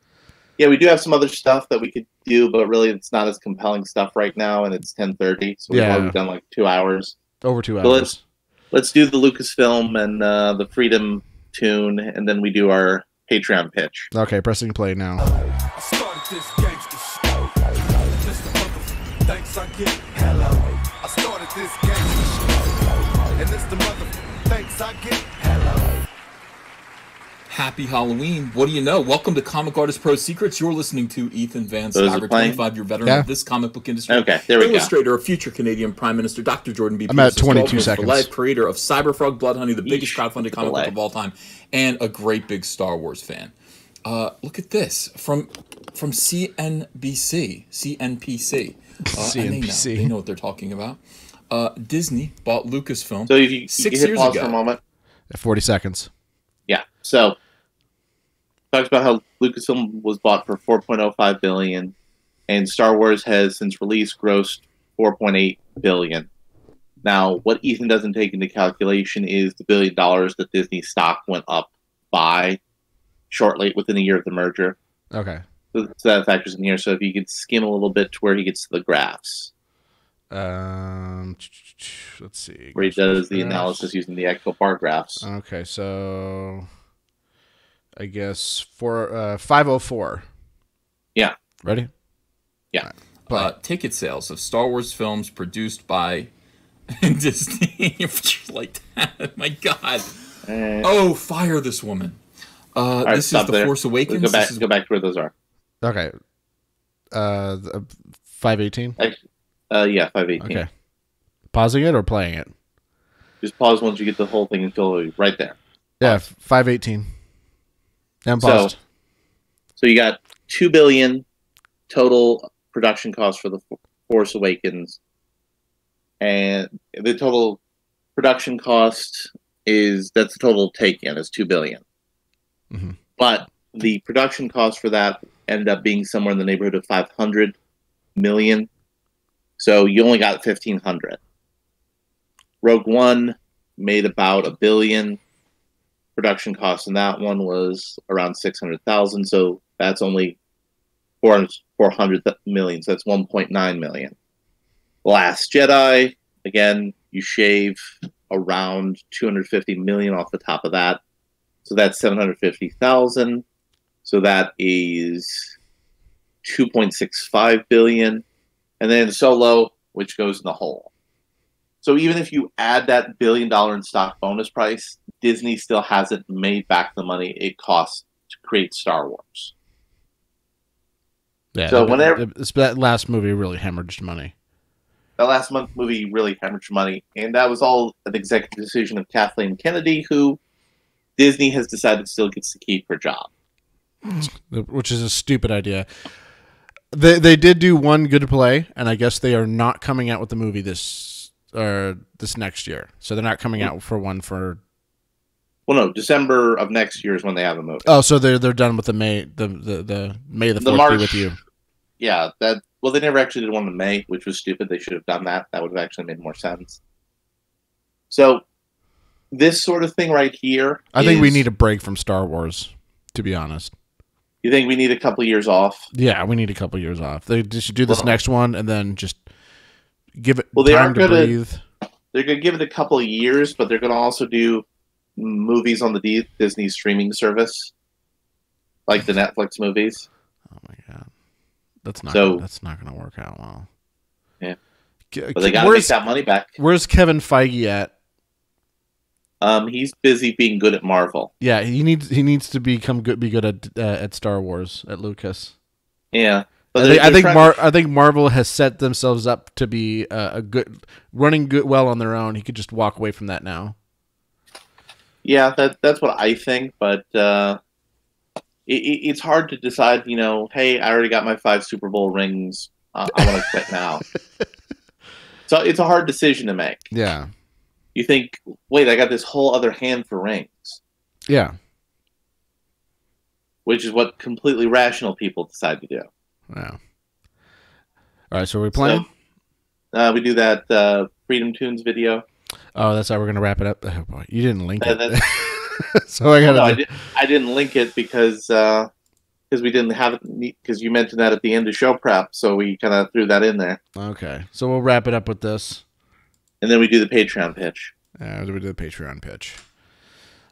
S2: yeah, we do have some other stuff that we could do, but really, it's not as compelling stuff right now, and it's 10:30, so we've already done like 2 hours.
S4: Over 2
S2: So
S4: hours.
S2: Let's do the Lucasfilm and the Freedom tune, and then we do our Patreon pitch.
S4: Okay, pressing play now.
S16: I started this gangster shit. Just a mother thanks I get. Hello. I started this gangster shit. And it's the mother thanks I get. Hello.
S5: Happy Halloween. What do you know? Welcome to Comic Artist Pro Secrets. You're listening to Ethan Van Sciver, 25-year veteran of this comic book industry.
S2: Okay, there we go.
S5: Illustrator of future Canadian Prime Minister Dr. Jordan B.
S4: I'm at 22
S5: Peterson,
S4: seconds.
S5: for life, creator of Cyberfrog Bloodhoney, the biggest crowdfunded comic book of all time, and a great big Star Wars fan. Look at this from CNBC.
S4: CNBC.
S5: They know what they're talking about. Disney bought Lucasfilm.
S2: So if you
S5: 6
S2: hit
S5: years
S2: pause
S5: ago.
S2: for a moment.
S4: 40 seconds.
S2: Yeah. So talks about how Lucasfilm was bought for $4.05 billion, and Star Wars has since release grossed $4.8 billion. Now, what Ethan doesn't take into calculation is the $1 billion that Disney stock went up by shortly within a year of the merger.
S4: Okay.
S2: So that factors in here. So if you could skim a little bit to where he gets to the graphs.
S4: Let's see.
S2: Where he does the analysis using the actual bar graphs.
S4: Okay, so I guess for 504.
S2: Yeah.
S4: Ready?
S2: Yeah.
S5: Ticket sales of Star Wars films produced by Disney. Like that. My God. Oh, fire this woman.
S2: Right,
S5: this is The Force Awakens.
S2: Go back to where those are.
S4: Okay. 518?
S2: Yeah, 518.
S4: Okay. Pausing it or playing it?
S2: Just pause once you get the whole thing until right there.
S4: Yeah, 518. And paused.
S2: So you got $2 billion total production costs for The Force Awakens. And the total production cost that's the total take-in is $2 billion.
S4: Mm-hmm.
S2: But the production cost for that ended up being somewhere in the neighborhood of $500 million. So you only got $1,500. Rogue One made about $1 billion. Production cost in that one was around 600,000. So that's only 400 million. So that's 1.9 million. Last Jedi, again, you shave around 250 million off the top of that. So that's 750,000. So that is 2.65 billion. And then Solo, which goes in the hole. So even if you add that $1 billion in stock bonus price, Disney still hasn't made back the money it costs to create Star Wars.
S4: Yeah,
S2: so whenever
S4: that last movie really hemorrhaged money.
S2: That last month movie really hemorrhaged money, and that was all an executive decision of Kathleen Kennedy, who Disney has decided still gets to keep her job.
S4: Which is a stupid idea. They did do one good play, and I guess they are not coming out with the movie this next year. So they're not coming out for one for.
S2: Well, no, December of next year is when they have a movie.
S4: Oh, so they're done with the May the May the 4th
S2: March,
S4: be with you.
S2: Yeah, that. Well, they never actually did one in May, which was stupid. They should have done that. That would have actually made more sense. So, this sort of thing right here.
S4: I think we need a break from Star Wars, to be honest.
S2: You think we need a couple years off?
S4: Yeah, we need a couple years off. They should do this next one and then just give it
S2: they
S4: time to
S2: gonna,
S4: breathe.
S2: They're going to give it a couple of years, but they're going to also do movies on the Disney streaming service, like the Netflix movies.
S4: Oh my god, that's not going to work out well.
S2: Yeah, but they got to make that money back.
S4: Where's Kevin Feige at?
S2: He's busy being good at Marvel.
S4: Yeah, he needs to be good at Star Wars at Lucas.
S2: Yeah,
S4: but I think Marvel has set themselves up to be running well on their own. He could just walk away from that now.
S2: Yeah, that's what I think, but it's hard to decide. You know, hey, I already got my 5 Super Bowl rings. I want to quit now. So it's a hard decision to make.
S4: Yeah.
S2: You think, wait, I got this whole other hand for rings.
S4: Yeah.
S2: Which is what completely rational people decide to do.
S4: Yeah. All right, so we're playing?
S2: So, we do that Freedom Tunes video.
S4: Oh, that's how we're going to wrap it up? Oh, boy. You didn't link it. So I got to...
S2: I didn't link it because we didn't have it, because you mentioned that at the end of show prep, so we kind of threw that in there.
S4: Okay, so we'll wrap it up with this.
S2: And then we do the Patreon pitch.
S4: Yeah, we do the Patreon pitch.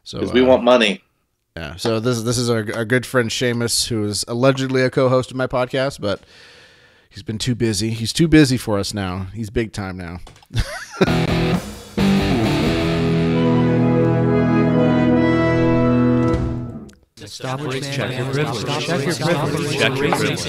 S4: So
S2: because we want money.
S4: Yeah. So this is our good friend Seamus, who is allegedly a co-host of my podcast, but he's been too busy. He's too busy for us now. He's big time now.
S17: Stop it. Check your privilege. Check your privilege. Check your privilege.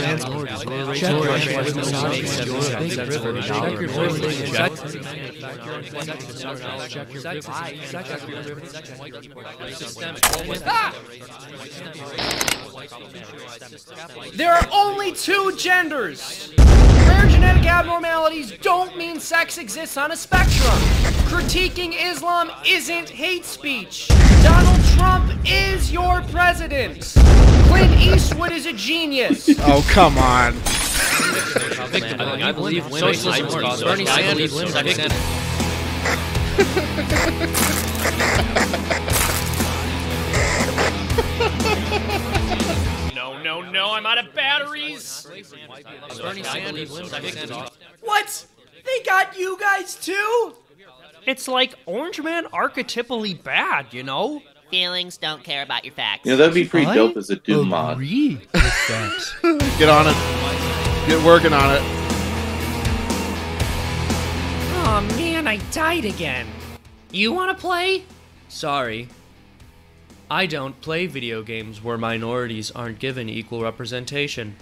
S18: There are only 2 genders. Rare genetic abnormalities don't mean sex exists on a spectrum. Critiquing Islam isn't hate speech. Donald Trump is your president. Clint Eastwood is a genius.
S4: Oh, come on.
S17: I believe women. Bernie Sanders.
S18: No, I'm out of batteries.
S17: Bernie Sanders.
S18: What? They got you guys too?
S19: It's like Orange Man archetypally bad, you know?
S20: Feelings don't care about your facts.
S2: You know, that'd be pretty dope as a Doom mod.
S4: Get on it. Get working on it.
S19: Oh man, I died again. You wanna play?
S21: Sorry. I don't play video games where minorities aren't given equal representation.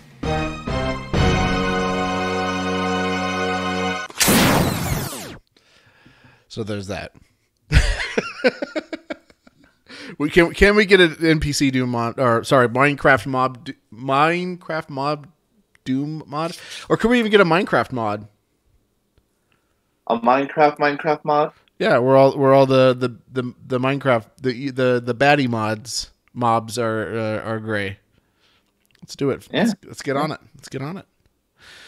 S4: So there's that. Can we get an NPC Doom mod, or sorry, Minecraft mob Doom mod, or can we even get a Minecraft mod?
S2: A Minecraft mod?
S4: Yeah, we're all the Minecraft the baddie mobs are gray. Let's do it.
S2: Yeah.
S4: Let's get on it. Let's get on it.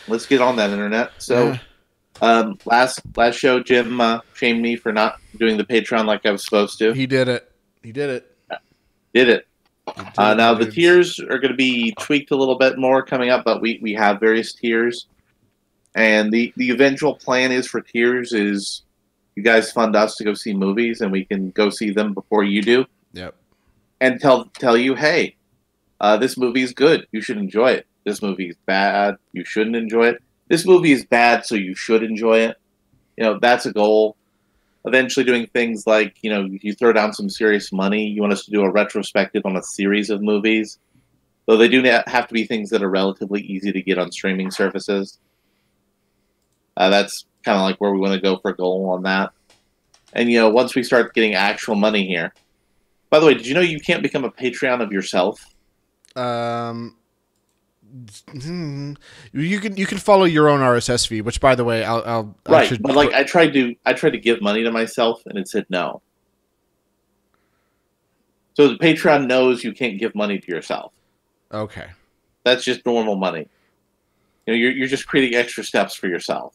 S2: Let's get on that internet. So Last show, Jim shamed me for not doing the Patreon like I was supposed to.
S4: He did it. He did it.
S2: Did it. Now the
S4: dudes.
S2: tiers are going to be tweaked a little bit more coming up, but we have various tiers, and the eventual plan is for tiers is you guys fund us to go see movies, and we can go see them before you do.
S4: Yep.
S2: And tell you, hey, this movie is good. You should enjoy it. This movie is bad. You shouldn't enjoy it. This movie is bad, so you should enjoy it. You know, that's a goal. Eventually doing things like, you know, you throw down some serious money. You want us to do a retrospective on a series of movies. Though they do have to be things that are relatively easy to get on streaming services. That's kind of like where we want to go for a goal on that. And, you know, once we start getting actual money here. By the way, did you know you can't become a Patreon of yourself?
S4: You can follow your own RSS feed, which, by the way, I'll
S2: right. But like, I tried to give money to myself, and it said no. So the Patreon knows you can't give money to yourself.
S4: Okay,
S2: that's just normal money. You know, you're just creating extra steps for yourself.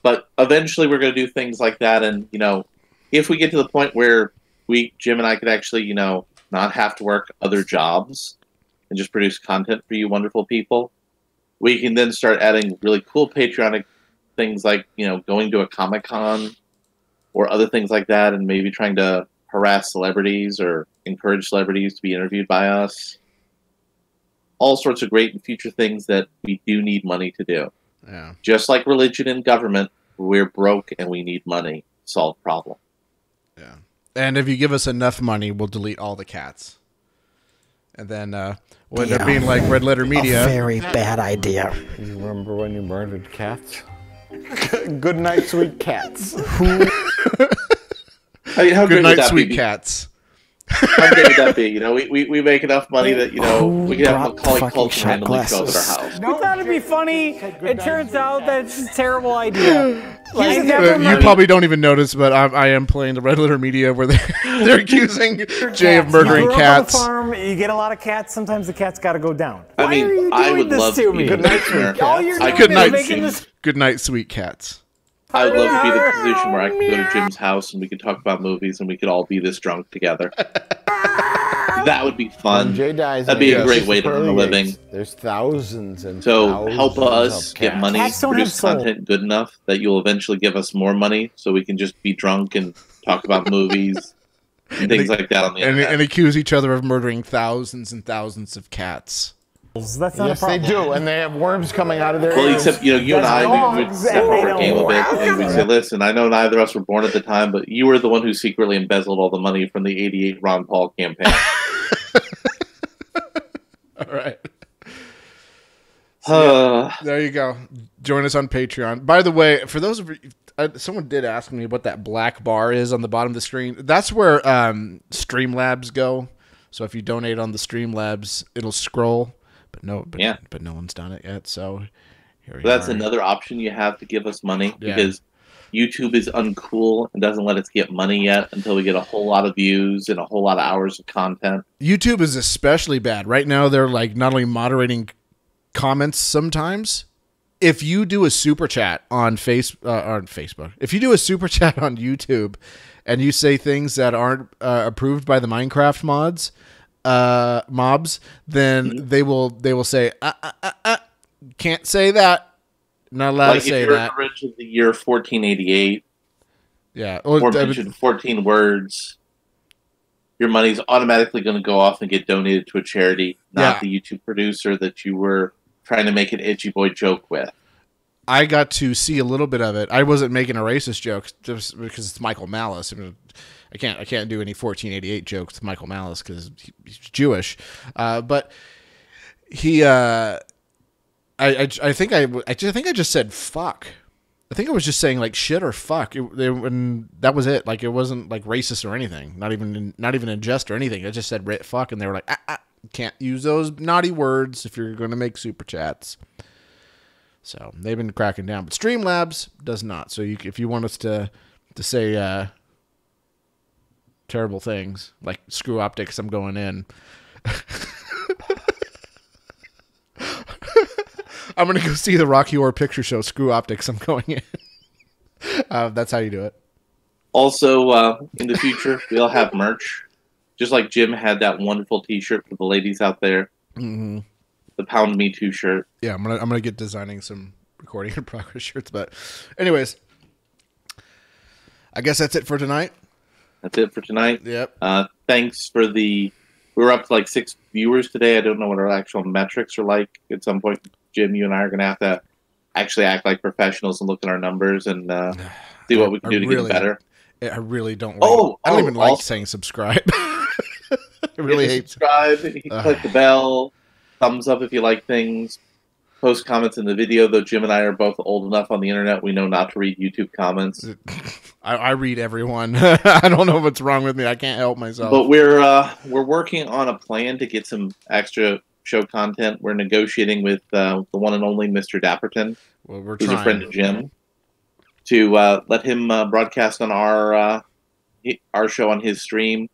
S2: But eventually, we're going to do things like that, and you know, if we get to the point where Jim and I could actually, you know, not have to work other jobs and just produce content for you wonderful people, we can then start adding really cool Patreonic things like, you know, going to a Comic-Con or other things like that, and maybe trying to harass celebrities or encourage celebrities to be interviewed by us. All sorts of great and future things that we do need money to do.
S4: Yeah.
S2: Just like religion and government, we're broke and we need money to solve the problem.
S4: Yeah. And if you give us enough money, we'll delete all the cats. And then we'll end up being like Red Letter Media.
S1: A very bad idea.
S9: You remember when you murdered cats? Good night, sweet cats.
S2: How
S4: Good night, sweet
S2: be?
S4: cats.
S2: How great would that be? You know, we make enough money that, you know, we can have Macaulay Culkin randomly show up at our house.
S1: We thought it'd be funny. It turns out that it's a terrible idea. Like,
S4: you probably don't even notice, but I am playing the Red Letter Media where they're accusing Jay of murdering cats.
S1: On the farm, you get a lot of cats. Sometimes the cats got to go down.
S2: I mean, I would love to be
S1: Good night, sweet cats.
S4: Good night, sweet cats.
S2: I would love to be in a position where I could go to Jim's house and we could talk about movies and we could all be this drunk together. That would be fun.
S9: When Jay dies,
S2: that'd be a great way to earn a living.
S9: There's thousands and
S2: so
S9: thousands
S2: help us get
S9: cats.
S2: money, produce content good enough that you'll eventually give us more money so we can just be drunk and talk about movies and things like that on the internet.
S4: And accuse each other of murdering thousands and thousands of cats.
S1: That's not
S9: yes, they do, and they have worms coming out of their
S2: Well,
S9: ears.
S2: except, you know, you and I, we would separate our game a bit, and we'd say, listen, I know neither of us were born at the time, but you were the one who secretly embezzled all the money from the 88 Ron Paul campaign.
S4: All right. So, there you go. Join us on Patreon. By the way, for those of you, someone did ask me what that black bar is on the bottom of the screen. That's where Streamlabs go. So if you donate on the Streamlabs, it'll scroll. But no one's done it yet. So here we
S2: that's
S4: are.
S2: another option you have to give us money because YouTube is uncool and doesn't let us get money yet until we get a whole lot of views and a whole lot of hours of content.
S4: YouTube is especially bad right now. They're like not only moderating comments sometimes. If you do a super chat on Facebook, if you do a super chat on YouTube, and you say things that aren't approved by the Minecraft mobs, then they will say, can't say that. Not allowed to say that.
S2: Like if you're rich of the year 1488,
S4: or
S2: mentioned 14 words, your money's automatically going to go off and get donated to a charity, not the YouTube producer that you were trying to make an edgy boy joke with.
S4: I got to see a little bit of it. I wasn't making a racist joke just because it's Michael Malice. I can't do any 1488 jokes with Michael Malice because he's Jewish. But he, I think I just said fuck. I think I was just saying like shit or fuck, and that was it. Like it wasn't like racist or anything. Not even in jest or anything. I just said fuck, and they were like, can't use those naughty words if you're going to make super chats. So they've been cracking down, but Streamlabs does not. So if you want us to say terrible things like screw optics, I'm going in. I'm gonna go see the Rocky Horror Picture Show. Screw optics. I'm going in. That's how you do it.
S2: Also, in the future, we'll have merch. Just like Jim had that wonderful T-shirt for the ladies out there.
S4: Mm-hmm.
S2: The Pound Me 2 shirt.
S4: Yeah, I'm gonna get designing some recording in progress shirts. But, anyways, I guess that's it for tonight.
S2: That's it for tonight.
S4: Yep.
S2: Thanks for the. We're up to like 6 viewers today. I don't know what our actual metrics are like. At some point, Jim, you and I are gonna have to actually act like professionals and look at our numbers and see what we can do to get better.
S4: I really don't like. I don't even like saying subscribe. I really hate
S2: subscribe. Click the bell. Thumbs up if you like things. Post comments in the video. Though Jim and I are both old enough on the internet, we know not to read YouTube comments.
S4: I read everyone. I don't know what's wrong with me. I can't help myself.
S2: But we're working on a plan to get some extra show content. We're negotiating with the one and only Mr. Dapperton, who's a friend of Jim, to let him broadcast on our show on his stream,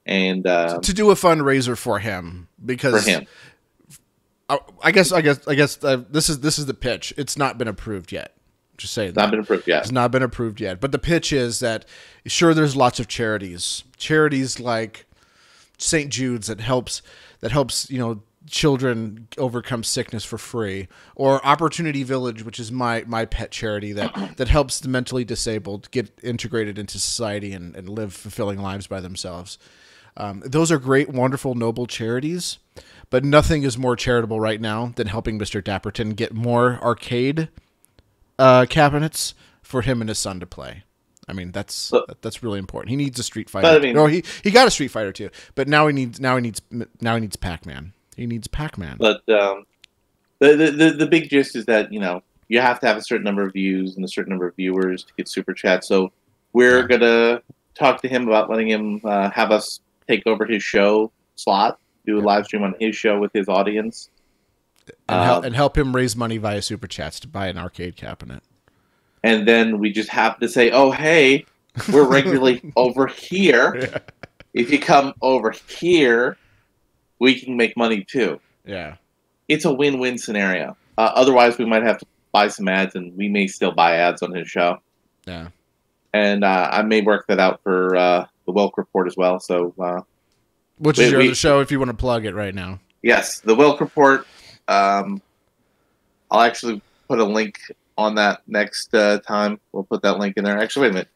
S2: and
S4: to do a fundraiser for him because I guess this is the pitch. It's not been approved yet. Just say that.
S2: Not been approved yet.
S4: It's not been approved yet. But the pitch is that sure, there's lots of charities like St. Jude's that helps children overcome sickness for free, or Opportunity Village, which is my pet charity that helps the mentally disabled get integrated into society and live fulfilling lives by themselves. Those are great, wonderful, noble charities, but nothing is more charitable right now than helping Mr. Dapperton get more arcade cabinets for him and his son to play. I mean, that's really important. He needs a Street Fighter. No, he got a Street Fighter too, but now he needs Pac-Man. He needs Pac-Man.
S2: But the big gist is that you have to have a certain number of views and a certain number of viewers to get super chat. So we're gonna talk to him about letting him have us take over his show slot, do a live stream on his show with his audience,
S4: and help him raise money via super chats to buy an arcade cabinet.
S2: And then we just have to say, "Oh, hey, we're regularly over here. Yeah. If you come over here, we can make money too."
S4: Yeah,
S2: it's a win-win scenario. Otherwise, we might have to buy some ads, and we may still buy ads on his show.
S4: Yeah,
S2: and I may work that out for the Welk Report as well. So,
S4: which is your other show? If you want to plug it right now.
S2: Yes, the Welk Report. I'll actually put a link on that next time. We'll put that link in there. Actually, wait a minute.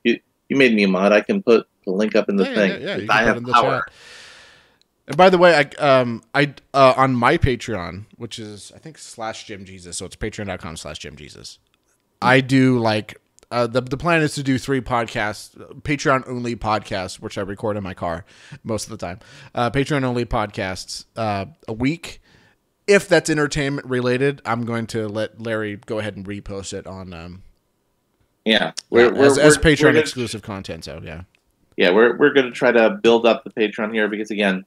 S2: You made me a mod. I can put the link up in the thing.
S4: Yeah,
S2: I have power.
S4: Chat. And by the way, I on my Patreon, which is I think /JimJesus, so it's patreon.com/JimJesus. I do like the plan is to do 3 podcasts, Patreon only podcasts, which I record in my car most of the time. Patreon only podcasts a week. If that's entertainment related, I'm going to let Larry go ahead and repost it on as Patreon exclusive content. So
S2: yeah, we're going to try to build up the Patreon here because again,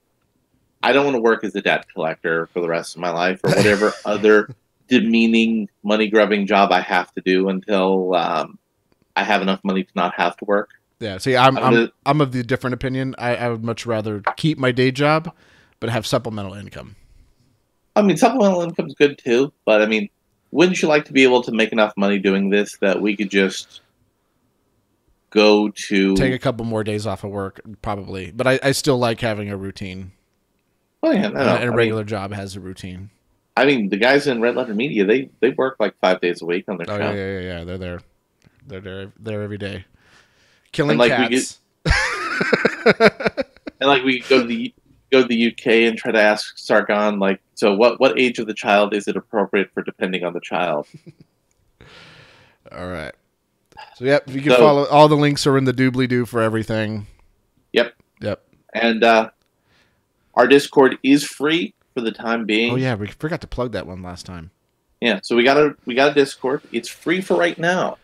S2: I don't want to work as a debt collector for the rest of my life or whatever other demeaning money grubbing job I have to do until I have enough money to not have to work.
S4: Yeah, see, I'm of the different opinion. I would much rather keep my day job, but have supplemental income.
S2: I mean, supplemental income is good too, but I mean, wouldn't you like to be able to make enough money doing this that we could just go to
S4: take a couple more days off of work, probably? But I still like having a routine.
S2: Oh yeah,
S4: and a regular job has a routine.
S2: I mean, the guys in Red Letter Media, they work like 5 days a week on their show.
S4: Yeah. They're there every day, killing cats.
S2: And like we go to the UK and try to ask Sargon, like, so what age of the child is it appropriate for depending on the child?
S4: All right. So yep, you can follow. All the links are in the doobly-doo for everything.
S2: Yep. And our Discord is free for the time being.
S4: Oh yeah, we forgot to plug that one last time.
S2: Yeah, so we got a Discord. It's free for right now,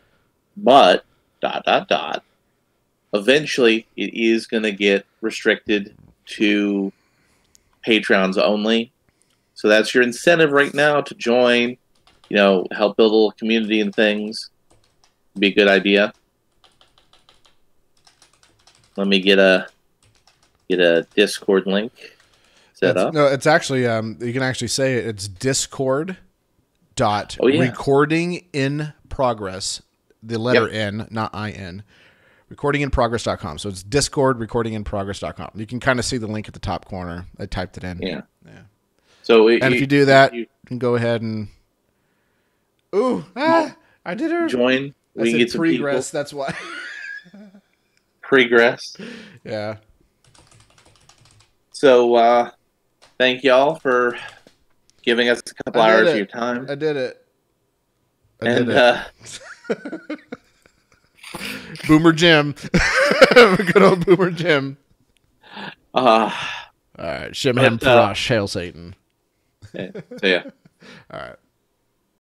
S2: but ... Eventually, it is going to get restricted to Patrons only. So that's your incentive right now to join. Help build a little community and things. Be a good idea. Let me get a Discord link set up.
S4: No, it's actually you can actually say it. It's Discord dot recording in progress, the letter N, not IN, recordinginprogress.com. So it's Discord recordinginprogress.com. You can kind of see the link at the top corner. I typed it in.
S2: Yeah. So
S4: and if you do that, you can go ahead and I did her
S2: join.
S4: We can get some pregress. That's why.
S2: Pregress.
S4: Yeah.
S2: So thank y'all for giving us a couple hours of your time.
S4: I did it. Boomer Jim. Good old Boomer Jim. All right. Shim Him Thrush. Hail Satan.
S2: Yeah. See ya.
S4: All right.